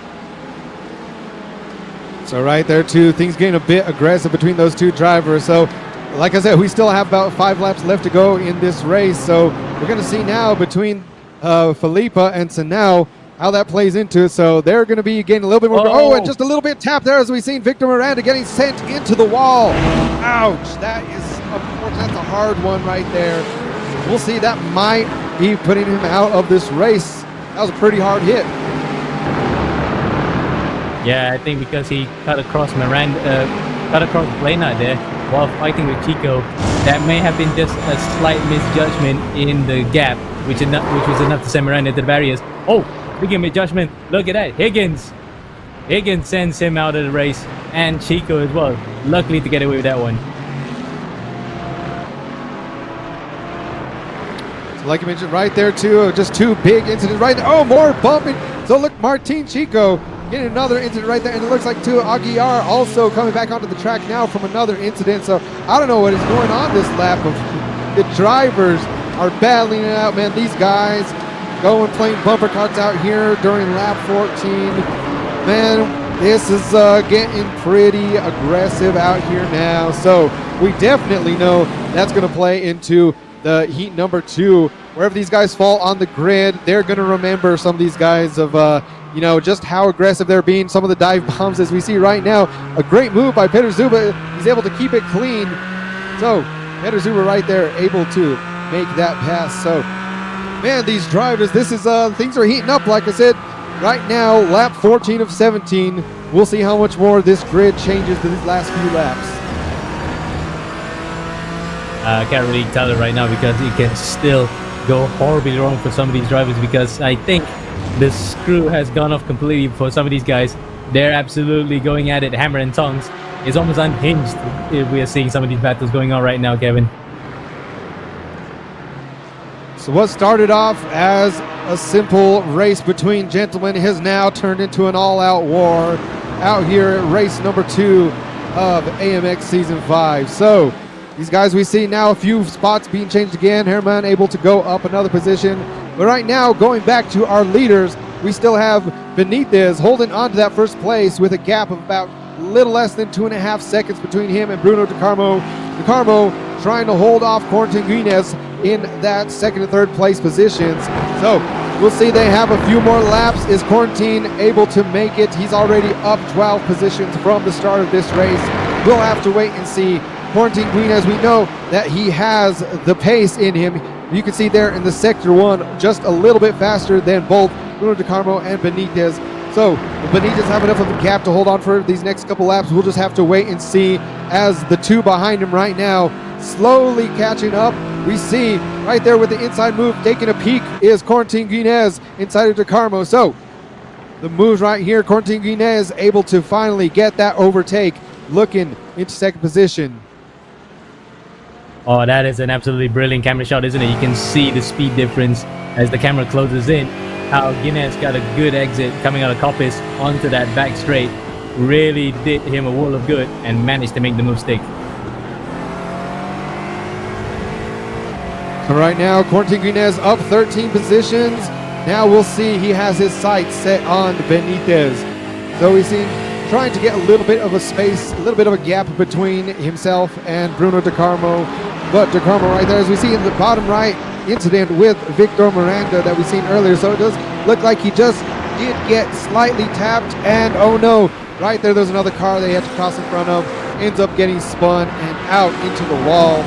So right there too, things getting a bit aggressive between those 2 drivers. So like I said, we still have about 5 laps left to go in this race. So we're going to see now between Felipe and Sanao how that plays into it. So they're going to be getting a little bit more. Oh, and just a little bit tapped there as we've seen Victor Miranda getting sent into the wall. Ouch. That is, unfortunate. That's a hard one right there. We'll see. That might be putting him out of this race. That was a pretty hard hit. Yeah, I think because he cut across Blana there while fighting with Chico, that may have been just a slight misjudgment in the gap, which was enough to send Miranda into the barriers. Oh, big misjudgment. Look at that. Higgins sends him out of the race, and Chico as well. Luckily to get away with that one. So like you mentioned right there too, just 2 big incidents right there. Oh, more bumping. So look, Martin Chico getting another incident right there, and it looks like too Aguiar also coming back onto the track now from another incident. So I don't know what is going on this lap. Of the drivers are battling it out, man. These guys going playing bumper carts out here during lap 14. Man, this is getting pretty aggressive out here now. So we definitely know that's going to play into the heat number 2. Wherever these guys fall on the grid, they're going to remember some of these guys of just how aggressive they're being. Some of the dive bombs as we see right now. A great move by Peter Zuba. He's able to keep it clean. So Peter Zuba right there able to make that pass. So man, these drivers, this is things are heating up. Like I said, right now lap 14 of 17. We'll see how much more this grid changes to these last few laps. I can't really tell it right now because it can still go horribly wrong for some of these drivers, because I think the screw has gone off completely for some of these guys. They're absolutely going at it hammer and tongs. It's almost unhinged if we are seeing some of these battles going on right now, Kevin. So what started off as a simple race between gentlemen has now turned into an all-out war out here at race number 2 of AMX Season 5. So these guys we see now a few spots being changed again. Herman able to go up another position. But right now, going back to our leaders, we still have Benitez holding on to that first place with a gap of about a little less than 2.5 seconds between him and Bruno De Carmo. De Carmo trying to hold off Corentin Guinness in that 2nd and 3rd place positions. So we'll see they have a few more laps. Is Corentin able to make it? He's already up 12 positions from the start of this race. We'll have to wait and see. Corentin Guinness, we know that he has the pace in him. You can see there in the Sector 1, just a little bit faster than both Bruno De Carmo and Benitez. So Benitez have enough of a gap to hold on for these next couple laps. We'll just have to wait and see as the 2 behind him right now slowly catching up. We see right there with the inside move taking a peek is Corentin Guinness inside of De Carmo. So the moves right here, Corentin Guinness able to finally get that overtake, looking into 2nd position. Oh, that is an absolutely brilliant camera shot, isn't it? You can see the speed difference as the camera closes in. How Guinness got a good exit coming out of Coppice onto that back straight. Really did him a world of good and managed to make the move stick. So right now, Corentin Guinness up 13 positions. now we'll see he has his sights set on Benitez. So we see trying to get a little bit of a space, a little bit of a gap between himself and Bruno De Carmo. But De Carmo right there, as we see in the bottom right incident with Victor Miranda that we seen earlier. So it does look like he just did get slightly tapped, and oh no, right there's another car they had to cross in front of, ends up getting spun and out into the wall.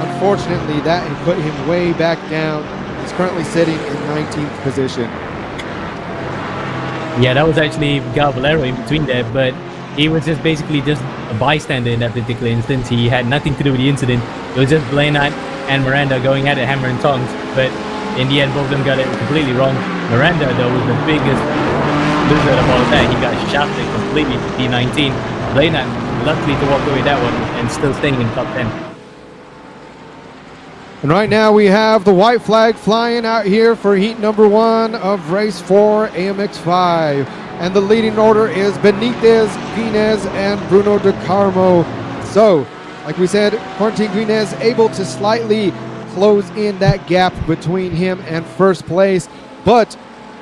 Unfortunately, that put him way back down. He's currently sitting in 19th position. Yeah, that was actually Gal Valero in between there, but he was just basically just a bystander in that particular instance. He had nothing to do with the incident. It was just Blanart and Miranda going at it hammer and tongs, but in the end both of them got it completely wrong. Miranda though was the biggest loser of all that. He got shafted completely to P19. Blanart luckily to walk away that one and still staying in top 10. And right now we have the white flag flying out here for heat number 1 of race 4 AMX 5. And the leading order is Benitez, Guinez, and Bruno De Carmo. So, like we said, Quentin Guinez able to slightly close in that gap between him and first place. But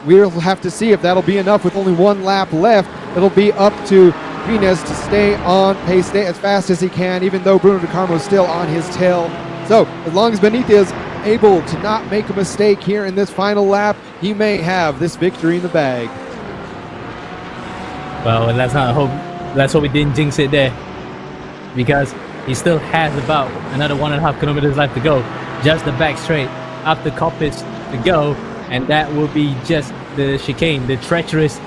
we'll have to see if that'll be enough with only one lap left. It'll be up to Guinez to stay on pace, stay as fast as he can, even though Bruno De Carmo is still on his tail. So, as long as Benitez able to not make a mistake here in this final lap, he may have this victory in the bag. Well, let's hope we didn't jinx it there, because he still has about another 1.5 kilometers left to go. Just the back straight up the Coppice to go, and that will be just the chicane, the treacherous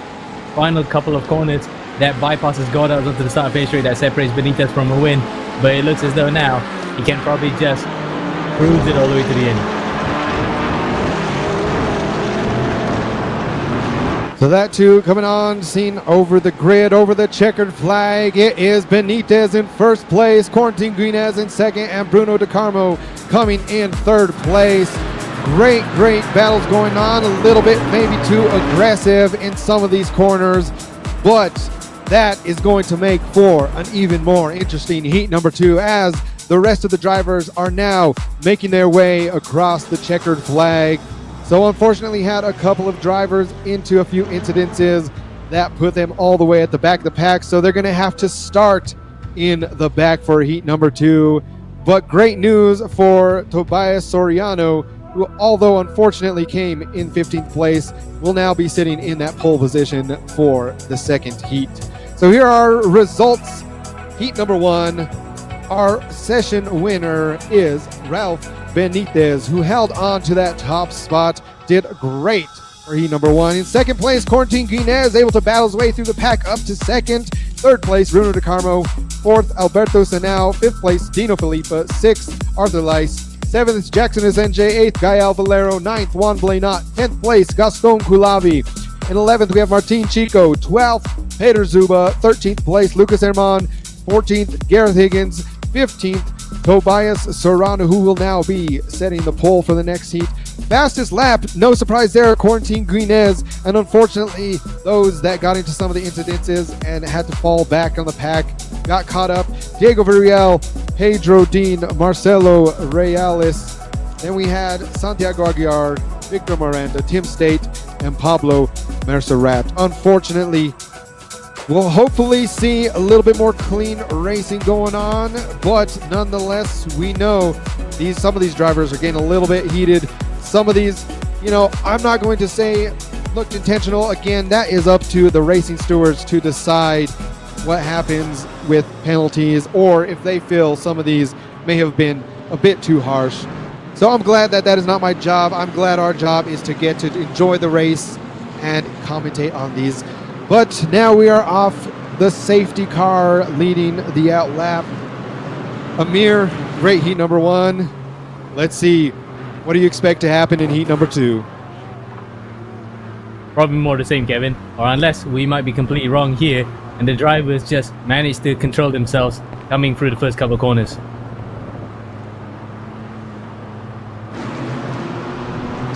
final couple of corners that bypasses Gauda onto the start phase straight that separates Benitez from a win. But it looks as though now he can probably just cruise it all the way to the end. So that too coming on scene over the grid, over the checkered flag. It is Benitez in first place, Quentin Guinez in second, and Bruno De Carmo coming in third place. Great battles going on. A little bit maybe too aggressive in some of these corners, but that is going to make for an even more interesting heat number 2, as the rest of the drivers are now making their way across the checkered flag. So unfortunately had a couple of drivers into a few incidences that put them all the way at the back of the pack. So they're going to have to start in the back for heat number 2. But great news for Tobias Soriano, who although unfortunately came in 15th place, will now be sitting in that pole position for the second heat. So here are results. Heat number 1. Our session winner is Ralph Benitez, who held on to that top spot, did great for heat number 1. In second place, Quentin Guinez, able to battle his way through the pack up to second. Third place, Bruno De Carmo. Fourth, Alberto Senao. Fifth place, Dino Filippa. Sixth, Arthur Lice. Seventh, Jackson SNJ. Eighth, Gael Valero. Ninth, Juan Blanat. 10th place, Gaston Kulavi. In 11th, we have Martin Chico. 12th, Peter Zuba. 13th place, Lucas Herman. 14th, Gareth Higgins. 15th, Tobias Serrano, who will now be setting the pole for the next heat. Fastest lap, no surprise there, Quentin Guinez. And unfortunately, those that got into some of the incidences and had to fall back on the pack got caught up. Diego Villarreal, Pedro Dean, Marcelo Reales. Then we had Santiago Aguiar, Victor Miranda, Tim State, and Pablo Mercerat. Unfortunately, we'll hopefully see a little bit more clean racing going on, but nonetheless, we know some of these drivers are getting a little bit heated. Some of these, I'm not going to say looked intentional. Again, that is up to the racing stewards to decide what happens with penalties, or if they feel some of these may have been a bit too harsh. So I'm glad that is not my job. I'm glad our job is to get to enjoy the race and commentate on these. But now we are off the safety car leading the out lap. Amir, great heat number 1. Let's see, what do you expect to happen in heat number 2? Probably more the same, Kevin. Or unless we might be completely wrong here, and the drivers just managed to control themselves coming through the first couple of corners.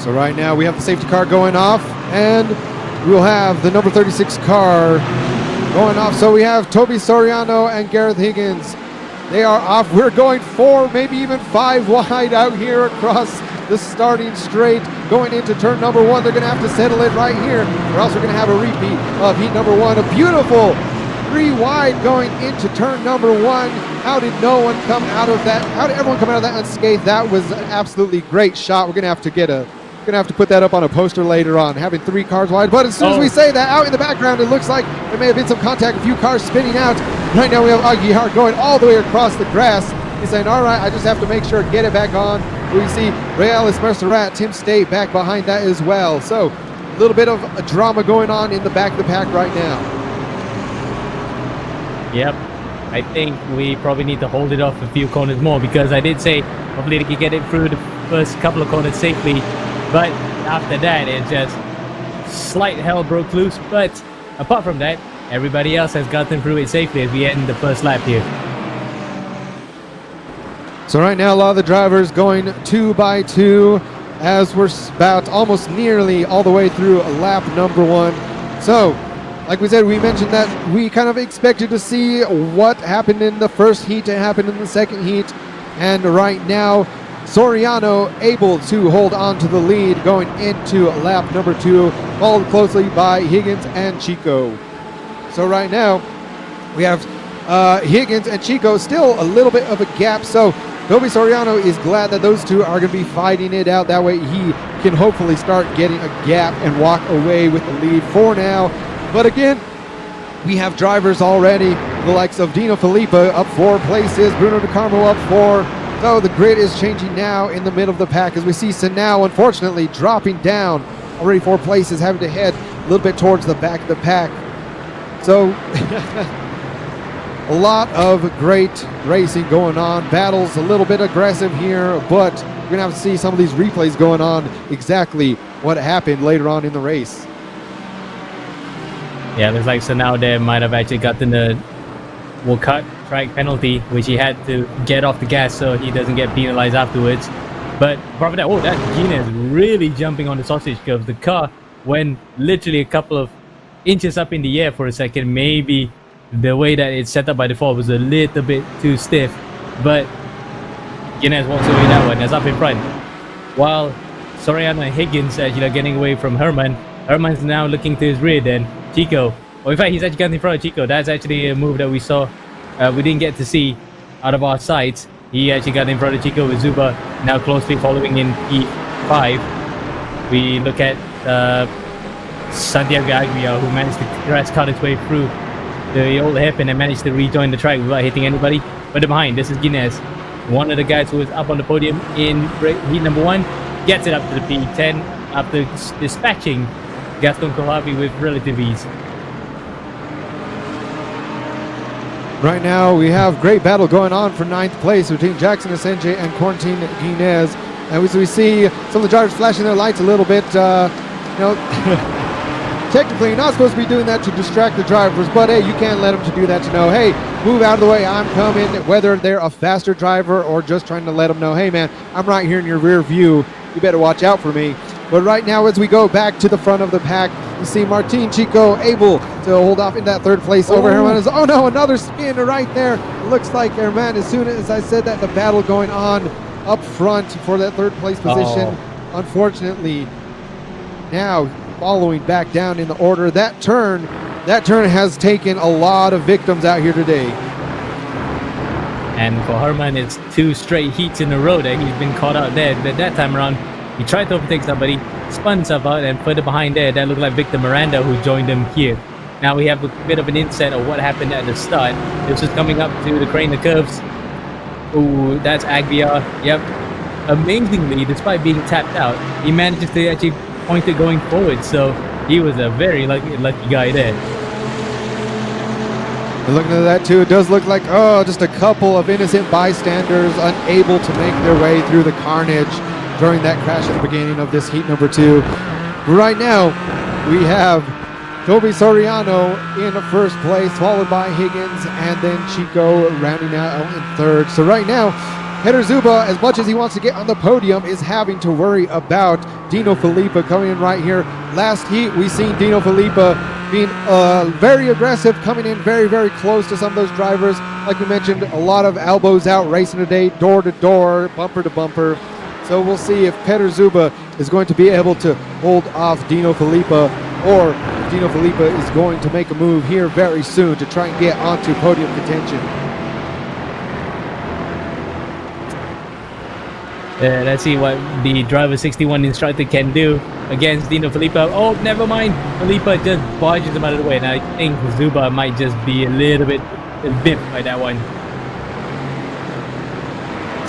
So right now we have the safety car going off, and we'll have the number 36 car going off. So we have Toby Soriano and Gareth Higgins. They are off. We're going 4, maybe even 5 wide out here across the starting straight going into turn number 1. They're going to have to settle it right here, or else we're going to have a repeat of heat number 1. A beautiful 3 wide going into turn number 1. How did no one come out of that? How did everyone come out of that unscathed? That was an absolutely great shot. We're going to have to get a Gonna have to put that up on a poster later on, having 3 cars wide. But as soon as we say that, out in the background, it looks like there may have been some contact, a few cars spinning out. Right now we have Aguiar going all the way across the grass. He's saying, all right, I just have to make sure, get it back on. We see Reales Mercerat, Tim State back behind that as well. So a little bit of a drama going on in the back of the pack right now. Yep. I think we probably need to hold it off a few corners more, because I did say hopefully they can get it through the first couple of corners safely. But after that, it just slight hell broke loose. But apart from that, everybody else has gotten through it safely as we end the first lap here. So right now, a lot of the drivers going 2 by 2 as we're about almost nearly all the way through lap number 1. So, like we said, we mentioned that we kind of expected to see what happened in the first heat to happen in the second heat. And right now, Soriano able to hold on to the lead going into lap number 2, followed closely by Higgins and Chico. So right now we have Higgins and Chico, still a little bit of a gap. So Toby Soriano is glad that those two are going to be fighting it out. That way he can hopefully start getting a gap and walk away with the lead for now. But again, we have drivers already, the likes of Dino Filippa up 4 places, Bruno De Carmo up 4. So the grid is changing now in the middle of the pack as we see Sanao unfortunately dropping down already 4 places, having to head a little bit towards the back of the pack. So a lot of great racing going on. Battles a little bit aggressive here, but we're gonna have to see some of these replays going on, exactly what happened later on in the race. Yeah, looks like Sanao there might have actually gotten the cut track penalty, which he had to get off the gas so he doesn't get penalized afterwards. But apart from that, oh, that Gina is really jumping on the sausage curve. The car went literally a couple of inches up in the air for a second. Maybe the way that it's set up by default was a little bit too stiff, but Guinness walks away that one. That's up in front. While Soriano and Higgins actually are getting away from Herman. Herman's now looking to his rear then. Chico. Well, in fact, he's actually gotten in front of Chico. That's actually a move that we saw. We didn't get to see out of our sights. He actually got in front of Chico with Zuba now closely following in P5. We look at Santiago Aguiar, who managed to crash cut his way through the old hairpin and managed to rejoin the track without hitting anybody. But behind, this is Guinness, one of the guys who was up on the podium in heat number 1, gets it up to the P10 after dispatching Gaston Kohavi with relative ease. Right now, we have great battle going on for 9th place between Jackson Asenge and Corentin Guinez. And as we see some of the drivers flashing their lights a little bit, technically you're not supposed to be doing that to distract the drivers, but hey, you can't let them to do that to know, hey, move out of the way, I'm coming, whether they're a faster driver or just trying to let them know, hey man, I'm right here in your rear view, you better watch out for me. But right now, as we go back to the front of the pack, you see Martin Chico able to hold off in that 3rd place over Herman. Oh no, another spin right there. It looks like Herman, as soon as I said that, the battle going on up front for that 3rd place position. Unfortunately, now following back down in the order, that turn has taken a lot of victims out here today. And for Herman, it's 2 straight heats in a row that he's been caught out there. But that time around, he tried to overtake somebody, spun himself out, and further behind there, that looked like Victor Miranda, who joined him here. Now we have a bit of an insight of what happened at the start. This was coming up to the crane, the curves. Ooh, that's Aguiar. Yep. Amazingly, despite being tapped out, he manages to actually point it going forward. So he was a very lucky guy there. And looking at that too, it does look like, just a couple of innocent bystanders unable to make their way through the carnage during that crash at the beginning of this heat number 2. Right now, we have Toby Soriano in 1st place, followed by Higgins, and then Chico rounding out in 3rd. So right now, Peter Zuba, as much as he wants to get on the podium, is having to worry about Dino Filippa coming in right here. Last heat, we've seen Dino Filippa being very aggressive, coming in very, very close to some of those drivers. Like we mentioned, a lot of elbows out racing today, door to door, bumper to bumper. So we'll see if Peter Zuba is going to be able to hold off Dino Filippa, or if Dino Filippa is going to make a move here very soon to try and get onto podium contention. Let's see what the driver 61 instructor can do against Dino Filippa. Oh, never mind. Filippa just barges him out of the way, and I think Zuba might just be a little bit bipped by that one.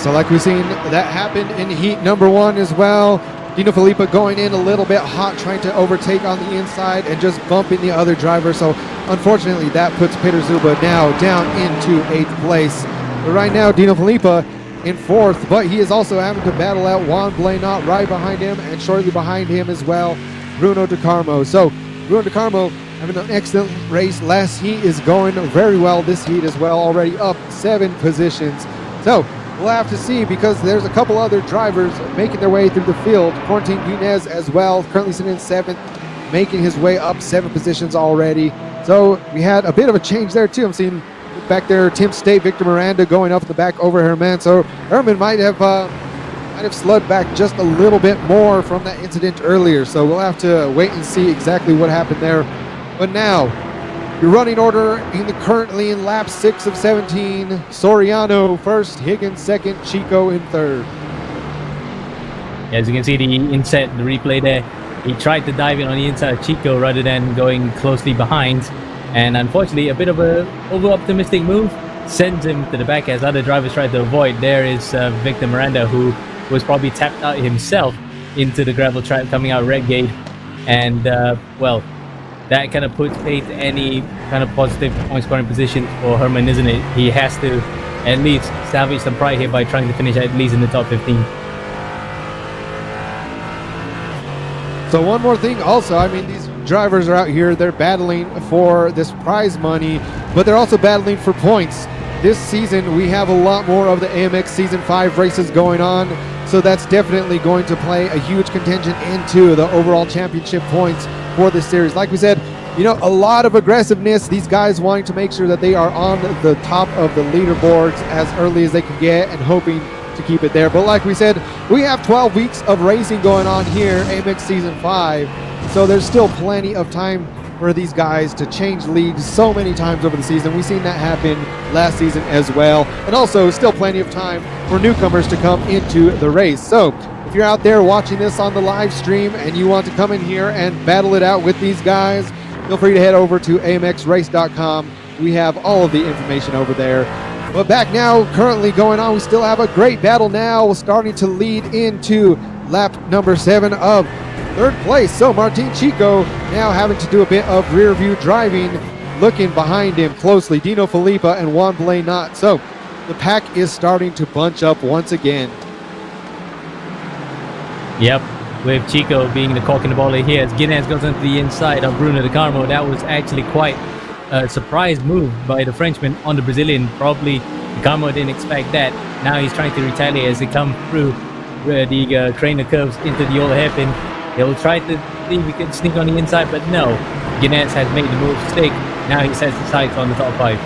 So like we've seen, that happened in heat number 1 as well. Dino Filippa going in a little bit hot, trying to overtake on the inside and just bumping the other driver. So unfortunately, that puts Peter Zuba now down into 8th place. But right now, Dino Filippa in 4th, but he is also having to battle out Juan Blainot right behind him, and shortly behind him as well, Bruno De Carmo. So Bruno De Carmo having an excellent race last heat, is going very well this heat as well, already up 7 positions. So we'll have to see, because there's a couple other drivers making their way through the field. Quentin Gunez as well, currently sitting in 7th, making his way up 7 positions already. So we had a bit of a change there too. I'm seeing back there Tim State, Victor Miranda going up the back over Herman. So Herman might have slid back just a little bit more from that incident earlier. So we'll have to wait and see exactly what happened there. But now, your running order currently in lap 6 of 17. Soriano first, Higgins second, Chico in 3rd. As you can see, the replay there, he tried to dive in on the inside of Chico rather than going closely behind. And unfortunately, a bit of a over-optimistic move sends him to the back as other drivers tried to avoid. There is Victor Miranda, who was probably tapped out himself into the gravel trap coming out Redgate. And, well, that kind of puts paid to any kind of positive point scoring position for Herman, isn't it? He has to at least salvage some pride here by trying to finish at least in the top 15. So one more thing also, I mean, these drivers are out here, they're battling for this prize money, but they're also battling for points. This season, we have a lot more of the AMX Season 5 races going on, so that's definitely going to play a huge contingent into the overall championship points for this series. Like we said, you know, a lot of aggressiveness, these guys wanting to make sure that they are on the top of the leaderboards as early as they can get and hoping to keep it there. But like we said, we have 12 weeks of racing going on here, AMX Season 5, so there's still plenty of time for these guys to change leads so many times over the season. We've seen that happen last season as well, and also still plenty of time for newcomers to come into the race. So if you're out there watching this on the live stream and you want to come in here and battle it out with these guys, feel free to head over to amxrace.com. We have all of the information over there. But back now, currently going on, we still have a great battle now, starting to lead into lap number 7 of 3rd place. So Martin Chico now having to do a bit of rear view driving, looking behind him closely, Dino Filippa and Juan Blainot. So the pack is starting to bunch up once again. Yep, with Chico being the cork in the ball here, as Guinness goes into the inside of Bruno De Carmo. That was actually quite a surprise move by the Frenchman on the Brazilian. Probably De Carmo didn't expect that. Now he's trying to retaliate as they come through the trainer curves into the old hairpin. He'll try to see if he can sneak on the inside, but no. Guinness has made the move stick. Now he sets his sights on the top 5.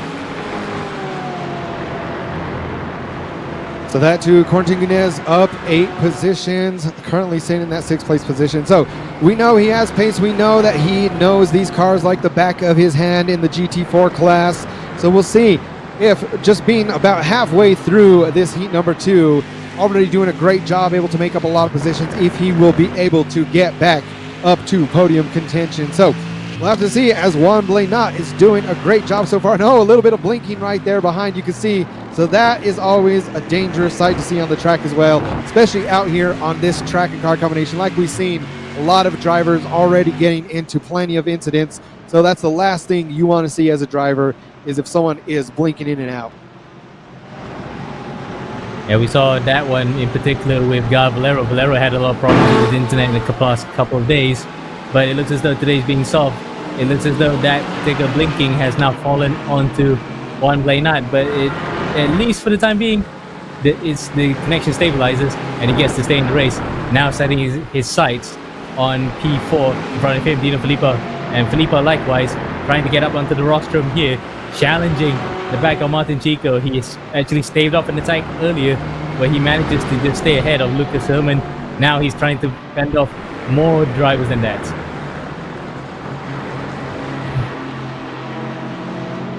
So that too, Quentin Gunez up 8 positions, currently sitting in that 6th place position. So we know he has pace. We know that he knows these cars like the back of his hand in the GT4 class. So we'll see if, just being about halfway through this heat number 2, already doing a great job, able to make up a lot of positions, if he will be able to get back up to podium contention. So we'll have to see, as Juan Blainot is doing a great job so far. No, a little bit of blinking right there behind, you can see. So that is always a dangerous sight to see on the track as well, especially out here on this track and car combination. Like we've seen, a lot of drivers already getting into plenty of incidents. So that's the last thing you want to see as a driver, is if someone is blinking in and out. Yeah, we saw that one in particular with Gar Valero. Valero had a lot of problems with the internet in the past couple of days, but it looks as though today's being solved. It looks as though that particular blinking has now fallen onto Juan Blainot, but at least for the time being, the connection stabilizes and he gets to stay in the race. Now setting his sights on P4 in front of him, Dino Filippa, and Filippa likewise trying to get up onto the rostrum here, challenging the back of Martin Chico. He is actually staved off an attack earlier where he manages to just stay ahead of Lucas Herman. Now he's trying to fend off more drivers than that.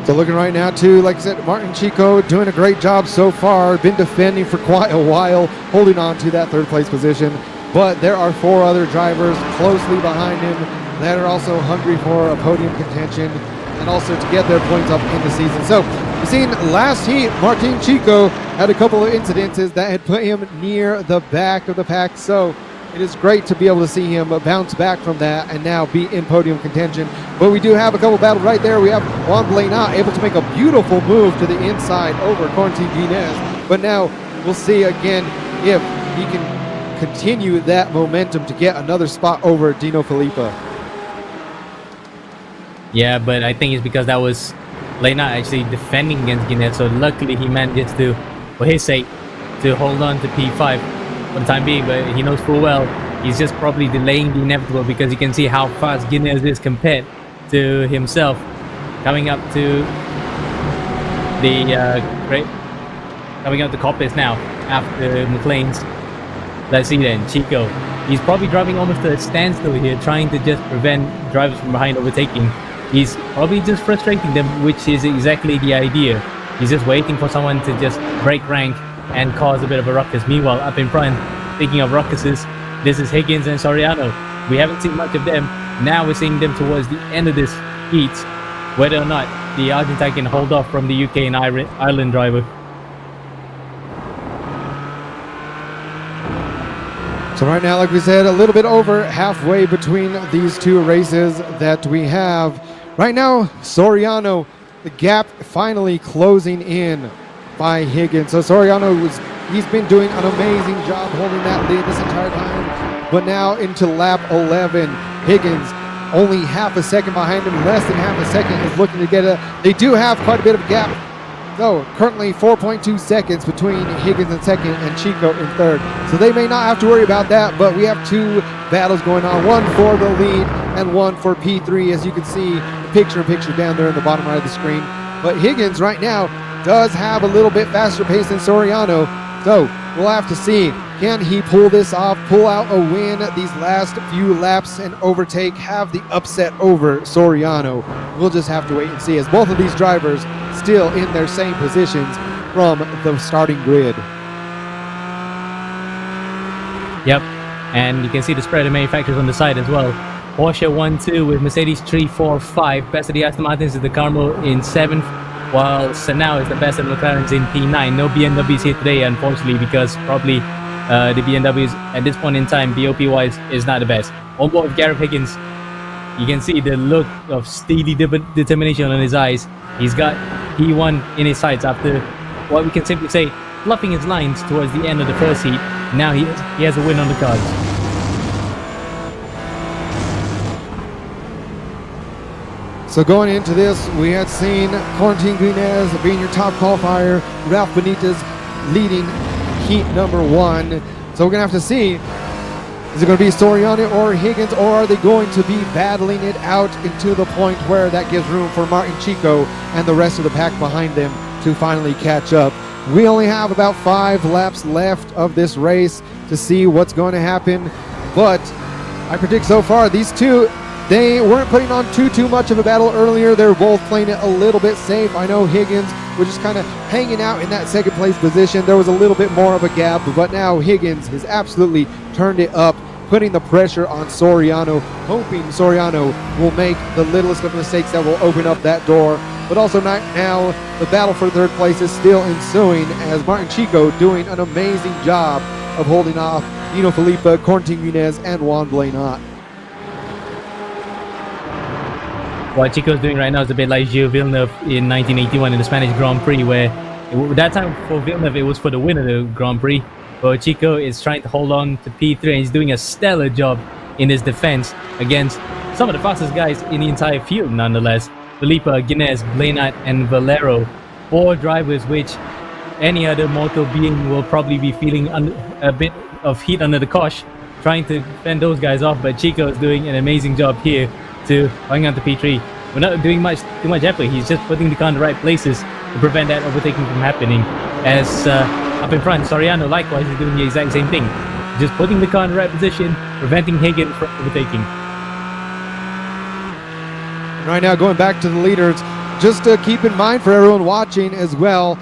So looking right now too, like I said, Martin Chico doing a great job so far, been defending for quite a while, holding on to that third place position. But there are 4 other drivers closely behind him that are also hungry for a podium contention and also to get their points up in the season. So you've seen last heat, Martin Chico had a couple of incidences that had put him near the back of the pack. So it is great to be able to see him bounce back from that and now be in podium contention. But we do have a couple battles right there. We have Juan Blanat able to make a beautiful move to the inside over Corentin Guinez. But now we'll see again if he can continue that momentum to get another spot over Dino Filippa. Yeah, but I think it's because that was Blanat actually defending against Guinez. So luckily he manages to, for his sake, to hold on to P5 for the time being, but he knows full well he's just probably delaying the inevitable because you can see how fast Guinez is compared to himself. Coming up to the coming up to Coppice now after McLean's. Let's see then, Chico. He's probably driving almost to a standstill here, trying to just prevent drivers from behind overtaking. He's probably just frustrating them, which is exactly the idea. He's just waiting for someone to just break rank and cause a bit of a ruckus. Meanwhile, up in front, speaking of ruckuses, this is Higgins and Soriano. We haven't seen much of them. Now we're seeing them towards the end of this heat, whether or not the Argentine can hold off from the UK and Ireland driver. So right now, like we said, a little bit over halfway between these 2 races that we have. Right now, Soriano, the gap finally closing in by Higgins. So Soriano, he's been doing an amazing job holding that lead this entire time. But now into lap 11, Higgins only half a second behind him, less than half a second, is looking to get it. They do have quite a bit of gap. So currently 4.2 seconds between Higgins in second and Chico in third. So they may not have to worry about that, but we have 2 battles going on, one for the lead and one for P3, as you can see picture down there in the bottom right of the screen. But Higgins right now does have a little bit faster pace than Soriano, so we'll have to see, can he pull this off, pull out a win these last few laps and overtake, have the upset over Soriano. We'll just have to wait and see, as both of these drivers still in their same positions from the starting grid. Yep, and you can see the spread of manufacturers on the side as well. Porsche 1-2 with Mercedes 3-4-5. Best of the Aston Martins is the Carmel in 7th, while Sanao is the best of the McLarens in P9. No BMWs here today, unfortunately, because probably the BMWs at this point in time, BOP-wise, is not the best. On board with Gareth Higgins, you can see the look of steely determination on his eyes. He's got P1 in his sights after what we can simply say, fluffing his lines towards the end of the first heat. Now he has a win on the cards. So going into this, we had seen Corentin Guinez being your top qualifier, Ralph Benitez leading heat number 1. So we're going to have to see, is it going to be Soriano or Higgins, or are they going to be battling it out into the point where that gives room for Martin Chico and the rest of the pack behind them to finally catch up? We only have about 5 laps left of this race to see what's going to happen, but I predict so far these 2, they weren't putting on too much of a battle earlier. They were both playing it a little bit safe. I know Higgins was just kind of hanging out in that second place position. There was a little bit more of a gap, but now Higgins has absolutely turned it up, putting the pressure on Soriano, hoping Soriano will make the littlest of mistakes that will open up that door. But also now the battle for third place is still ensuing, as Martin Chico doing an amazing job of holding off Dino Filippa, Corentin Guinez, and Juan Blanat. What Chico's doing right now is a bit like Gilles Villeneuve in 1981 in the Spanish Grand Prix, where that time for Villeneuve it was for the win of the Grand Prix, but Chico is trying to hold on to P3 and he's doing a stellar job in his defense against some of the fastest guys in the entire field nonetheless. Filippa, Guinez, Blanat, and Valero, 4 drivers which any other mortal being will probably be feeling a bit of heat under the cosh, trying to fend those guys off, but Chico is doing an amazing job here to hang on to P3. We're not doing too much effort. He's just putting the car in the right places to prevent that overtaking from happening. As up in front. Soriano likewise is doing the exact same thing. Just putting the car in the right position, preventing Higgins from overtaking. Right now, going back to the leaders, just to keep in mind for everyone watching as well,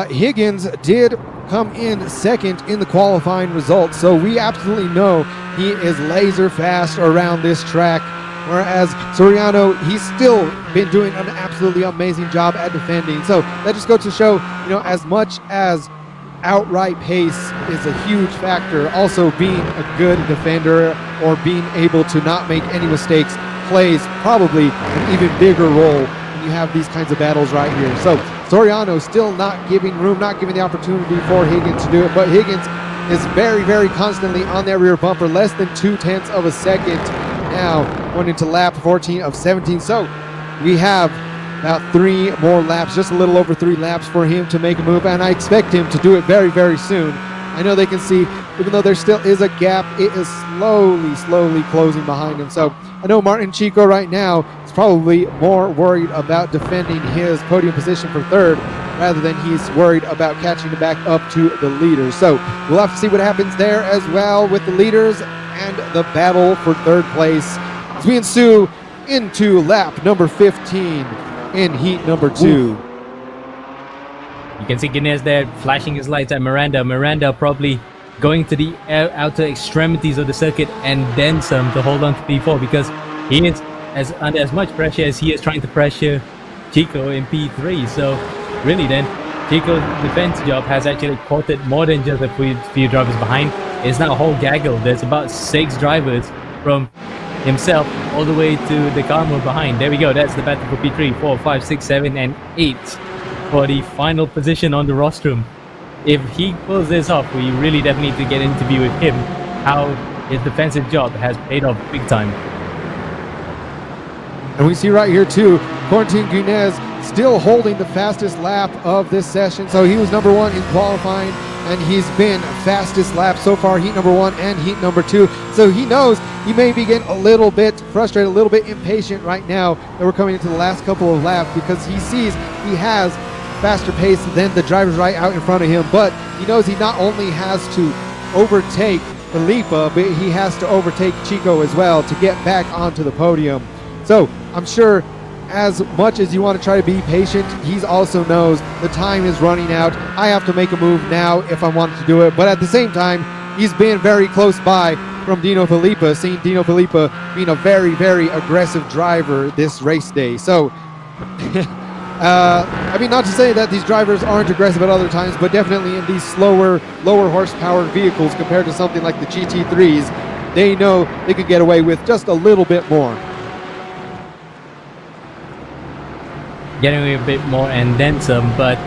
Higgins did come in second in the qualifying results, so we absolutely know he is laser fast around this track, whereas Soriano, he's still been doing an absolutely amazing job at defending. So that just goes to show, you know, as much as outright pace is a huge factor, also being a good defender or being able to not make any mistakes plays probably an even bigger role when you have these kinds of battles right here. So Soriano still not giving room, not giving the opportunity for Higgins to do it, but Higgins is very, very constantly on that rear bumper, less than 0.2 of a second now, going into lap 14 of 17. So we have about 3 more laps, just a little over 3 laps for him to make a move, and I expect him to do it very, very soon. I know they can see, even though there still is a gap, it is slowly closing behind him. So I know Martin Chico right now is probably more worried about defending his podium position for third rather than he's worried about catching it back up to the leaders. So we'll have to see what happens there as well with the leaders and the battle for third place as we ensue into lap number 15 in heat number 2. You can see Guinness there flashing his lights at Miranda. Miranda probably going to the outer extremities of the circuit and then some to hold on to P4, because he is under as much pressure as he is trying to pressure Chico in P3. So really then, Chico's defense job has actually caught it more than just a few drivers behind. It's now a whole gaggle. There's about 6 drivers from himself all the way to the car mode behind. There we go. That's the battle for P3, 4, 5, 6, 7, and 8 for the final position on the rostrum. If he pulls this off, we really definitely need to get an interview with him, how his defensive job has paid off big time. And we see right here too, Corentin Guinez still holding the fastest lap of this session. So he was number 1 in qualifying, and he's been fastest lap so far, heat number 1 and heat number 2. So he knows he may be getting a little bit frustrated, a little bit impatient right now that we're coming into the last couple of laps, because he sees he has faster pace than the drivers right out in front of him. But he knows he not only has to overtake Felipa, but he has to overtake Chico as well to get back onto the podium. So I'm sure as much as you want to try to be patient, he also knows the time is running out. I have to make a move now if I want to do it. But at the same time, he's been very close by from Dino Felipa, seeing Dino Felipa being a very, very aggressive driver this race day. So I mean, not to say that these drivers aren't aggressive at other times, but definitely in these slower, lower horsepower vehicles compared to something like the GT3s, they know they could get away with just a little bit more. Getting away a bit more and then some, but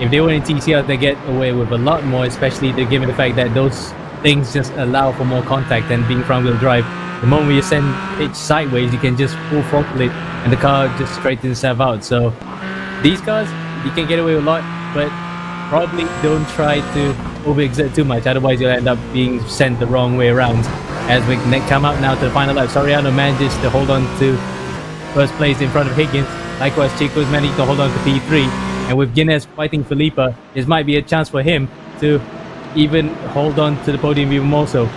if they were in TCL, they get away with a lot more, especially given the fact that those things just allow for more contact than being front wheel drive. The moment you send it sideways, you can just full throttle it and the car just straightens itself out. So these cars, you can get away with a lot, but probably don't try to overexert too much, otherwise you'll end up being sent the wrong way around. As we come out now to the final lap, Soriano manages to hold on to first place in front of Higgins. Likewise, Chico's managed to hold on to P3, and with Guinness fighting Felipa, this might be a chance for him to even hold on to the podium even more so.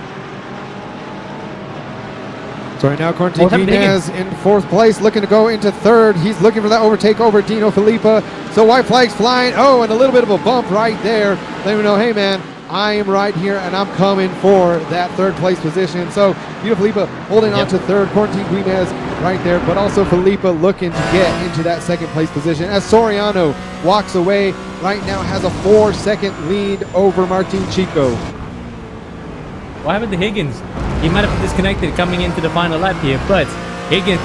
So right now, Corentin Guinez in 4th place, looking to go into 3rd. He's looking for that overtake over Dino Felipa. So white flag's flying. Oh, and a little bit of a bump right there. Let me know, hey man, I am right here and I'm coming for that 3rd place position. So Dino Felipa holding on to 3rd, Corentin Guinez right there, but also Felipa looking to get into that 2nd place position as Soriano walks away. Right now has a 4-second lead over Martin Chico. What happened to Higgins? He might have disconnected coming into the final lap here, but Higgins,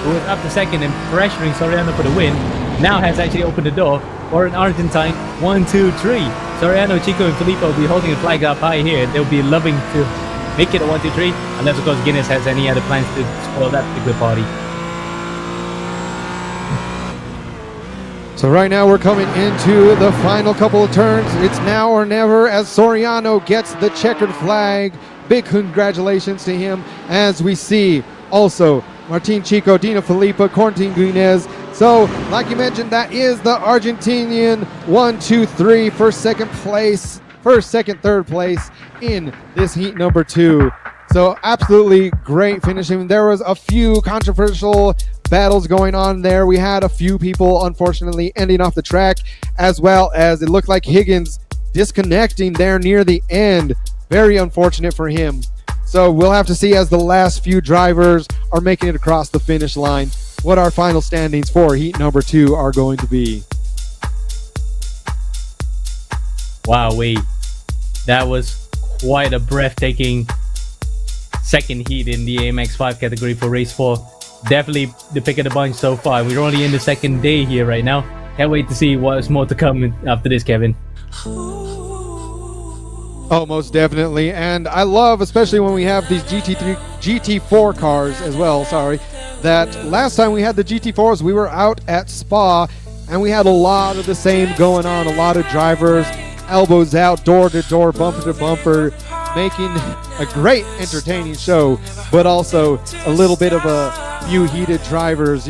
who was up to 2nd and pressuring Soriano for the win, now has actually opened the door for an Argentine 1-2-3. Soriano, Chico, and Felipe will be holding the flag up high here. They'll be loving to make it a 1-2-3, unless of course Guinness has any other plans to spoil that particular party. So right now we're coming into the final couple of turns. It's now or never as Soriano gets the checkered flag. Big congratulations to him as we see also Martin Chico, Dino Felipa, Corentin Guinez So, like you mentioned, that is the Argentinian 1, 2, 3 first, second, third place in this heat number 2. So, absolutely great finishing. There was a few controversial battles going on there. We had a few people, unfortunately, ending off the track, as well as it looked like Higgins disconnecting there near the end. Very unfortunate for him. So, we'll have to see as the last few drivers are making it across the finish line what our final standings for heat number 2 are going to be. Wow, that was quite a breathtaking second heat in the AMX 5 category for race 4. Definitely the pick of the bunch so far. We're only in the second day here right now. Can't wait to see what's more to come after this, Kevin. Oh, most definitely. And I love, especially when we have these GT4 cars as well, that last time we had the GT4s, we were out at Spa, and we had a lot of the same going on. A lot of drivers, elbows out, door to door, bumper to bumper, making a great entertaining show, but also a little bit of a few heated drivers,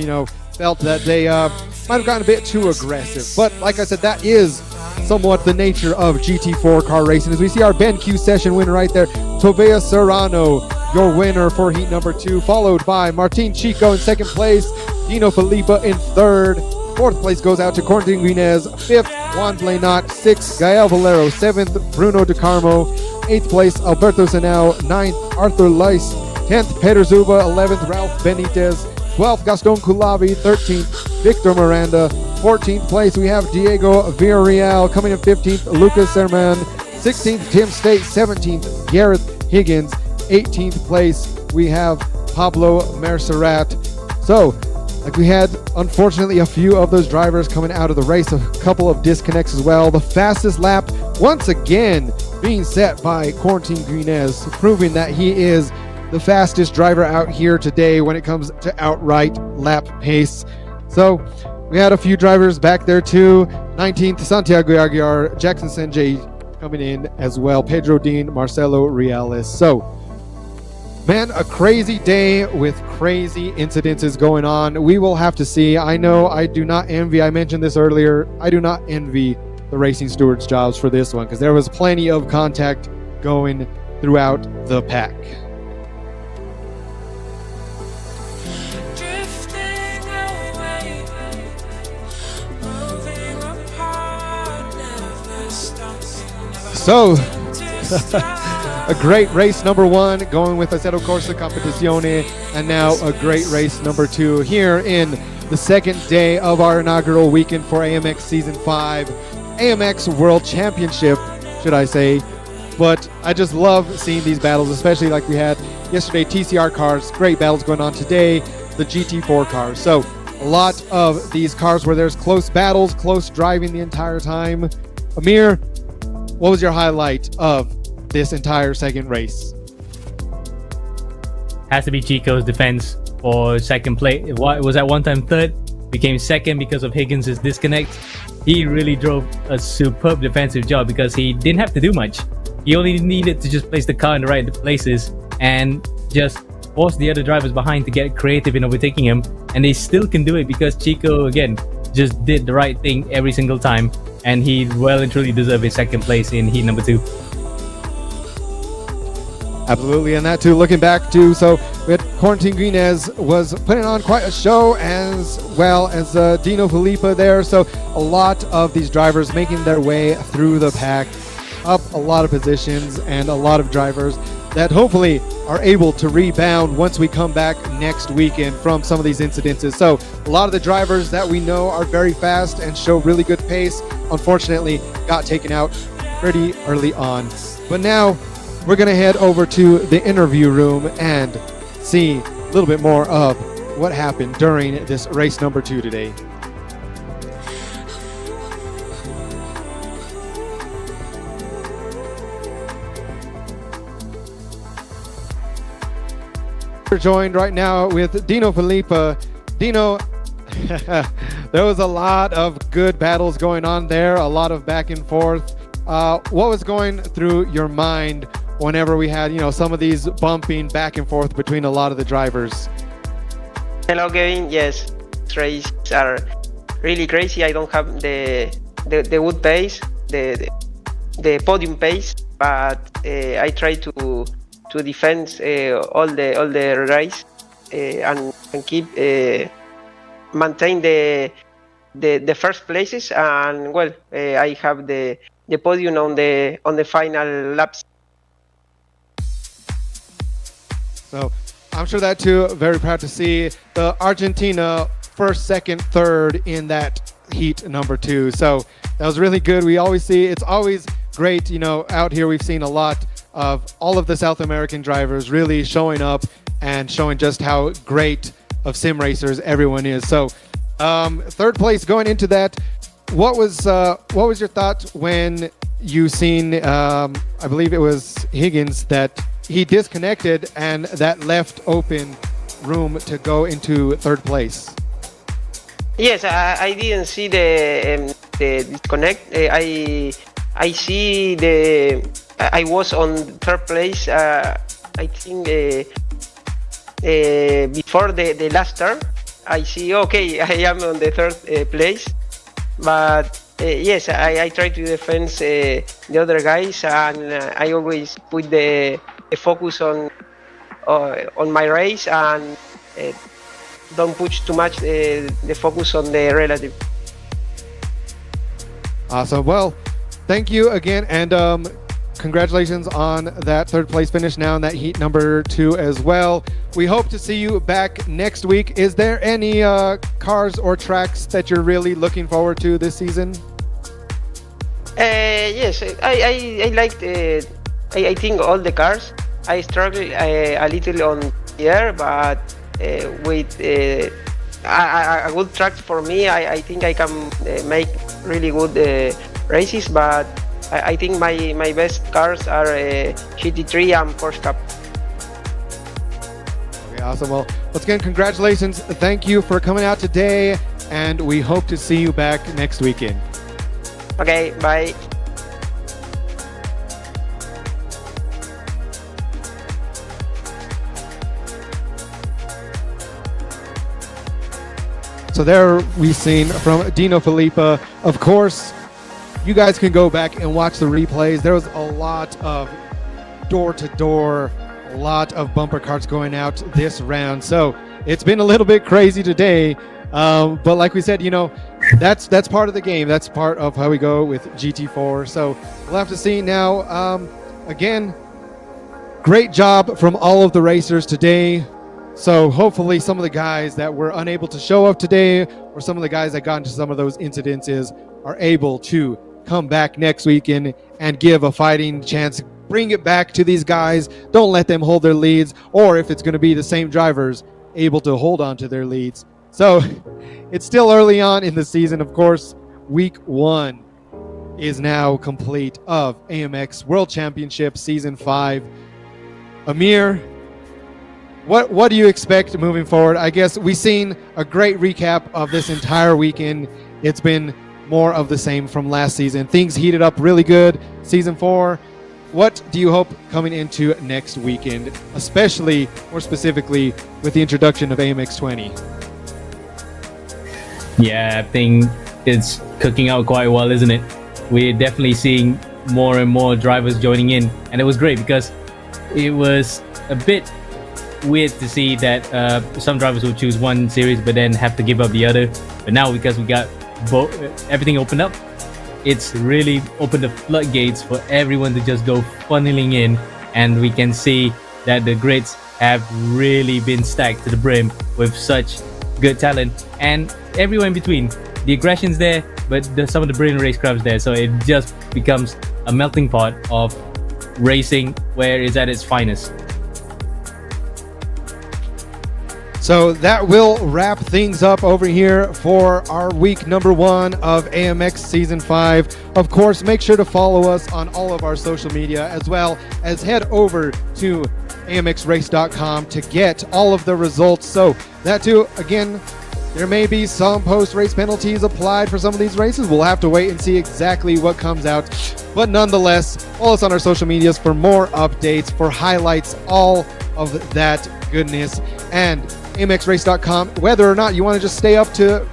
felt that they might have gotten a bit too aggressive. But like I said, that is somewhat the nature of GT4 car racing. As we see our BenQ session winner right there, Tobias Serrano, your winner for heat number 2, followed by Martin Chico in second place, Dino Felipa in third. Fourth place goes out to Corentin Guinez. Fifth, Juan Blenat. Sixth, Gael Valero. Seventh, Bruno De Carmo. Eighth place, Alberto Senao. Ninth, Arthur Leiss. 10th, Peter Zuba. 11th, Ralph Benitez. 12th, Gaston Kulabi. 13th, Victor Miranda. 14th place, we have Diego Villarreal. Coming in 15th, Lucas Serman. 16th, Tim State. 17th, Gareth Higgins. 18th place, we have Pablo Mercerat. So, like we had, unfortunately, a few of those drivers coming out of the race, a couple of disconnects as well. The fastest lap, once again, being set by Corentin Guinez, proving that he is the fastest driver out here today when it comes to outright lap pace. So, we had a few drivers back there too. 19th, Santiago Aguiar, Jackson Sanjay coming in as well. Pedro Dean, Marcelo Reales. So, man, a crazy day with crazy incidences going on. We will have to see. I know I do not envy, I mentioned this earlier, I do not envy the racing stewards' jobs for this one, because there was plenty of contact going throughout the pack. So, a great race number 1 going with Aceto Corsa Competizione, and now a great race number 2 here in the second day of our inaugural weekend for AMX Season 5, AMX World Championship, should I say. But I just love seeing these battles, especially like we had yesterday, TCR cars, great battles going on today, the GT4 cars. So a lot of these cars where there's close battles, close driving the entire time. Amir, what was your highlight of this entire second race? Has to be Chico's defense for second place. It was at one time third, became second because of Higgins' disconnect. He really drove a superb defensive job because he didn't have to do much. He only needed to just place the car in the right places and just force the other drivers behind to get creative in overtaking him, and they still can do it because Chico, again, just did the right thing every single time, and he well and truly deserved his second place in heat number 2. Absolutely, and that too, looking back too, so we had Corentin Guinez was putting on quite a show, as well as Dino Felipa there, so a lot of these drivers making their way through the pack, up a lot of positions, and a lot of drivers that hopefully are able to rebound once we come back next weekend from some of these incidences. So a lot of the drivers that we know are very fast and show really good pace, unfortunately got taken out pretty early on. But now we're going to head over to the interview room and see a little bit more of what happened during this race number 2 today. We're joined right now with Dino Felipa. Dino, there was a lot of good battles going on there, a lot of back and forth. What was going through your mind whenever we had, some of these bumping back and forth between a lot of the drivers? Hello, Kevin. Yes, races are really crazy. I don't have the good pace, the podium pace, but I try to defend all the race and keep maintain the first places, and well, I have the podium on the final laps. So I'm sure that too. Very proud to see the Argentina first, second, third in that heat number 2. So that was really good. We always see, it's always great, out here we've seen a lot of all of the South American drivers really showing up and showing just how great of sim racers everyone is. So third place going into that, what was your thought when you seen I believe it was Higgins that he disconnected and that left open room to go into third place? Yes, I didn't see the disconnect. I see I was on third place. I think before the last turn, I see, okay, I am on the third place. But yes, I try to defend the other guys, and I always put the focus on my race, and don't push too much the focus on the relative. Awesome. Well, thank you again, and congratulations on that third place finish now in that heat number 2 as well. We hope to see you back next week. Is there any cars or tracks that you're really looking forward to this season? Yes, I liked I think all the cars. I struggle a little on here, but with a good track for me, I think I can make really good races. But I think my best cars are GT3 and Porsche Cup. Okay, awesome. Well, once again, congratulations. Thank you for coming out today, and we hope to see you back next weekend. Okay, bye. So there we've seen from Dino Filippa. Of course, you guys can go back and watch the replays. There was a lot of door-to-door, a lot of bumper carts going out this round. So it's been a little bit crazy today. But like we said, that's part of the game. That's part of how we go with GT4. So we'll have to see now. Again, great job from all of the racers today. So hopefully some of the guys that were unable to show up today, or some of the guys that got into some of those incidences, are able to come back next weekend and give a fighting chance. Bring it back to these guys. Don't let them hold their leads, or if it's going to be the same drivers, able to hold on to their leads. So it's still early on in the season. Of course, week 1 is now complete of AMX World Championship Season 5. Amir, what do you expect moving forward? I guess we've seen a great recap of this entire weekend. It's been more of the same from last season. Things heated up really good. Season 4. What do you hope coming into next weekend, especially, more specifically, with the introduction of AMX 20? Yeah, I think it's cooking out quite well, isn't it? We're definitely seeing more and more drivers joining in, and it was great because it was a bit weird to see that some drivers will choose one series but then have to give up the other. But now, because we got everything opened up, it's really opened the floodgates for everyone to just go funneling in, and we can see that the grids have really been stacked to the brim with such good talent, and everywhere in between. The aggression's there, but some of the brilliant racecraft's there, so it just becomes a melting pot of racing where it's at its finest. So that will wrap things up over here for our week number 1 of AMX Season 5. Of course, make sure to follow us on all of our social media, as well as head over to amxrace.com to get all of the results. So that too, again, there may be some post-race penalties applied for some of these races. We'll have to wait and see exactly what comes out. But nonetheless, follow us on our social medias for more updates, for highlights, all of that goodness. And amxrace.com, whether or not you want to just stay up to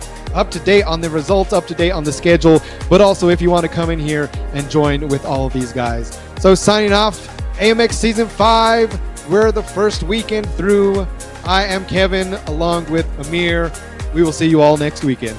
date on the results, up to date on the schedule, but also if you want to come in here and join with all of these guys. So signing off, AMX Season 5, we're the first weekend through. I am Kevin along with Amir. We will see you all next weekend.